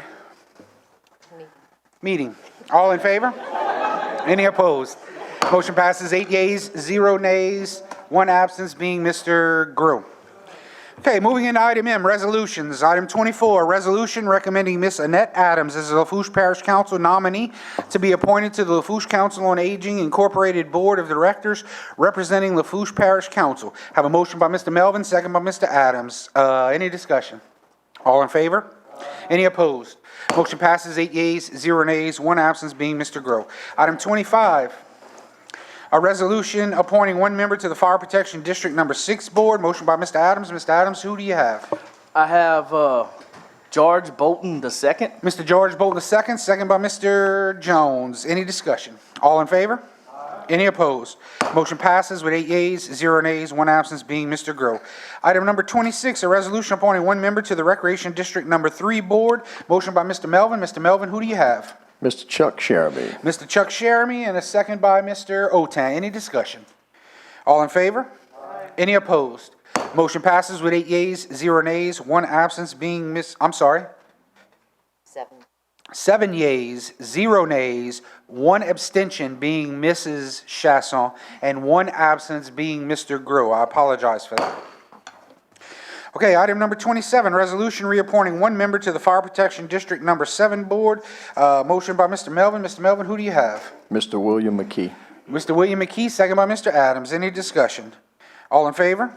meeting. All in favor? Any opposed? Motion passes 8 yeas, 0 nays, 1 absence being Mr. Grow. Okay, moving into item M, resolutions. Item 24, resolution recommending Miss Annette Adams as the Lafourche Parish Council nominee to be appointed to the Lafourche Council on Aging Incorporated Board of Directors representing Lafourche Parish Council. Have a motion by Mr. Melvin, second by Mr. Adams. Any discussion? All in favor? Any opposed? Motion passes 8 yeas, 0 nays, 1 absence being Mr. Grow. Item 25. A resolution appointing 1 member to the Fire Protection District Number 6 Board. Motion by Mr. Adams. Mr. Adams, who do you have? I have George Bolton II. Mr. George Bolton II, second by Mr. Jones. Any discussion? All in favor? Any opposed? Motion passes with 8 yeas, 0 nays, 1 absence being Mr. Grow. Item number 26, a resolution appointing 1 member to the Recreation District Number 3 Board. Motion by Mr. Melvin. Mr. Melvin, who do you have? Mr. Chuck Sherby. Mr. Chuck Shermy, and a second by Mr. Otang. Any discussion? All in favor? Any opposed? Motion passes with 8 yeas, 0 nays, 1 absence being 7 yeas, 0 nays, 1 abstention being Mrs. Chasson, and 1 absence being Mr. Grew. I apologize for that. Okay, item number 27, resolution reappointing 1 member to the Fire Protection District Number 7 Board. Motion by Mr. Melvin. Mr. Melvin, who do you have? Mr. William McKee. Mr. William McKee, second by Mr. Adams. Any discussion? All in favor?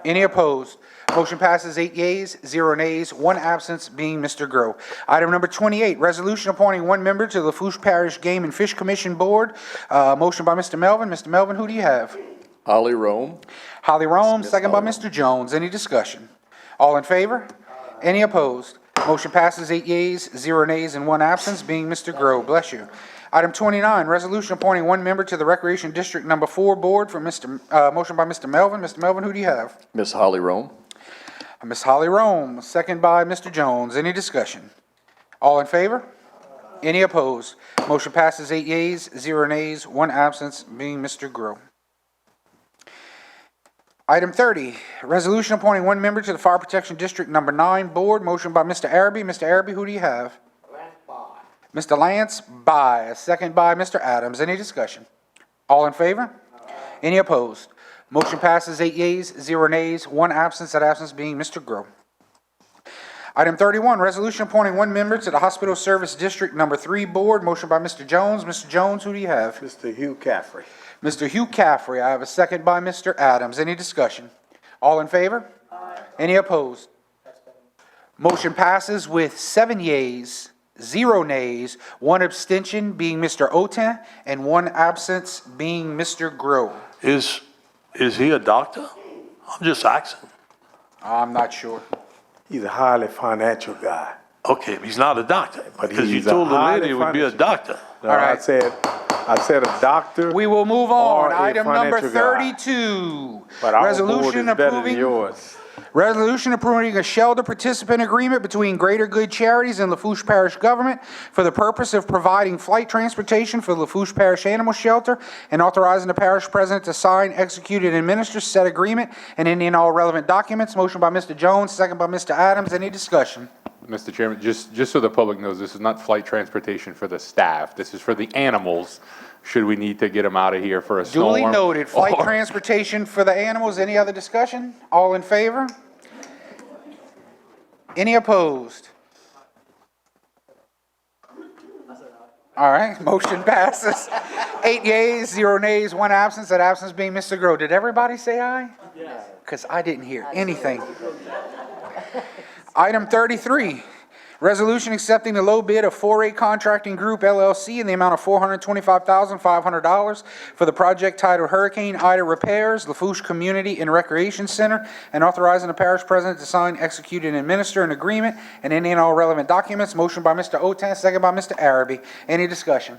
Any opposed? Motion passes 8 yeas, 0 nays, 1 absence being Mr. Grow. Item number 28, resolution appointing 1 member to the Lafourche Parish Game and Fish Commission Board. Motion by Mr. Melvin. Mr. Melvin, who do you have? Holly Rome. Holly Rome, second by Mr. Jones. Any discussion? All in favor? Any opposed? Motion passes 8 yeas, 0 nays, and 1 absence being Mr. Grow. Bless you. Item 29, resolution appointing 1 member to the Recreation District Number 4 Board for motion by Mr. Melvin. Mr. Melvin, who do you have? Miss Holly Rome. Miss Holly Rome, second by Mr. Jones. Any discussion? All in favor? Any opposed? Motion passes 8 yeas, 0 nays, 1 absence being Mr. Grow. Item 30, resolution appointing 1 member to the Fire Protection District Number 9 Board. Motion by Mr. Araby. Mr. Araby, who do you have? Mr. Lance, by. Second by Mr. Adams. Any discussion? All in favor? Any opposed? Motion passes 8 yeas, 0 nays, 1 absence, that absence being Mr. Grow. Item 31, resolution appointing 1 member to the Hospital Service District Number 3 Board. Motion by Mr. Jones. Mr. Jones, who do you have? Mr. Hugh Caffrey. Mr. Hugh Caffrey. I have a second by Mr. Adams. Any discussion? All in favor? Any opposed? Motion passes with 7 yeas, 0 nays, 1 abstention being Mr. Oten, and 1 absence being Mr. Grow. Is he a doctor? I'm just asking. I'm not sure. He's a highly financial guy. Okay, he's not a doctor, But because you he's a told the highly lady it would be a financial- doctor. No, All right. I said a doctor. We will move Or on. a Item number financial guy. 32. But our board is Resolution better than approving. yours. Resolution approving a shelter participant agreement between Greater Good Charities and Lafourche Parish government for the purpose of providing flight transportation for Lafourche Parish Animal Shelter and authorizing the parish president to sign, execute, and administer said agreement and any and all relevant documents. Motion by Mr. Jones, second by Mr. Adams. Any discussion? Mr. Chairman, just so the public knows, this is not flight transportation for the staff. This is for the animals, should we need to get them out of here for a storm. Duly noted. Flight or- transportation for the animals. Any other discussion? All in favor? Any opposed? All right, motion passes. 8 yeas, 0 nays, 1 absence. That absence being Mr. Grow. Did everybody say aye? Yes. Because I didn't hear anything. Item 33, resolution accepting the low bid of 4A Contracting Group LLC in the amount of $425,500 for the project titled Hurricane Ida Repairs, Lafourche Community and Recreation Center, and authorizing the parish president to sign, execute, and administer an agreement and any and all relevant documents. Motion by Mr. Oten, second by Mr. Araby. Any discussion?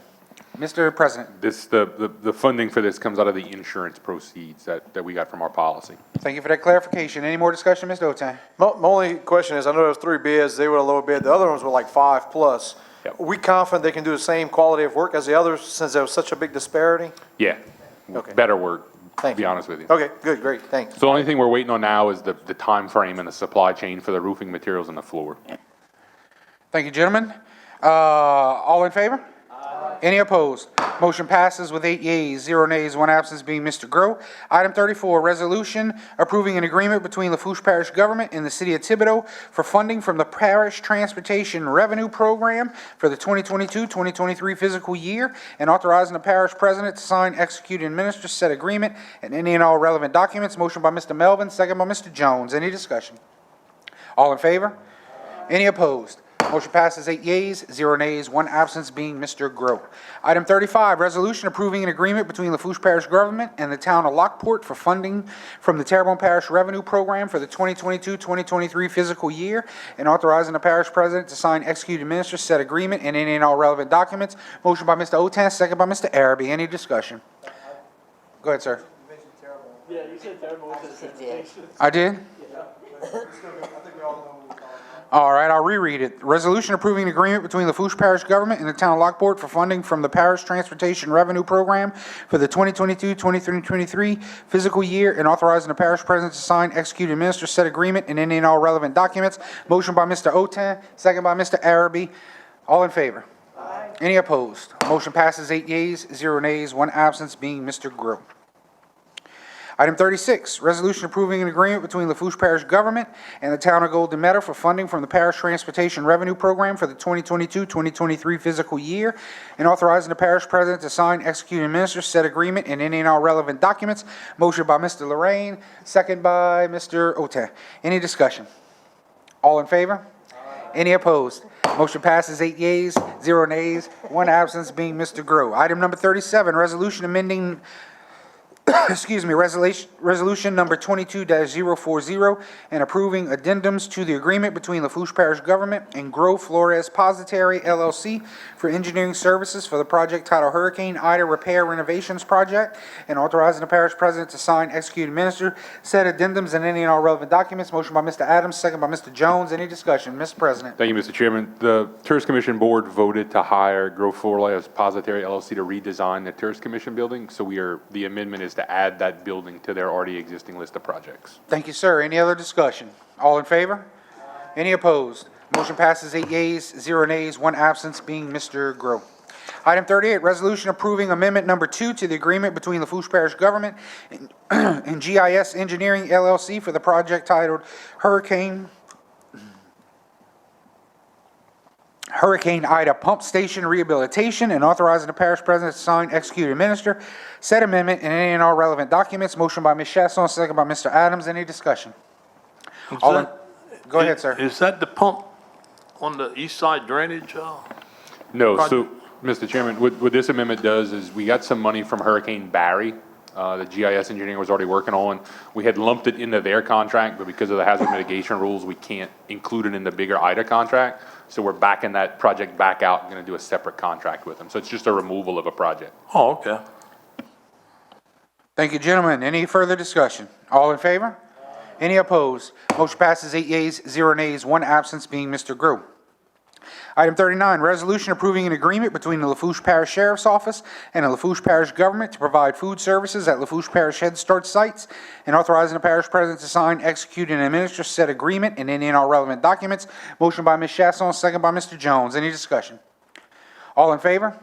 Mr. President. The funding for this comes out of the insurance proceeds that we got from our policy. Thank you for that clarification. Any more discussion, Mr. Oten? My only question is, I know there was 3 bids, they were a low bid, the other ones were like 5 plus. Yep. Are we confident they can do the same quality of work as the others since there was such a big disparity? Yeah, Okay. better work, Thank to be you. honest with you. Okay, good, great, thanks. So the only thing we're waiting on now is the time frame and the supply chain for the roofing materials and the floor. Thank you, gentlemen. All in favor? Any opposed? Motion passes with 8 yeas, 0 nays, 1 absence being Mr. Grow. Item 34, resolution approving an agreement between Lafourche Parish government and the city of Thibodaux for funding from the Parish Transportation Revenue Program for the 2022-2023 fiscal year and authorizing the parish president to sign, execute, and administer said agreement and any and all relevant documents. Motion by Mr. Melvin, second by Mr. Jones. Any discussion? All in favor? Any opposed? Motion passes 8 yeas, 0 nays, 1 absence being Mr. Grow. Item 35, resolution approving an agreement between Lafourche Parish government and the town of Lockport for funding from the Terrebonne Parish Revenue Program for the 2022-2023 fiscal year and authorizing the parish president to sign, execute, and administer said agreement and any and all relevant documents. Motion by Mr. Oten, second by Mr. Araby. Any discussion? Go ahead, sir. Yeah, you said Terrebonne. I did? All right, I'll reread it. Resolution approving an agreement between the Fouch Parish government and the town of Lockport for funding from the Parish Transportation Revenue Program for the 2022-2023 fiscal year and authorizing the parish president to sign, execute, and administer said agreement and any and all relevant documents. Motion by Mr. Oten, second by Mr. Araby. All in favor? Any opposed? Motion passes 8 yeas, 0 nays, 1 absence being Mr. Grow. Item 36, resolution approving an agreement between Lafourche Parish government and the town of Golden Meadow for funding from the Parish Transportation Revenue Program for the 2022-2023 fiscal year, and authorizing the parish president to sign, execute, and administer said agreement and any and all relevant documents. Motion by Mr. Lorraine, second by Mr. Ote. Any discussion? All in favor? Any opposed? Motion passes 8 yeas, 0 nays, 1 absence being Mr. Grow. Item number 37, resolution amending resolution number 22-040 and approving addendums to the agreement between Lafourche Parish Government and Grow Flores Positary LLC for engineering services for the project titled Hurricane Ida Repair Renovations Project, and authorizing the parish president to sign, execute, and administer said addendums and any and all relevant documents. Motion by Mr. Adams, second by Mr. Jones. Any discussion? Mr. President. Thank you, Mr. Chairman. The Tourist Commission Board voted to hire Grow Flores Positary LLC to redesign the Tourist Commission building, so the amendment is to add that building to their already existing list of projects. Thank you, sir. Any other discussion? All in favor? Any opposed? Motion passes 8 yeas, 0 nays, 1 absence being Mr. Grow. Item 38, resolution approving amendment number 2 to the agreement between the Fouch Parish Government and GIS Engineering LLC for the project titled Hurricane Ida Pump Station Rehabilitation, and authorizing the parish president to sign, execute, and administer said amendment and any and all relevant documents. Motion by Ms. Chasson, second by Mr. Adams. Any discussion? Go ahead, sir. Is that the pump on the east side drainage? No, project? so, Mr. Chairman, what this amendment does is we got some money from Hurricane Barry, the GIS engineering was already working on. We had lumped it into their contract, but because of the hazard mitigation rules, we can't include it in the bigger Ida contract. So we're backing that project back out and going to do a separate contract with them. So it's just a removal of a project. Oh, okay. Thank you, gentlemen. Any further discussion? All in favor? Any opposed? Motion passes 8 yeas, 0 nays, 1 absence being Mr. Grow. Item 39, resolution approving an agreement between the Lafourche Parish Sheriff's Office and the Lafourche Parish Government to provide food services at Lafourche Parish Head Start sites, and authorizing the parish president to sign, execute, and administer said agreement and any and all relevant documents. Motion by Ms. Chasson, second by Mr. Jones. Any discussion? All in favor?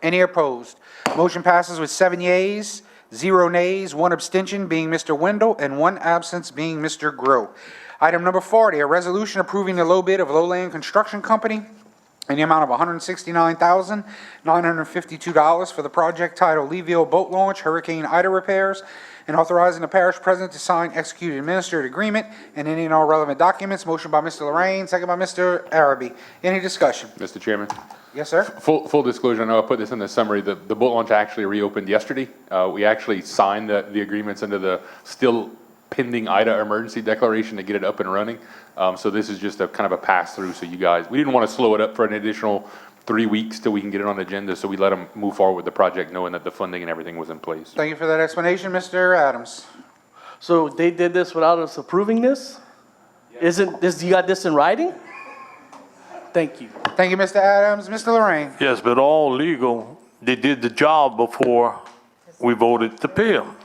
Any opposed? Motion passes with 7 yeas, 0 nays, 1 abstention being Mr. Wendell, and 1 absence being Mr. Grow. Item number 40, a resolution approving the low bid of Lowland Construction Company in the amount of $169,952 for the project titled Leeville Boat Launch Hurricane Ida Repairs, and authorizing the parish president to sign, execute, and administer the agreement and any and all relevant documents. Motion by Mr. Lorraine, second by Mr. Araby. Any discussion? Mr. Chairman? Yes, sir. Full disclosure, I know I put this in the summary, the boat launch actually reopened yesterday. We actually signed the agreements under the still pending Ida emergency declaration to get it up and running. So this is just a kind of a pass-through, so you guys, we didn't want to slow it up for an additional 3 weeks till we can get it on the agenda, so we let them move forward with the project knowing that the funding and everything was in place. Thank you for that explanation, Mr. Adams. So they did this without us approving this? Isn't this, you got this in writing? Thank you. Thank you, Mr. Adams. Mr. Lorraine. Yes, but all legal. They did the job before we voted to pay them.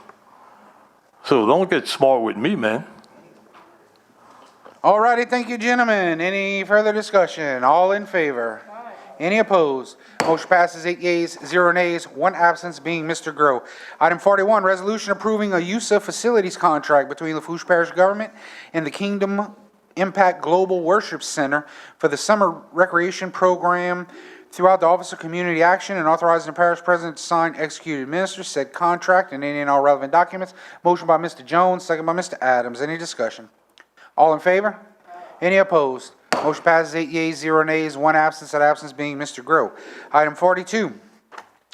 So don't get smart with me, man. All righty, thank you, gentlemen. Any further discussion? All in favor? Any opposed? Motion passes 8 yeas, 0 nays, 1 absence being Mr. Grow. Item 41, resolution approving a use of facilities contract between the Fouch Parish Government and the Kingdom Impact Global Worship Center for the summer recreation program throughout the Office of Community Action, and authorizing the parish president to sign, execute, and administer said contract and any and all relevant documents. Motion by Mr. Jones, second by Mr. Adams. Any discussion? All in favor? Any opposed? Motion passes 8 yeas, 0 nays, 1 absence, that absence being Mr. Grow. Item 42,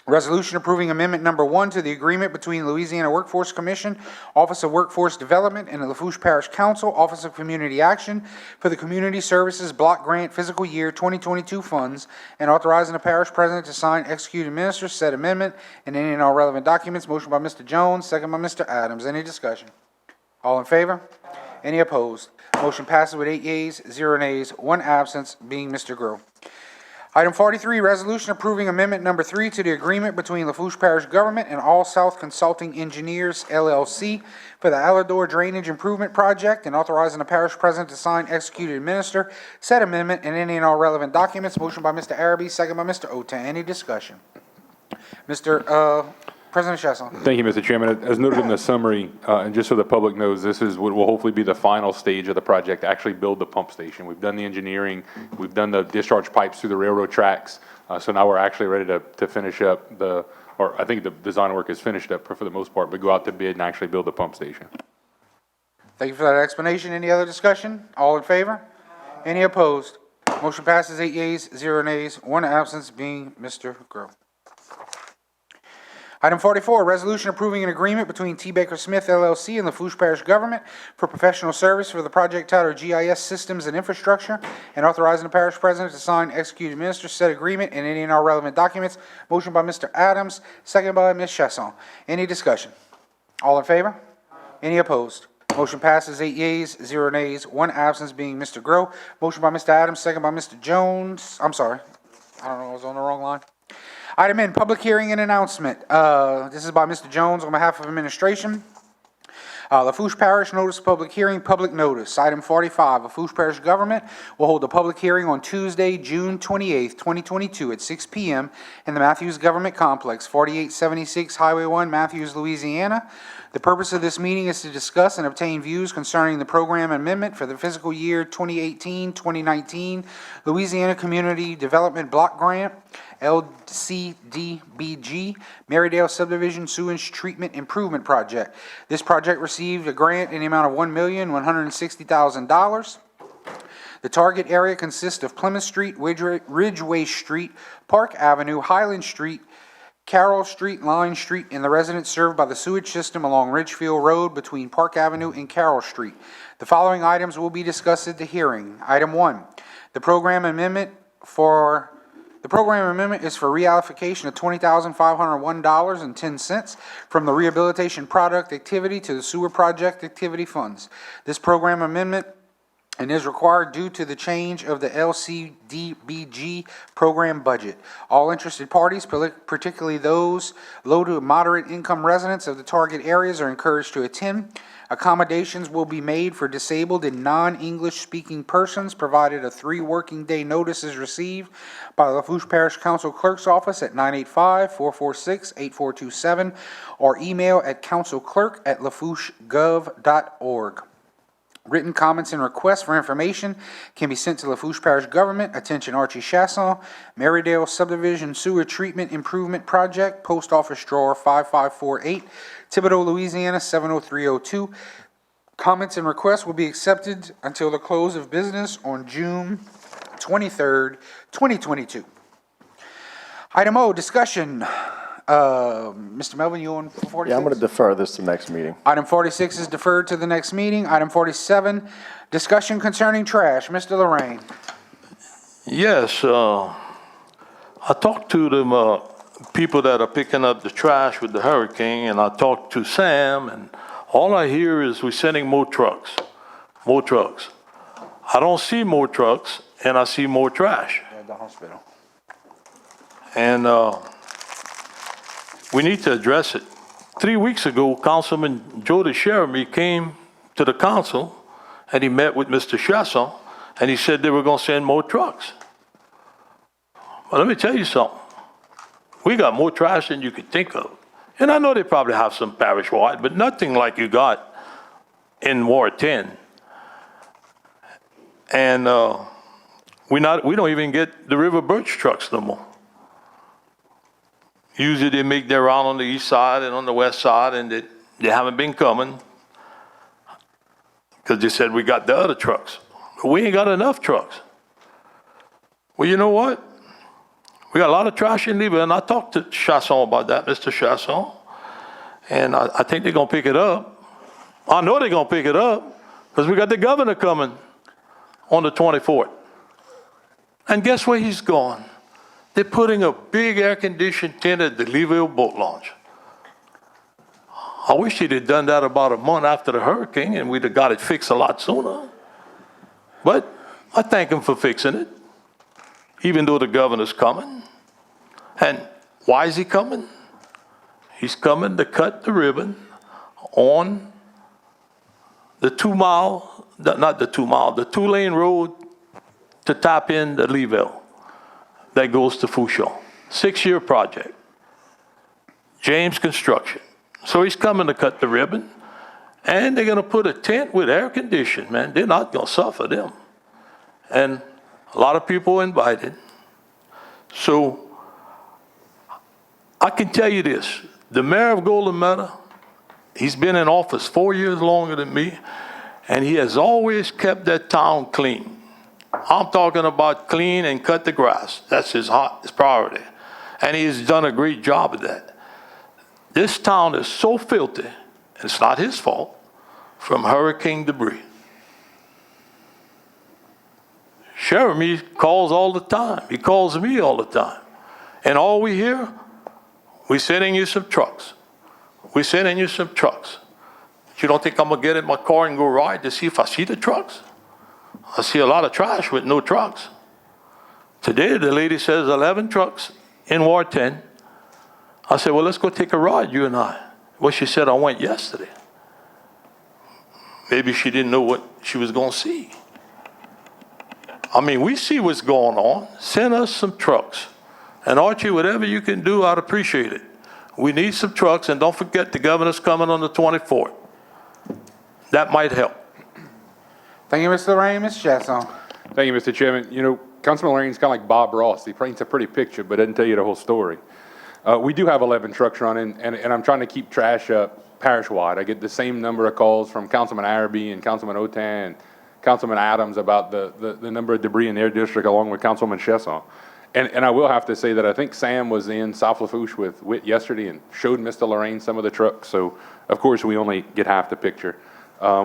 resolution approving amendment number 1 to the agreement between Louisiana Workforce Commission, Office of Workforce Development, and the Lafourche Parish Council, Office of Community Action for the Community Services Block Grant Fiscal Year 2022 funds, and authorizing the parish president to sign, execute, and administer said amendment and any and all relevant documents. Motion by Mr. Jones, second by Mr. Adams. Any discussion? All in favor? Any opposed? Motion passes with 8 yeas, 0 nays, 1 absence being Mr. Grow. Item 43, resolution approving amendment number 3 to the agreement between Lafourche Parish Government and All South Consulting Engineers, LLC, for the Alador Drainage Improvement Project, and authorizing the parish president to sign, execute, and administer said amendment and any and all relevant documents. Motion by Mr. Araby, second by Mr. Otan. Any discussion? Mr. President Chasson. Thank you, Mr. Chairman. As noted in the summary, and just so the public knows, this is what will hopefully be the final stage of the project, to actually build the pump station. We've done the engineering, we've done the discharge pipes through the railroad tracks, so now we're actually ready to finish up or I think the design work is finished up for the most part, but go out to bid and actually build the pump station. Thank you for that explanation. Any other discussion? All in favor? Any opposed? Motion passes 8 yeas, 0 nays, 1 absence being Mr. Groh. Item 44, resolution approving an agreement between T. Baker Smith LLC and the Lafourche Parish Government for professional service for the project titled GIS Systems and Infrastructure, and authorizing the parish president to sign, execute, and administer said agreement and any and all relevant documents. Motion by Mr. Adams, second by Ms. Chasson. Any discussion? All in favor? Any opposed? Motion passes 8 yeas, 0 nays, 1 absence being Mr. Groh. Motion by Mr. Adams, second by Mr. Jones. I'm sorry. I don't know, I was on the wrong line. Item N, public hearing and announcement. This is by Mr. Jones on behalf of administration. Lafourche Parish notice of public hearing, public notice. Item 45, Lafourche Parish Government will hold a public hearing on Tuesday, June 28th, 2022 at 6 p.m. in the Matthews Government Complex, 4876 Highway 1, Matthews, Louisiana. The purpose of this meeting is to discuss and obtain views concerning the program amendment for the fiscal year 2018-2019 Louisiana Community Development Block Grant, LCDBG, Marydale Subdivision Sewage Treatment Improvement Project. This project received a grant in the amount of $1,160,000. The target area consists of Plymouth Street, Ridgeway Street, Park Avenue, Highland Street, Carroll Street, Line Street, and the residents served by the sewage system along Ridgefield Road between Park Avenue and Carroll Street. The following items will be discussed at the hearing. Item 1, the program amendment is for reallocation of $20,501.10 from the rehabilitation product activity to the sewer project activity funds. This program amendment and is required due to the change of the LCDBG program budget. All interested parties, particularly those low to moderate income residents of the target areas, are encouraged to attend. Accommodations will be made for disabled and non-English speaking persons, provided a 3 working day notice is received by the Lafourche Parish Council Clerk's Office at 985-446-8427 or email at councilclerk@lafourchegov.org. Written comments and requests for information can be sent to Lafourche Parish Government. Attention Archie Chasson, Marydale Subdivision Sewer Treatment Improvement Project, Post Office Drawer 5548, Thibodaux, Louisiana 70302. Comments and requests will be accepted until the close of business on June 23rd, 2022. Item O, discussion. Mr. Melvin, you on 46? Yeah, I'm going to defer this to next meeting. Item 46 is deferred to the next meeting. Item 47, discussion concerning trash. Mr. Lorraine. Yes, I talked to them people that are picking up the trash with the hurricane, and I talked to Sam, and all I hear is we're sending more trucks, more trucks. I don't see more trucks, and I see more trash. At the hospital. And we need to address it. 3 weeks ago, Councilman Jody Sheremy came to the council, and he met with Mr. Chasson, and he said they were going to send more trucks. Well, let me tell you something. We got more trash than you could think of. And I know they probably have some parish-wide, but nothing like you got in Ward 10. And we don't even get the River Birch trucks no more. Usually they make their round on the east side and on the west side, and they haven't been coming because they said we got the other trucks. But we ain't got enough trucks. Well, you know what? We got a lot of trash in Leva, and I talked to Chasson about that, Mr. Chasson, and I think they're going to pick it up. I know they're going to pick it up because we got the governor coming on the 24th. And guess where he's going? They're putting a big air-conditioned tent at the Leeville Boat Launch. I wish they'd have done that about a month after the hurricane, and we'd have got it fixed a lot sooner. But I thank them for fixing it. even though the governor's coming. And why is he coming? He's coming to cut the ribbon on the 2 mile, not the 2 mile, the 2-lane road to tap in the Leeville that goes to Fouch. 6-year project. James Construction. So he's coming to cut the ribbon, and they're gonna put a tent with air conditioning, man. They're not gonna suffer them. And a lot of people invited. So I can tell you this, the mayor of Golden Meadow, he's been in office 4 years longer than me, and he has always kept that town clean. I'm talking about clean and cut the grass. That's his priority. And he's done a great job of that. This town is so filthy, and it's not his fault, from hurricane debris. Jeremy calls all the time. He calls me all the time. And all we hear, we're sending you some trucks. We're sending you some trucks. You don't think I'm going to get in my car and go ride to see if I see the trucks? I see a lot of trash with no trucks. Today, the lady says 11 trucks in Ward 10. I said, well, let's go take a ride, you and I. Well, she said, I went yesterday. Maybe she didn't know what she was going to see. I mean, we see what's going on. Send us some trucks. And Archie, whatever you can do, I'd appreciate it. We need some trucks, and don't forget the governor's coming on the 24th. That might help. Thank you, Mr. Lorraine. Ms. Chasson. Thank you, Mr. Chairman. You know, Councilman Lorraine's kind of like Bob Ross. He paints a pretty picture, but doesn't tell you the whole story. We do have 11 trucks running, and I'm trying to keep trash up parish-wide. I get the same number of calls from Councilman Araby and Councilman Otan and Councilman Adams about the number of debris in their district, along with Councilman Chesson. And I will have to say that I think Sam was in South Lafourche with Witt yesterday and showed Mr. Lorraine some of the trucks. So, of course, we only get half the picture.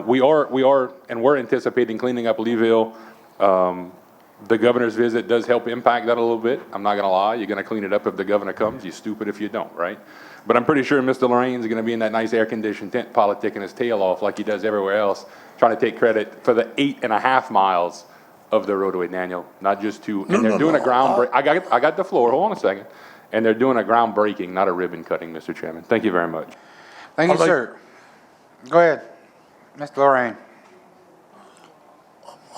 We are, and we're anticipating cleaning up Leeville. The governor's visit does help impact that a little bit. I'm not going to lie. You're going to clean it up if the governor comes. You're stupid if you don't, right? But I'm pretty sure Mr. Lorraine's going to be in that nice air-conditioned tent politicking his tail off like he does everywhere else, trying to take credit for the 8.5 miles of the roadway, Daniel, not just 2. And they're doing a groundbreak. I got the floor. Hold on a second. And they're doing a groundbreaking, not a ribbon cutting, Mr. Chairman. Thank you very much. Thank you, sir. Go ahead, Mr. Lorraine.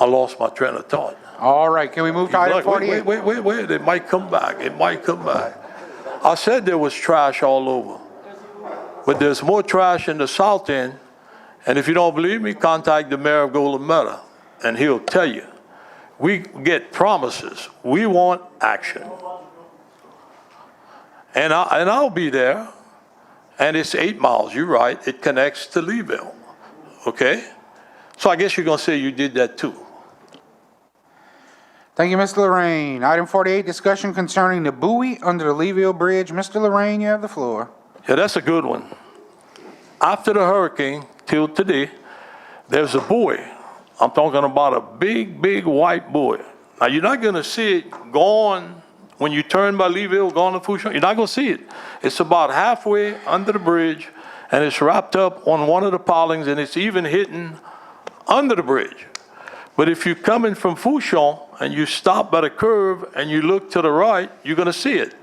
I lost my train of thought. All right, can we move to item 48? Wait. It might come back. It might come back. I said there was trash all over. But there's more trash in the south end. And if you don't believe me, contact the mayor of Golden Meadow, and he'll tell you. We get promises. We want action. And I'll be there. And it's 8 miles. You're right. It connects to Leeville. Okay? So I guess you're going to say you did that too. Thank you, Mr. Lorraine. Item 48, discussion concerning the buoy under the Leeville Bridge. Mr. Lorraine, you have the floor. Yeah, that's a good one. After the hurricane, till today, there's a buoy. I'm talking about a big white buoy. Now, you're not going to see it gone when you turn by Leeville, going to Fouch. You're not going to see it. It's about halfway under the bridge, and it's wrapped up on one of the pilings, and it's even hitting under the bridge. But if you're coming from Fouch and you stop by the curve and you look to the right, you're going to see it.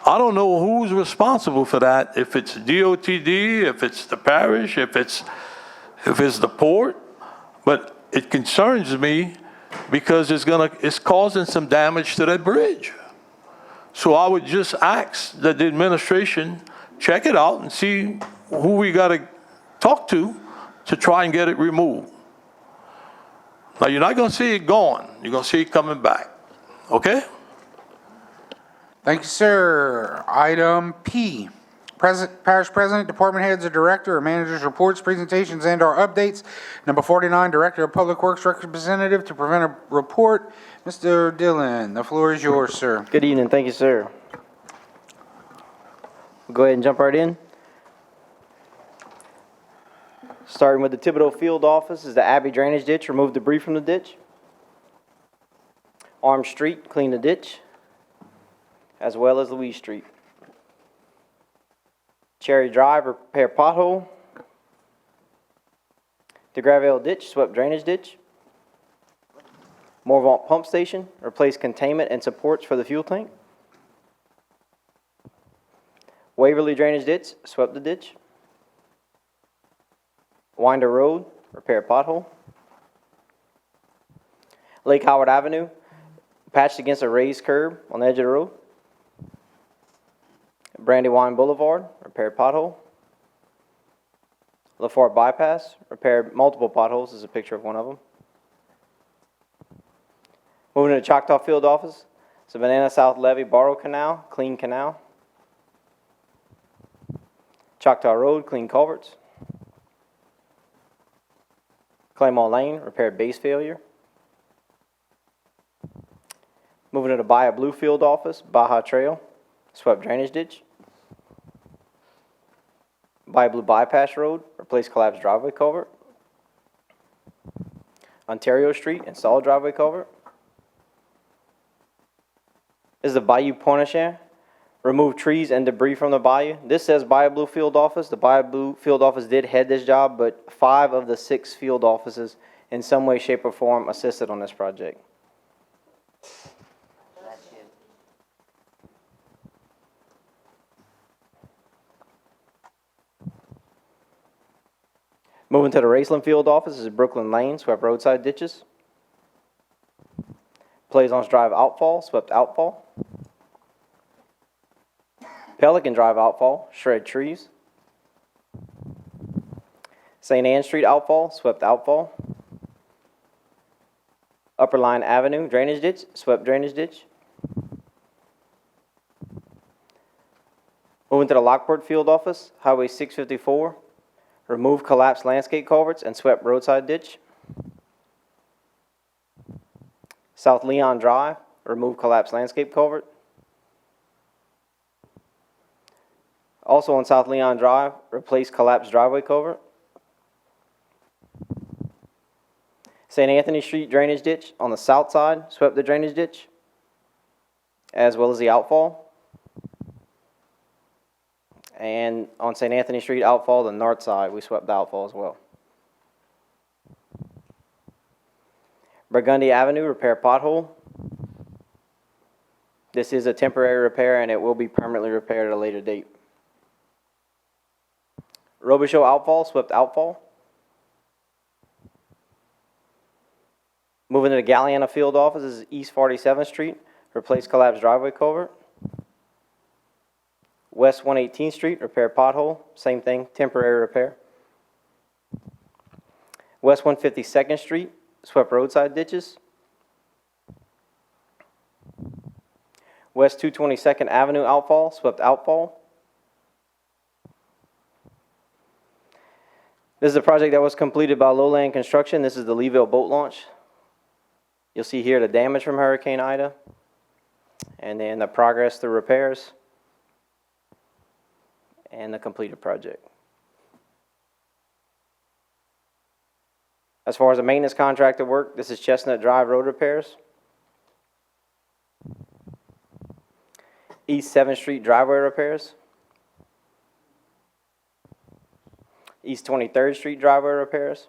I don't know who's responsible for that, if it's DOTD, if it's the parish, if it's the port, but it concerns me because it's causing some damage to that bridge. So I would just ask that the administration check it out and see who we got to talk to try and get it removed. Now, you're not going to see it gone. You're going to see it coming back. Okay? Thank you, sir. Item P, Parish President, Department Heads, or Director, or Managers' Reports, Presentations, and/or Updates. Number 49, Director of Public Works Representative to prevent a report. Mr. Dillon, the floor is yours, sir. Good evening. Thank you, sir. We'll go ahead and jump right in. Starting with the Thibodeau Field Office is the Abbey Drainage Ditch. Remove debris from the ditch. Arm Street, clean the ditch, as well as Louise Street. Cherry Drive, repair pothole. The Gravelle Ditch, swept drainage ditch. Morvant Pump Station, replace containment and supports for the fuel tank. Waverly Drainage Ditch, swept the ditch. Winder Road, repair pothole. Lake Howard Avenue, patched against a raised curb on the edge of the road. Brandywine Boulevard, repaired pothole. Lafourche Bypass, repaired multiple potholes. This is a picture of one of them. Moving to the Choctaw Field Office, so Banana South Levee Borrow Canal, clean canal. Choctaw Road, clean culverts. Claymore Lane, repaired base failure. Moving to the Baja Blue Field Office, Baja Trail, swept drainage ditch. Baja Blue Bypass Road, replaced collapsed driveway culvert. Ontario Street, installed driveway culvert. This is the Bayou Pointe-à-Chien. Remove trees and debris from the bayou. This says Bayou Blue Field Office. The Bayou Blue Field Office did head this job, but 5 of the 6 field offices in some way, shape, or form assisted on this project. Moving to the Raceland Field Office is Brooklyn Lane, swept roadside ditches. Plaisance Drive outfall, swept outfall. Pelican Drive outfall, shred trees. St. Anne Street outfall, swept outfall. Upper Line Avenue drainage ditch, swept drainage ditch. Moving to the Lockport Field Office, Highway 654. Remove collapsed landscape culverts and swept roadside ditch. South Leon Drive, remove collapsed landscape culvert. Also on South Leon Drive, replace collapsed driveway culvert. St. Anthony Street drainage ditch on the south side, swept the drainage ditch, as well as the outfall. And on St. Anthony Street outfall, the north side, we swept the outfall as well. Burgundy Avenue, repair pothole. This is a temporary repair and it will be permanently repaired at a later date. Robichaux outfall, swept outfall. Moving to the Galliano Field Office is East 47th Street, replace collapsed driveway culvert. West 118th Street, repair pothole, same thing, temporary repair. West 152nd Street, swept roadside ditches. West 222nd Avenue outfall, swept outfall. This is a project that was completed by Lowland Construction. This is the Leeville boat launch. You'll see here the damage from Hurricane Ida, and then the progress through repairs, and the completed project. As far as the maintenance contractor work, this is Chestnut Drive road repairs. East 7th Street driveway repairs. East 23rd Street driveway repairs.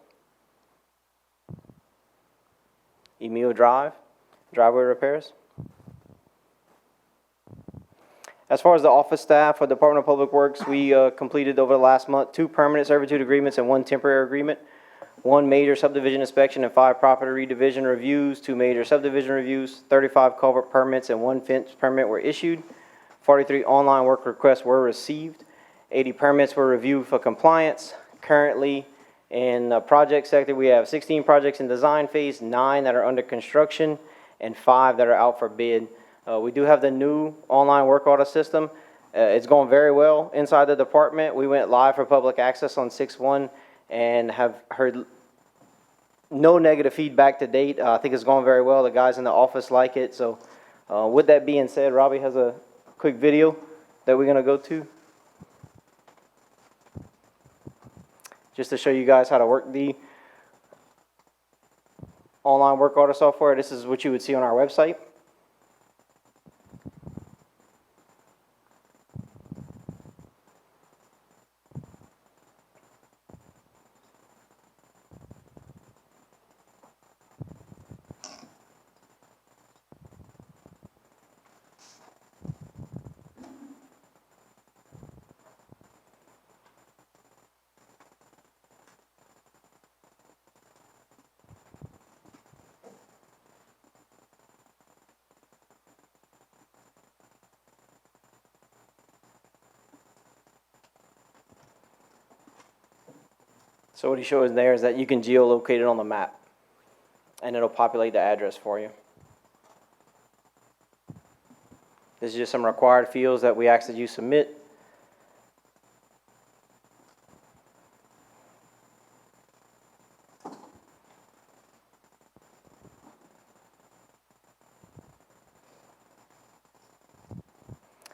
Emile Drive driveway repairs. As far as the office staff for the Department of Public Works, we completed over the last month 2 permanent servitude agreements and 1 temporary agreement, 1 major subdivision inspection and 5 property redivision reviews, 2 major subdivision reviews, 35 culvert permits and 1 fence permit were issued, 43 online work requests were received, 80 permits were reviewed for compliance. Currently, in the project sector, we have 16 projects in design phase, 9 that are under construction, and 5 that are out for bid. We do have the new online work order system. It's going very well inside the department. We went live for public access on 6/1 and have heard no negative feedback to date. I think it's going very well. The guys in the office like it. So with that being said, Robbie has a quick video that we're going to go to, just to show you guys how to work the online work order software. This is what you would see on our website. So what he shows there is that you can geolocate it on the map, and it'll populate the address for you. This is just some required fields that we ask that you submit.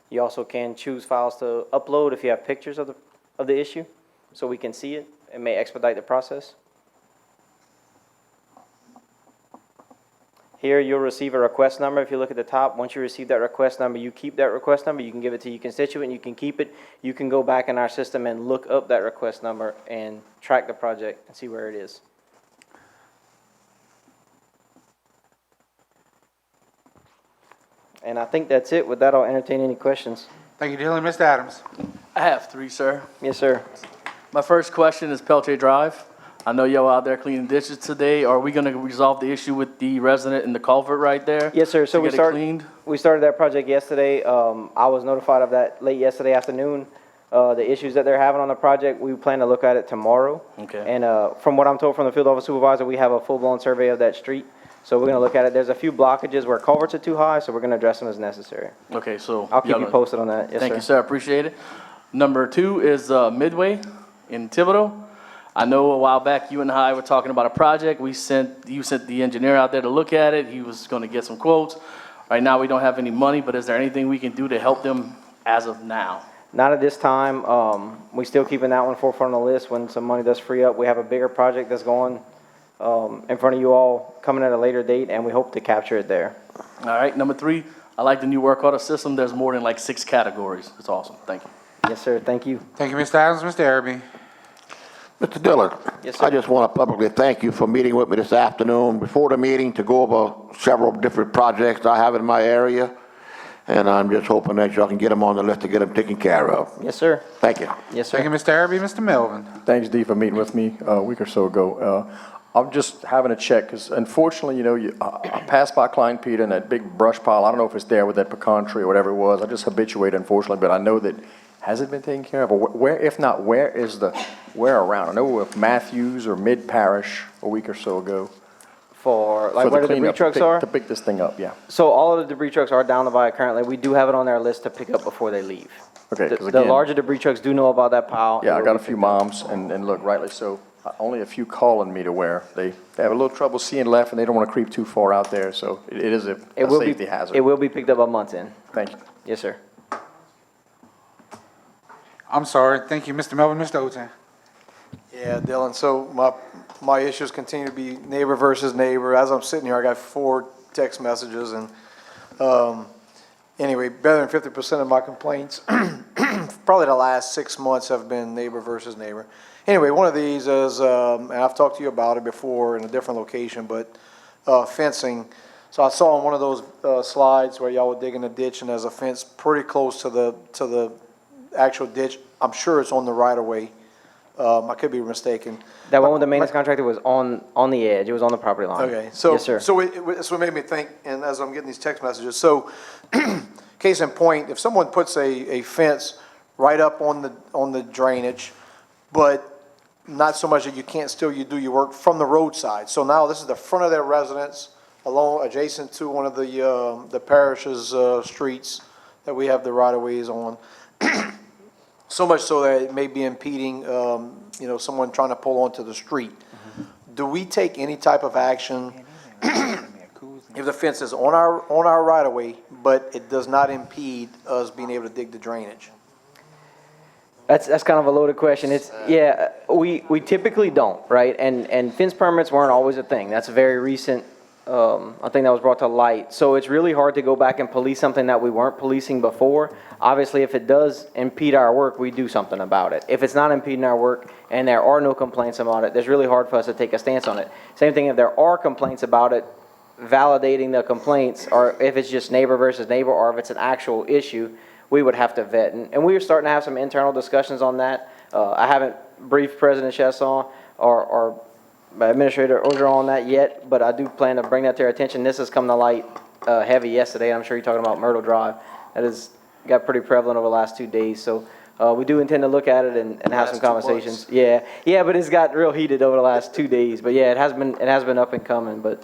You also can choose files to upload if you have pictures of the issue, so we can see it. It may expedite the process. Here, you'll receive a request number. If you look at the top, once you receive that request number, you keep that request number. You can give it to your constituent. You can keep it. You can go back in our system and look up that request number and track the project and see where it is. And I think that's it. With that, I'll entertain any questions. Thank you, Dylan. Mr. Adams. I have three, sir. Yes, sir. My first question is Peltier Drive. I know y'all out there cleaning ditches today. Are we gonna resolve the issue with the resident in the culvert right there? Yes, sir. So to get it cleaned? we started that project yesterday. I was notified of that late yesterday afternoon. The issues that they're having on the project, we plan to look at it tomorrow. Okay. And from what I'm told from the field office supervisor, we have a full-blown survey of that street. So we're gonna look at it. There's a few blockages where culverts are too high, so we're gonna address them as necessary. Okay, so. I'll keep y'all you gonna- posted on that. Yes, Thank you, sir. Appreciate it. Number two is Midway in Thibodeau. I know a while back you and I were talking about a project. You sent the engineer out there to look at it. He was going to get some quotes. Right now, we don't have any money, but is there anything we can do to help them as of now? Not at this time. We still keeping that one forefront on the list. When some money does free up, we have a bigger project that's going in front of you all coming at a later date, and we hope to capture it there. All right. Number three, I like the new work order system. There's more than like 6 categories. It's awesome. Thank you. Yes, sir. Thank you. Thank you, Mr. Adams. Mr. Araby. Mr. Dillon. Yes, sir. I just want to publicly thank you for meeting with me this afternoon before the meeting to go over several different projects I have in my area. And I'm just hoping that y'all can get them on the list to get them taken care of. Yes, sir. Thank you. Yes, sir. Thank you, Mr. Araby. Mr. Melvin. Thanks, Dee, for meeting with me a week or so ago. I'm just having a check, because unfortunately, I passed by Klein Peter and that big brush pile. I don't know if it's there with that pecan tree or whatever it was. I just habituated, unfortunately, but I know that, has it been taken care of? Or where, if not, where around? I know with Matthews or Mid-Parish a week or so ago. For For where the debris cleanup, trucks are? To pick this thing up, yeah. So all of the debris trucks are down the via currently. We do have it on our list to pick up before they leave. Okay, The 'cause again. larger debris trucks do know about that pile. Yeah, It I will got be a few picked up. moms, and look, rightly so, only a few calling me to where they have a little trouble seeing left, and they don't want to creep too far out there, so it is a safety hazard. It will be picked up a month in. Thank you. Yes, sir. I'm sorry. Thank you, Mr. Melvin. Mr. Oten. Yeah, Dylan, so my issues continue to be neighbor versus neighbor. As I'm sitting here, I got 4 text messages, and anyway, better than 50% of my complaints, probably the last 6 months, have been neighbor versus neighbor. Anyway, one of these is, and I've talked to you about it before in a different location, but fencing. So I saw on one of those slides where y'all were digging a ditch, and there's a fence pretty close to the actual ditch. I'm sure it's on the right of way. I could be mistaken. That one with the maintenance contractor was on the edge. It was on the property line. Okay, so, Yes, sir. so it's what made me think, and as I'm getting these text messages, so, case in point, if someone puts a fence right up on the drainage, but not so much that you can't still do your work from the roadside. So now this is the front of their residence, adjacent to one of the parish's streets that we have the right-of-ways on. So much so that it may be impeding, someone trying to pull onto the street. Do we take any type of action if the fence is on our right-of-way, but it does not impede us being able to dig the drainage? That's kind of a loaded question. We typically don't, right? And fence permits weren't always a thing. That's a very recent, I think that was brought to light. So it's really hard to go back and police something that we weren't policing before. Obviously, if it does impede our work, we do something about it. If it's not impeding our work and there are no complaints about it, it's really hard for us to take a stance on it. Same thing if there are complaints about it, validating the complaints, or if it's just neighbor versus neighbor, or if it's an actual issue, we would have to vet. And we are starting to have some internal discussions on that. I haven't briefed President Chasson or Administrator Ogeron on that yet, but I do plan to bring that to their attention. This has come to light heavy yesterday. I'm sure you're talking about Myrtle Drive. That has got pretty prevalent over the last 2 days. So We do intend to look at it and have some conversations. Yeah, but it's got real heated over the last 2 days. But yeah, it has been up and coming. But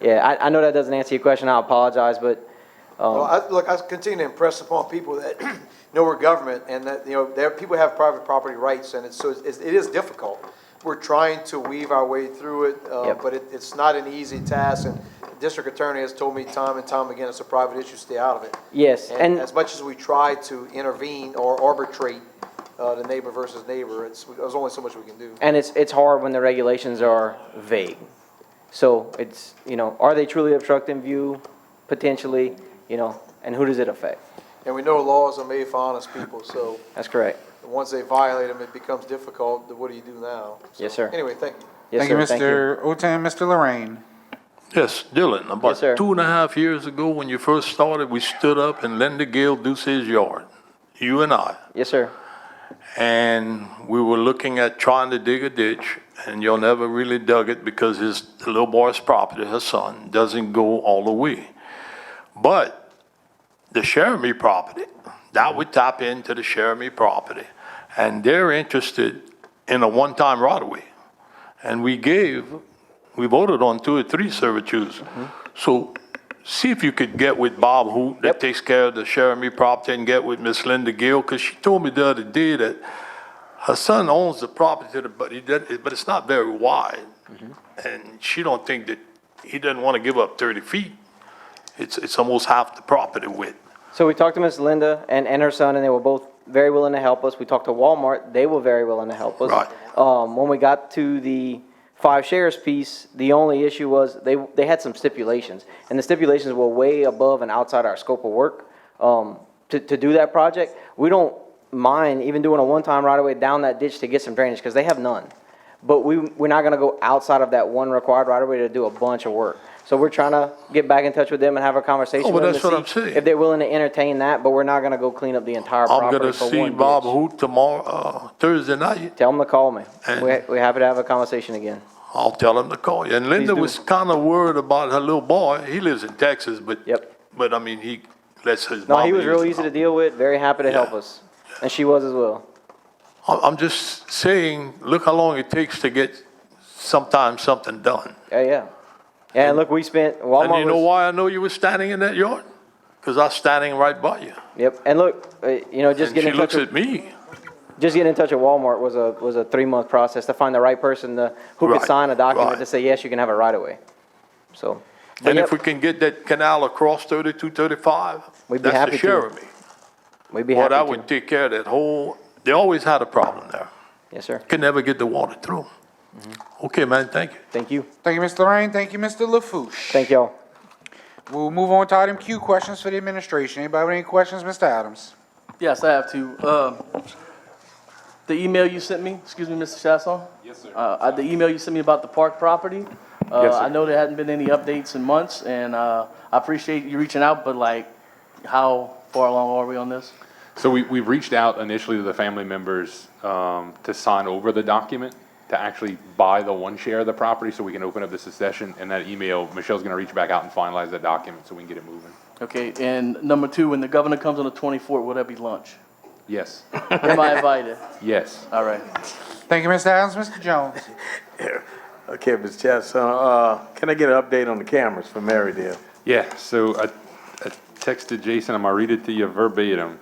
yeah, I know that doesn't answer your question. I apologize, but. Well, I continue to impress upon people that, we're government and that, people have private property rights and it is difficult. We're trying to weave our way through it, but it's not an easy task. And the district attorney has told me time and time again, it's a private issue, stay out of it. Yes. And as much as we try to intervene or arbitrate the neighbor versus neighbor, there's only so much we can do. And it's hard when the regulations are vague. So it's, are they truly obstructing view? Potentially. And who does it affect? And we know laws are made for honest people, so. That's correct. Once they violate them, it becomes difficult. What do you do now? So, Yes, sir. Anyway, thank you. Yes, Thank you, sir. Mr. Oten. Mr. Lorraine. Yes, Dylan, about Yes, sir. 2.5 years ago, when you first started, we stood up and Linda Gale Duce's yard, you and I. Yes, sir. And we were looking at trying to dig a ditch, and y'all never really dug it because the little boy's property, her son, doesn't go all the way. But the Jeremy property, that would tap into the Jeremy property, and they're interested in a one-time right-of-way. And we voted on 2 or 3 servitudes. So see if you could get with Bob Hoot that takes care of the Jeremy property and get with Miss Linda Gill, because she told me the other day that her son owns the property, but it's not very wide. And she don't think that he doesn't want to give up 30 feet. It's almost half the property width. So we talked to Miss Linda and her son, and they were both very willing to help us. We talked to Walmart. They were very willing to help us. Right. When we got to the 5 shares piece, the only issue was they had some stipulations, and the stipulations were way above and outside our scope of work. To do that project, we don't mind even doing a one-time right-of-way down that ditch to get some drainage, because they have none. But we're not gonna go outside of that one required right-of-way to do a bunch of work. So we're trying to get back in touch with them and have a conversation with them that's what I'm to see saying. if they're willing to entertain that, but we're not gonna go clean up the entire I'm property gonna for see one Bob ditch. Hoot tomorrow, Thursday night. Tell them to call me. And- We're happy to have a conversation again. I'll tell him to call you. And Linda do. was kind of worried about her little boy. He lives in Texas, but Yep. I mean, he lets his No, mom he was use real the easy to deal with, very happy to help us, and she was as well. I'm just saying, look how long it takes to get sometimes something done. Yeah. Yeah, and look, we spent, Walmart And you know was, why I know you were standing in that yard? Because I was standing right by you. yep, and look, just And getting she in touch looks with, at me. just getting in touch with Walmart was a 3-month process to find the right person who could Right, sign a document right. to say, yes, you can have a right of way. So. but And yep, if we can get that canal across 32, 35, We'd be that's happy the to. Jeremy. We'd be Well, happy that to. would take care of that whole, they always had a problem there. Yes, sir. Could never get the water through. Okay, man, thank you. Thank you. Thank you, Mr. Lorraine. Thank you, Mr. Lafouche. Thank y'all. We'll move on to item Q, questions for the administration. Anybody have any questions? Mr. Adams? Yes, I have to. The email you sent me, excuse me, Mr. Chasson? Yes, sir. The email you sent me about the park property. Yes, sir. I know there hadn't been any updates in months, and I appreciate you reaching out, but like, how far along are we on this? So we've reached out initially to the family members to sign over the document, to actually buy the 1 share of the property so we can open up the succession. And that email, Michelle's gonna reach back out and finalize that document so we can get it moving. Okay, and number 2, when the governor comes on the 24th, will there be lunch? Yes, Am I invited? yes. All right. Thank you, Mr. Adams. Mr. Jones? Okay, Mr. Chasson, can I get an update on the cameras for Marydale? Yeah, so I texted Jason, I'm gonna read it to you verbatim,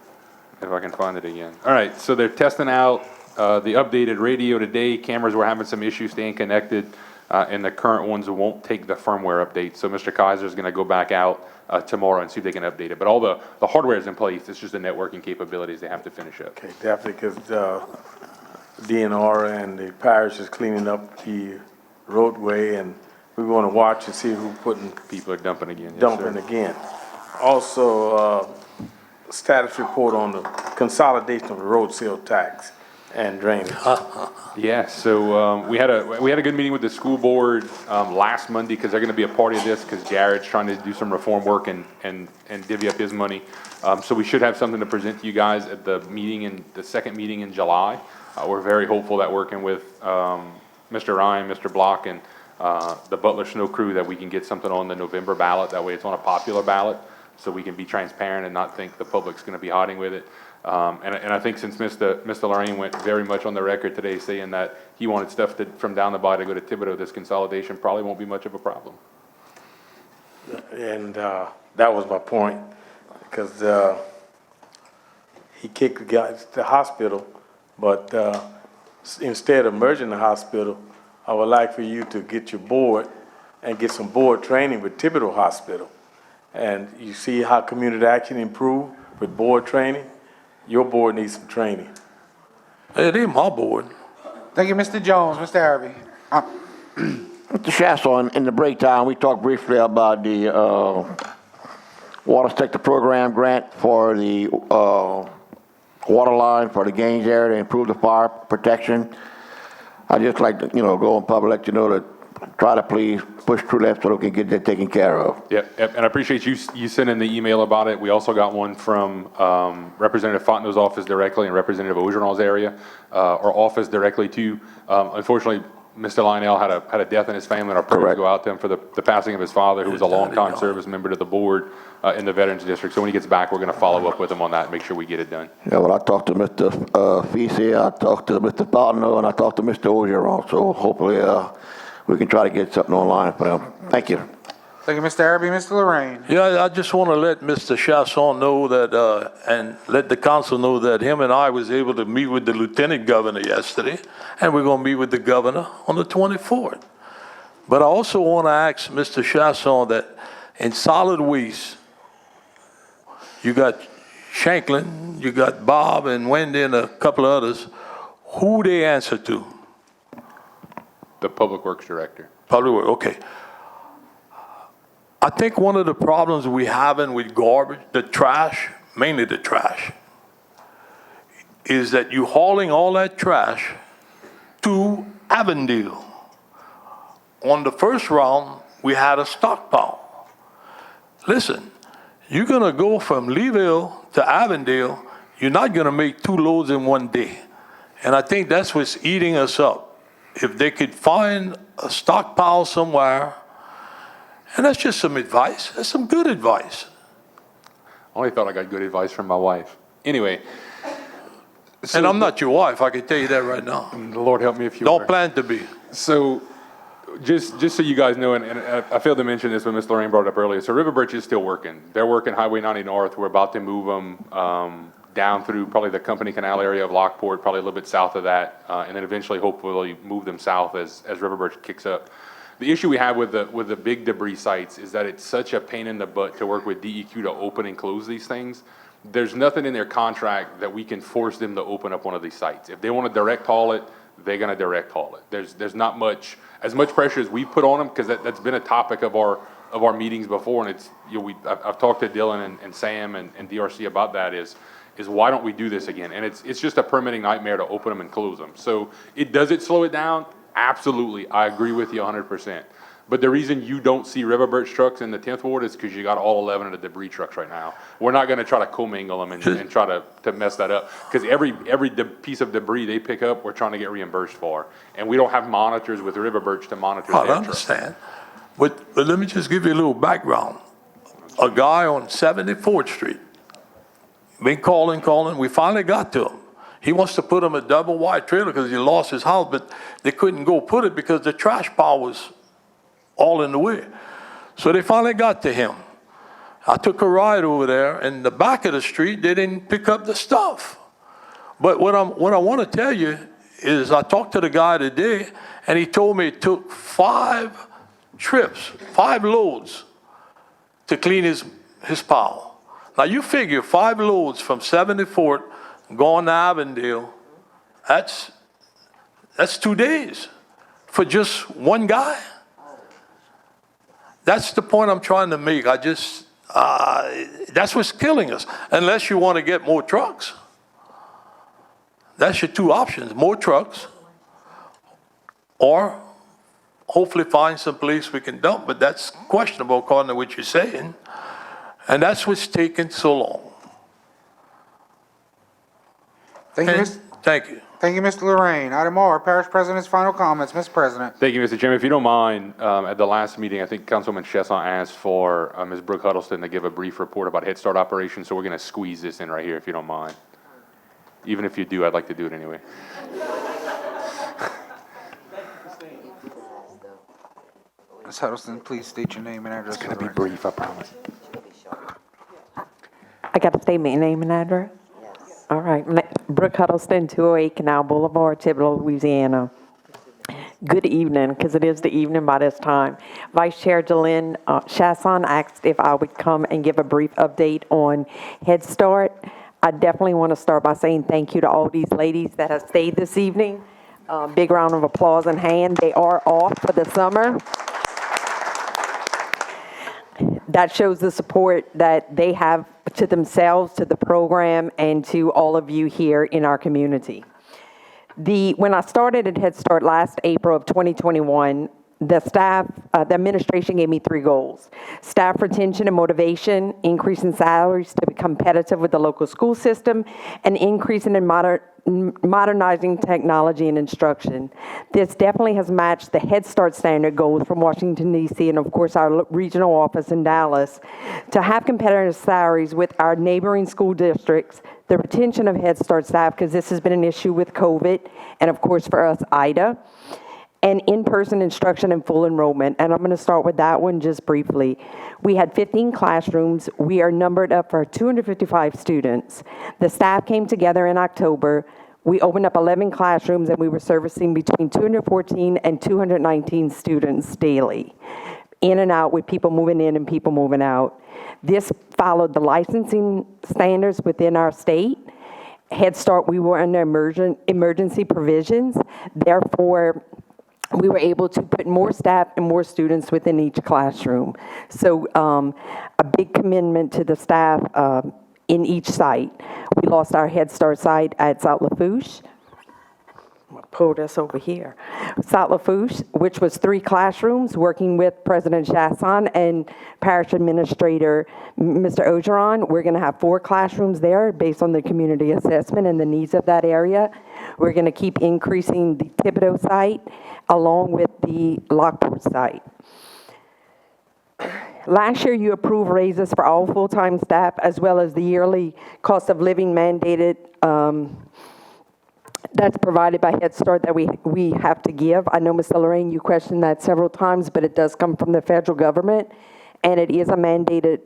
if I can find it again. All right, so they're testing out the updated radio today. Cameras were having some issues staying connected, and the current ones won't take the firmware update. So Mr. Kaiser's gonna go back out tomorrow and see if they can update it. But all the hardware is in place, it's just the networking capabilities they have to finish up. Okay, definitely, because DNR and the parish is cleaning up the roadway, and we want to watch and see who putting, People are dumping again. Yes, dumping sir. again. Also, status report on the consolidation of the road sale tax and drainage. Yeah, so we had a good meeting with the school board last Monday, because they're going to be a part of this, because Jared's trying to do some reform work and divvy up his money. So we should have something to present to you guys at the second meeting in July. We're very hopeful that working with Mr. Ryan, Mr. Block, and the Butler Snow Crew, that we can get something on the November ballot. That way it's on a popular ballot, so we can be transparent and not think the public's going to be hiding with it. And I think since Mr. Lorraine went very much on the record today saying that he wanted stuff from down the body to go to Thibodeau, this consolidation probably won't be much of a problem. And that was my point, because he kicked the guy to the hospital, but instead of merging the hospital, I would like for you to get your board and get some board training with Thibodeau Hospital. And you see how community action improved with board training? Your board needs some training. It ain't my board. Thank you, Mr. Jones. Mr. Arabi. Mr. Chasson, in the break time, we talked briefly about the water sector program grant for the water line for the Gaines area to improve the fire protection. I'd just like to, go in public, let you know that try to please push through that so we can get that taken care of. Yep, and I appreciate you sending the email about it. We also got one from Representative Fontenot's office directly and Representative Ogeron's area, or office directly too. Unfortunately, Mr. Lionel had a death in his family, and our prayers go out to him for the passing of his father, who was a longtime service member to the board in the Veterans District. So when he gets back, we're going to follow up with him on that and make sure we get it done. Yeah, well, I talked to Mr. Fisi, I talked to Mr. Fontenot, and I talked to Mr. Ogeron, so hopefully we can try to get something online for them. Thank you. Thank you, Mr. Arabi. Mr. Lorraine. Yeah, I just want to let Mr. Chasson know that, and let the council know that him and I was able to meet with the lieutenant governor yesterday, and we're going to meet with the governor on the 24th. But I also want to ask Mr. Chasson that in solid waste, you got Shanklin, you got Bob and Wendy and a couple of others, who they answer to? The Public Works Director. Public Works, okay. I think one of the problems we having with garbage, the trash, mainly the trash, is that you hauling all that trash to Avondale. On the first round, we had a stockpile. Listen, you're gonna go from Leeville to Avondale, you're not gonna make 2 loads in one day. And I think that's what's eating us up. If they could find a stockpile somewhere, and that's just some advice. That's some good advice. I only thought I got good advice from my wife. Anyway. And I'm not your wife, I can tell you that right now. The Lord help me if you Don't were. plan to be. So, just so you guys know, and I failed to mention this when Ms. Lorraine brought it up earlier, so River Birch is still working. They're working Highway 90 North. We're about to move them down through probably the Company Canal area of Lockport, probably a little bit south of that, and then eventually hopefully move them south as River Birch kicks up. The issue we have with the big debris sites is that it's such a pain in the butt to work with DEQ to open and close these things. There's nothing in their contract that we can force them to open up one of these sites. If they want to direct haul it, they're going to direct haul it. There's not as much pressure as we put on them, because that's been a topic of our meetings before, and it's I've talked to Dylan and Sam and DRC about that is why don't we do this again? And it's just a permitting nightmare to open them and close them. So does it slow it down? Absolutely, I agree with you 100%. But the reason you don't see River Birch trucks in the 10th Ward is because you got all 11 of the debris trucks right now. We're not going to try to commingle them and try to mess that up, because every piece of debris they pick up, we're trying to get reimbursed for. And we don't have monitors with River Birch to monitor I their understand. But let me just give you a little background. A guy on 74th Street, been calling, we finally got to him. He wants to put him a double wide trailer because he lost his house, but they couldn't go put it because the trash pile was all in the way. So they finally got to him. I took a ride over there, and in the back of the street, they didn't pick up the stuff. But what I want to tell you is I talked to the guy today, and he told me it took 5 trips, 5 loads to clean his pile. Now you figure 5 loads from 74th going to Avondale, that's 2 days for just one guy. That's the point I'm trying to make. That's what's killing us. Unless you want to get more trucks. That's your 2 options, more trucks, or hopefully find some place we can dump, but that's questionable according to what you're saying. And that's what's taking so long. Thank you, Thank you, Mr. Lorraine. Item R, Parish President's final comments. Mr. President. Thank you, Mr. Chairman. If you don't mind, at the last meeting, I think Councilman Chesson asked for Ms. Brooke Huddleston to give a brief report about Head Start operations, so we're going to squeeze this in right here, if you don't mind. even if you do, I'd like to do it anyway. Ms. Huddleston, please state your name and address. It's going to be brief, I promise. I got to state my name and address? Yes. All right. Brooke Huddleston, 208 Canal Boulevard, Thibodaux, Louisiana. Good evening, because it is the evening by this time. Vice Chair Jalen Chasson asked if I would come and give a brief update on Head Start. I definitely want to start by saying thank you to all these ladies that have stayed this evening. Big round of applause in hand. They are off for the summer. That shows the support that they have to themselves, to the program, and to all of you here in our community. When I started at Head Start last April of 2021, the administration gave me 3 goals: staff retention and motivation, increasing salaries to be competitive with the local school system, and increasing in modernizing technology and instruction. This definitely has matched the Head Start standard goals from Washington, D.C., and of course our regional office in Dallas, to have competitive salaries with our neighboring school districts, the retention of Head Start staff, because this has been an issue with COVID, and of course for us, IDA, and in-person instruction and full enrollment. And I'm going to start with that one just briefly. We had 15 classrooms. We are numbered up for 255 students. The staff came together in October. We opened up 11 classrooms, and we were servicing between 214 and 219 students daily, in and out, with people moving in and people moving out. This followed the licensing standards within our state. Head Start, we were under emergency provisions. Therefore, we were able to put more staff and more students within each classroom. So a big commitment to the staff in each site. We lost our Head Start site at South Lafourche. I'm going to pull this over here. South Lafourche, which was 3 classrooms, working with President Chasson and Parish Administrator Mr. Ogeron. We're going to have 4 classrooms there based on the community assessment and the needs of that area. We're going to keep increasing the Thibodaux site along with the Lockport site. Last year, you approved raises for all full-time staff, as well as the yearly cost of living mandated that's provided by Head Start that we have to give. I know, Ms. Lorraine, you questioned that several times, but it does come from the federal government, and it is a mandated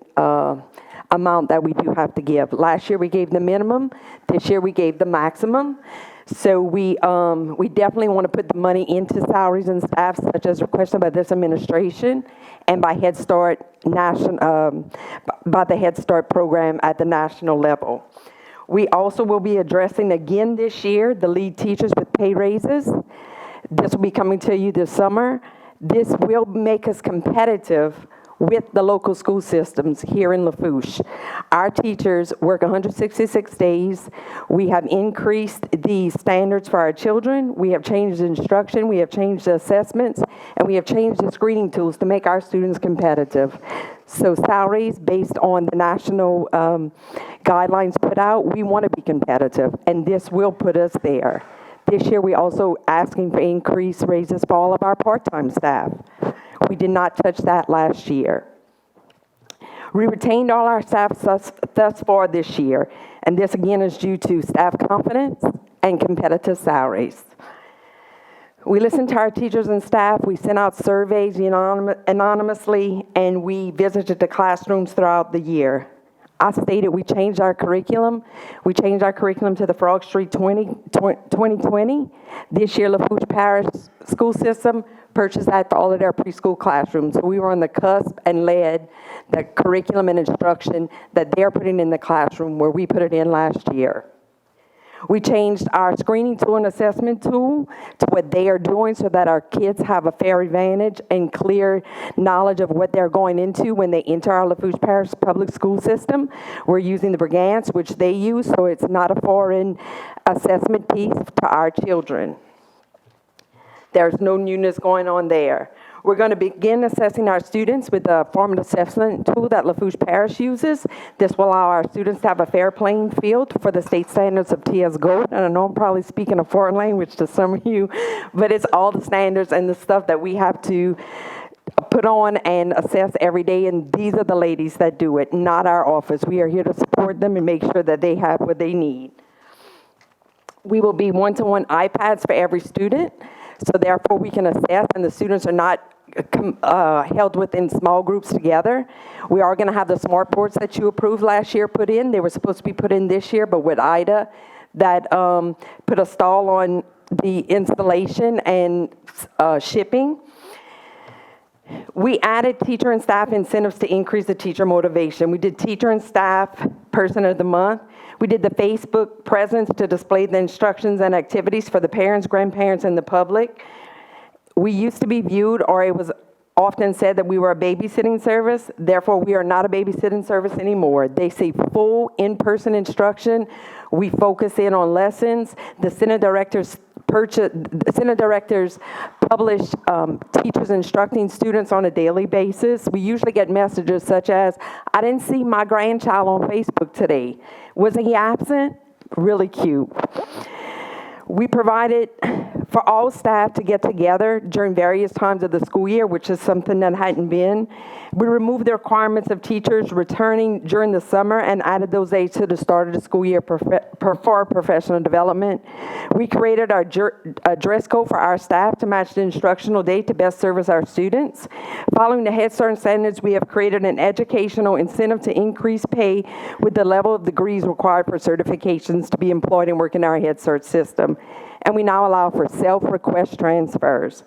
amount that we do have to give. Last year, we gave the minimum. This year, we gave the maximum. So we definitely want to put the money into salaries and staff, such as requested by this administration and by Head Start by the Head Start program at the national level. We also will be addressing again this year the lead teachers with pay raises. This will be coming to you this summer. This will make us competitive with the local school systems here in Lafourche. Our teachers work 166 days. We have increased the standards for our children. We have changed the instruction. We have changed the assessments. And we have changed the screening tools to make our students competitive. So salaries based on the national guidelines put out, we want to be competitive. And this will put us there. This year, we're also asking for increased raises for all of our part-time staff. We did not touch that last year. We retained all our staff thus far this year, and this again is due to staff confidence and competitive salaries. We listened to our teachers and staff. We sent out surveys anonymously, and we visited the classrooms throughout the year. I stated we changed our curriculum. We changed our curriculum to the Frog Street 2020. This year, Lafourche Parish school system purchased that for all of their preschool classrooms. So we were on the cusp and led the curriculum and instruction that they're putting in the classroom where we put it in last year. We changed our screening tool and assessment tool to what they are doing so that our kids have a fair advantage and clear knowledge of what they're going into when they enter our Lafourche Parish public school system. We're using the Variance, which they use, so it's not a foreign assessment piece to our children. There's no newness going on there. We're going to begin assessing our students with the formative assessment tool that Lafourche Parish uses. This will allow our students to have a fair playing field for the state standards of TS Gold. And I know I'm probably speaking a foreign language to some of you, but it's all the standards and the stuff that we have to put on and assess every day, and these are the ladies that do it, not our office. We are here to support them and make sure that they have what they need. We will be one-to-one iPads for every student, so therefore we can assess and the students are not held within small groups together. We are going to have the smart boards that you approved last year put in. They were supposed to be put in this year, but with Ida, that put a stall on the installation and shipping. We added teacher and staff incentives to increase the teacher motivation. We did teacher and staff person of the month. We did the Facebook presence to display the instructions and activities for the parents, grandparents, and the public. We used to be viewed, or it was often said that we were a babysitting service. Therefore, we are not a babysitting service anymore. They see full in-person instruction. We focus in on lessons. The Senate directors publish teachers instructing students on a daily basis. We usually get messages such as, "I didn't see my grandchild on Facebook today. Was he absent?" Really cute. We provided for all staff to get together during various times of the school year, which is something that hadn't been. We removed the requirements of teachers returning during the summer and added those days to the start of the school year for professional development. We created our dress code for our staff to match the instructional day to best service our students. Following the Head Start standards, we have created an educational incentive to increase pay with the level of degrees required for certifications to be employed and work in our Head Start system. And we now allow for self-request transfers.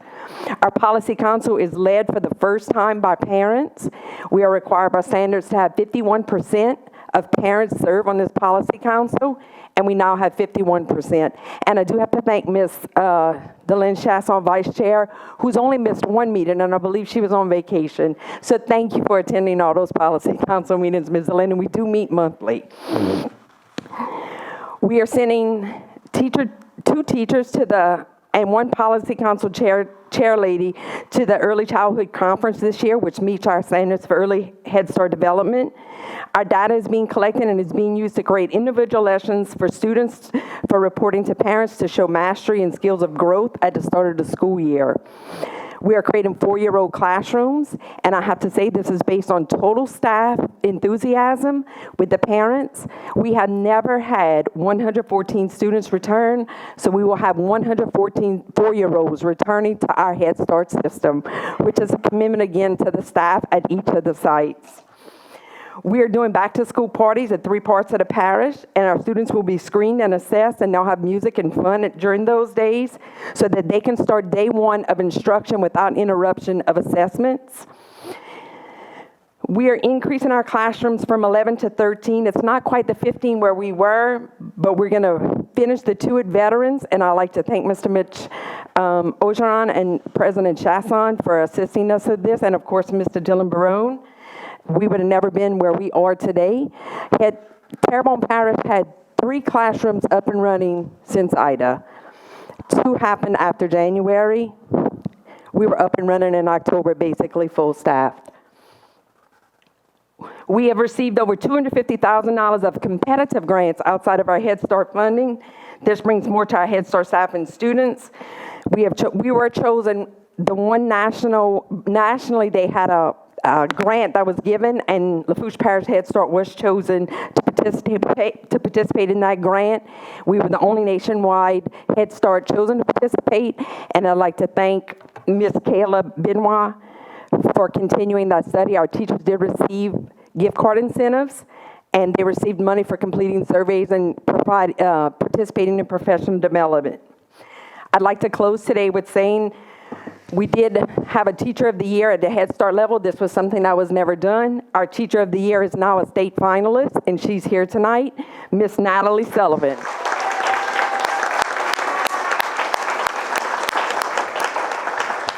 Our policy council is led for the first time by parents. We are required by standards to have 51% of parents serve on this policy council, and we now have 51%. And I do have to thank Ms. Delynn Chasson, Vice Chair, who's only missed one meeting, and I believe she was on vacation. So thank you for attending all those policy council meetings, Ms. Delynn, and we do meet monthly. We are sending two teachers and one policy council chair lady to the early childhood conference this year, which meets our standards for early Head Start development. Our data is being collected and is being used to create individual lessons for students for reporting to parents to show mastery and skills of growth at the start of the school year. We are creating 4-year-old classrooms, and I have to say this is based on total staff enthusiasm with the parents. We have never had 114 students return, so we will have 114 4-year-olds returning to our Head Start system, which is a commitment again to the staff at each of the sites. We are doing back-to-school parties at 3 parts of the parish, and our students will be screened and assessed, and they'll have music and fun during those days so that they can start day one of instruction without interruption of assessments. We are increasing our classrooms from 11 to 13. It's not quite the 15 where we were, but we're going to finish the 2 at Veterans, and I'd like to thank Mr. Mitch Ogeron and President Chasson for assisting us with this, and of course, Mr. Dylan Barone. We would have never been where we are today. Terrebonne Parish had 3 classrooms up and running since Ida. 2 happened after January. We were up and running in October, basically full staffed. We have received over $250,000 of competitive grants outside of our Head Start funding. This brings more to our Head Start staff and students. We were chosen, the one nationally they had a grant that was given, and Lafourche Parish Head Start was chosen to participate in that grant. We were the only nationwide Head Start chosen to participate, and I'd like to thank Ms. Kayla Benoit for continuing that study. Our teachers did receive gift card incentives, and they received money for completing surveys and participating in professional development. I'd like to close today with saying we did have a Teacher of the Year at the Head Start level. This was something that was never done. Our Teacher of the Year is now a state finalist, and she's here tonight, Miss Natalie Sullivan.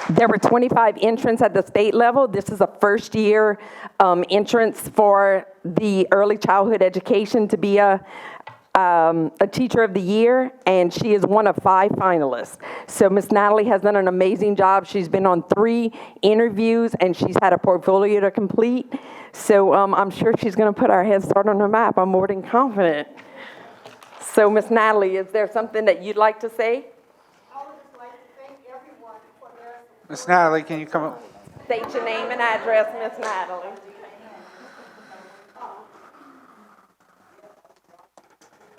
There were 25 entrants at the state level. This is a first-year entrance for the early childhood education to be a Teacher of the Year, and she is one of 5 finalists. So Miss Natalie has done an amazing job. She's been on 3 interviews, and she's had a portfolio to complete. So I'm sure she's going to put our Head Start on the map. I'm more than confident. So Miss Natalie, is there something that you'd like to say? I would just like to thank everyone for their support. Miss Natalie, can you come up? State your name and address, Miss Natalie.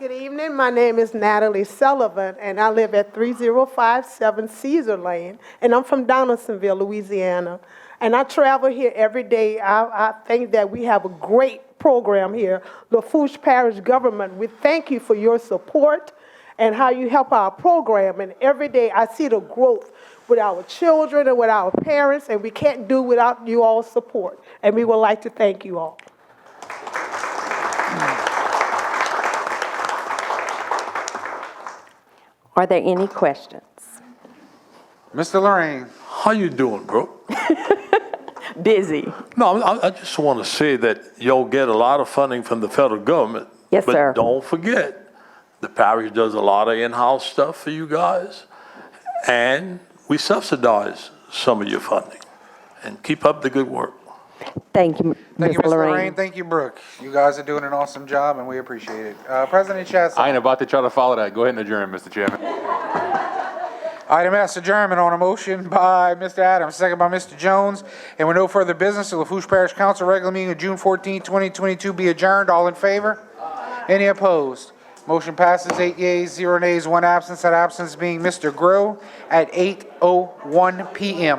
Good evening. My name is Natalie Sullivan, and I live at 3057 Caesar Lane, and I'm from Donaldsonville, Louisiana. And I travel here every day. I think that we have a great program here. Lafourche Parish government, we thank you for your support and how you help our program. And every day I see the growth with our children and with our parents, and we can't do without you all's support. And we would like to thank you all. Are there any questions? Mr. Lorraine. How you doing, bro? Busy. No, I just want to say that y'all get a lot of funding from the federal government. Yes, sir. But don't forget, the parish does a lot of in-house stuff for you guys, and we subsidize some of your funding. And keep up the good work. Thank you, Thank you, Ms. Mr. Lorraine. Lorraine. Thank you, Brooke. You guys are doing an awesome job, and we appreciate it. President Chastain. I ain't about to try to follow that. Go ahead and adjourn, Mr. Chairman. Item S, adjournment on a motion by Mr. Adams, second by Mr. Jones. And with no further business, the Lafourche Parish Council regular meeting of June 14, 2022 be adjourned. All in favor? Any opposed? Motion passes 8 yeas, 0 nays, 1 absence. That absence being Mr. Grill at 8:01 p.m.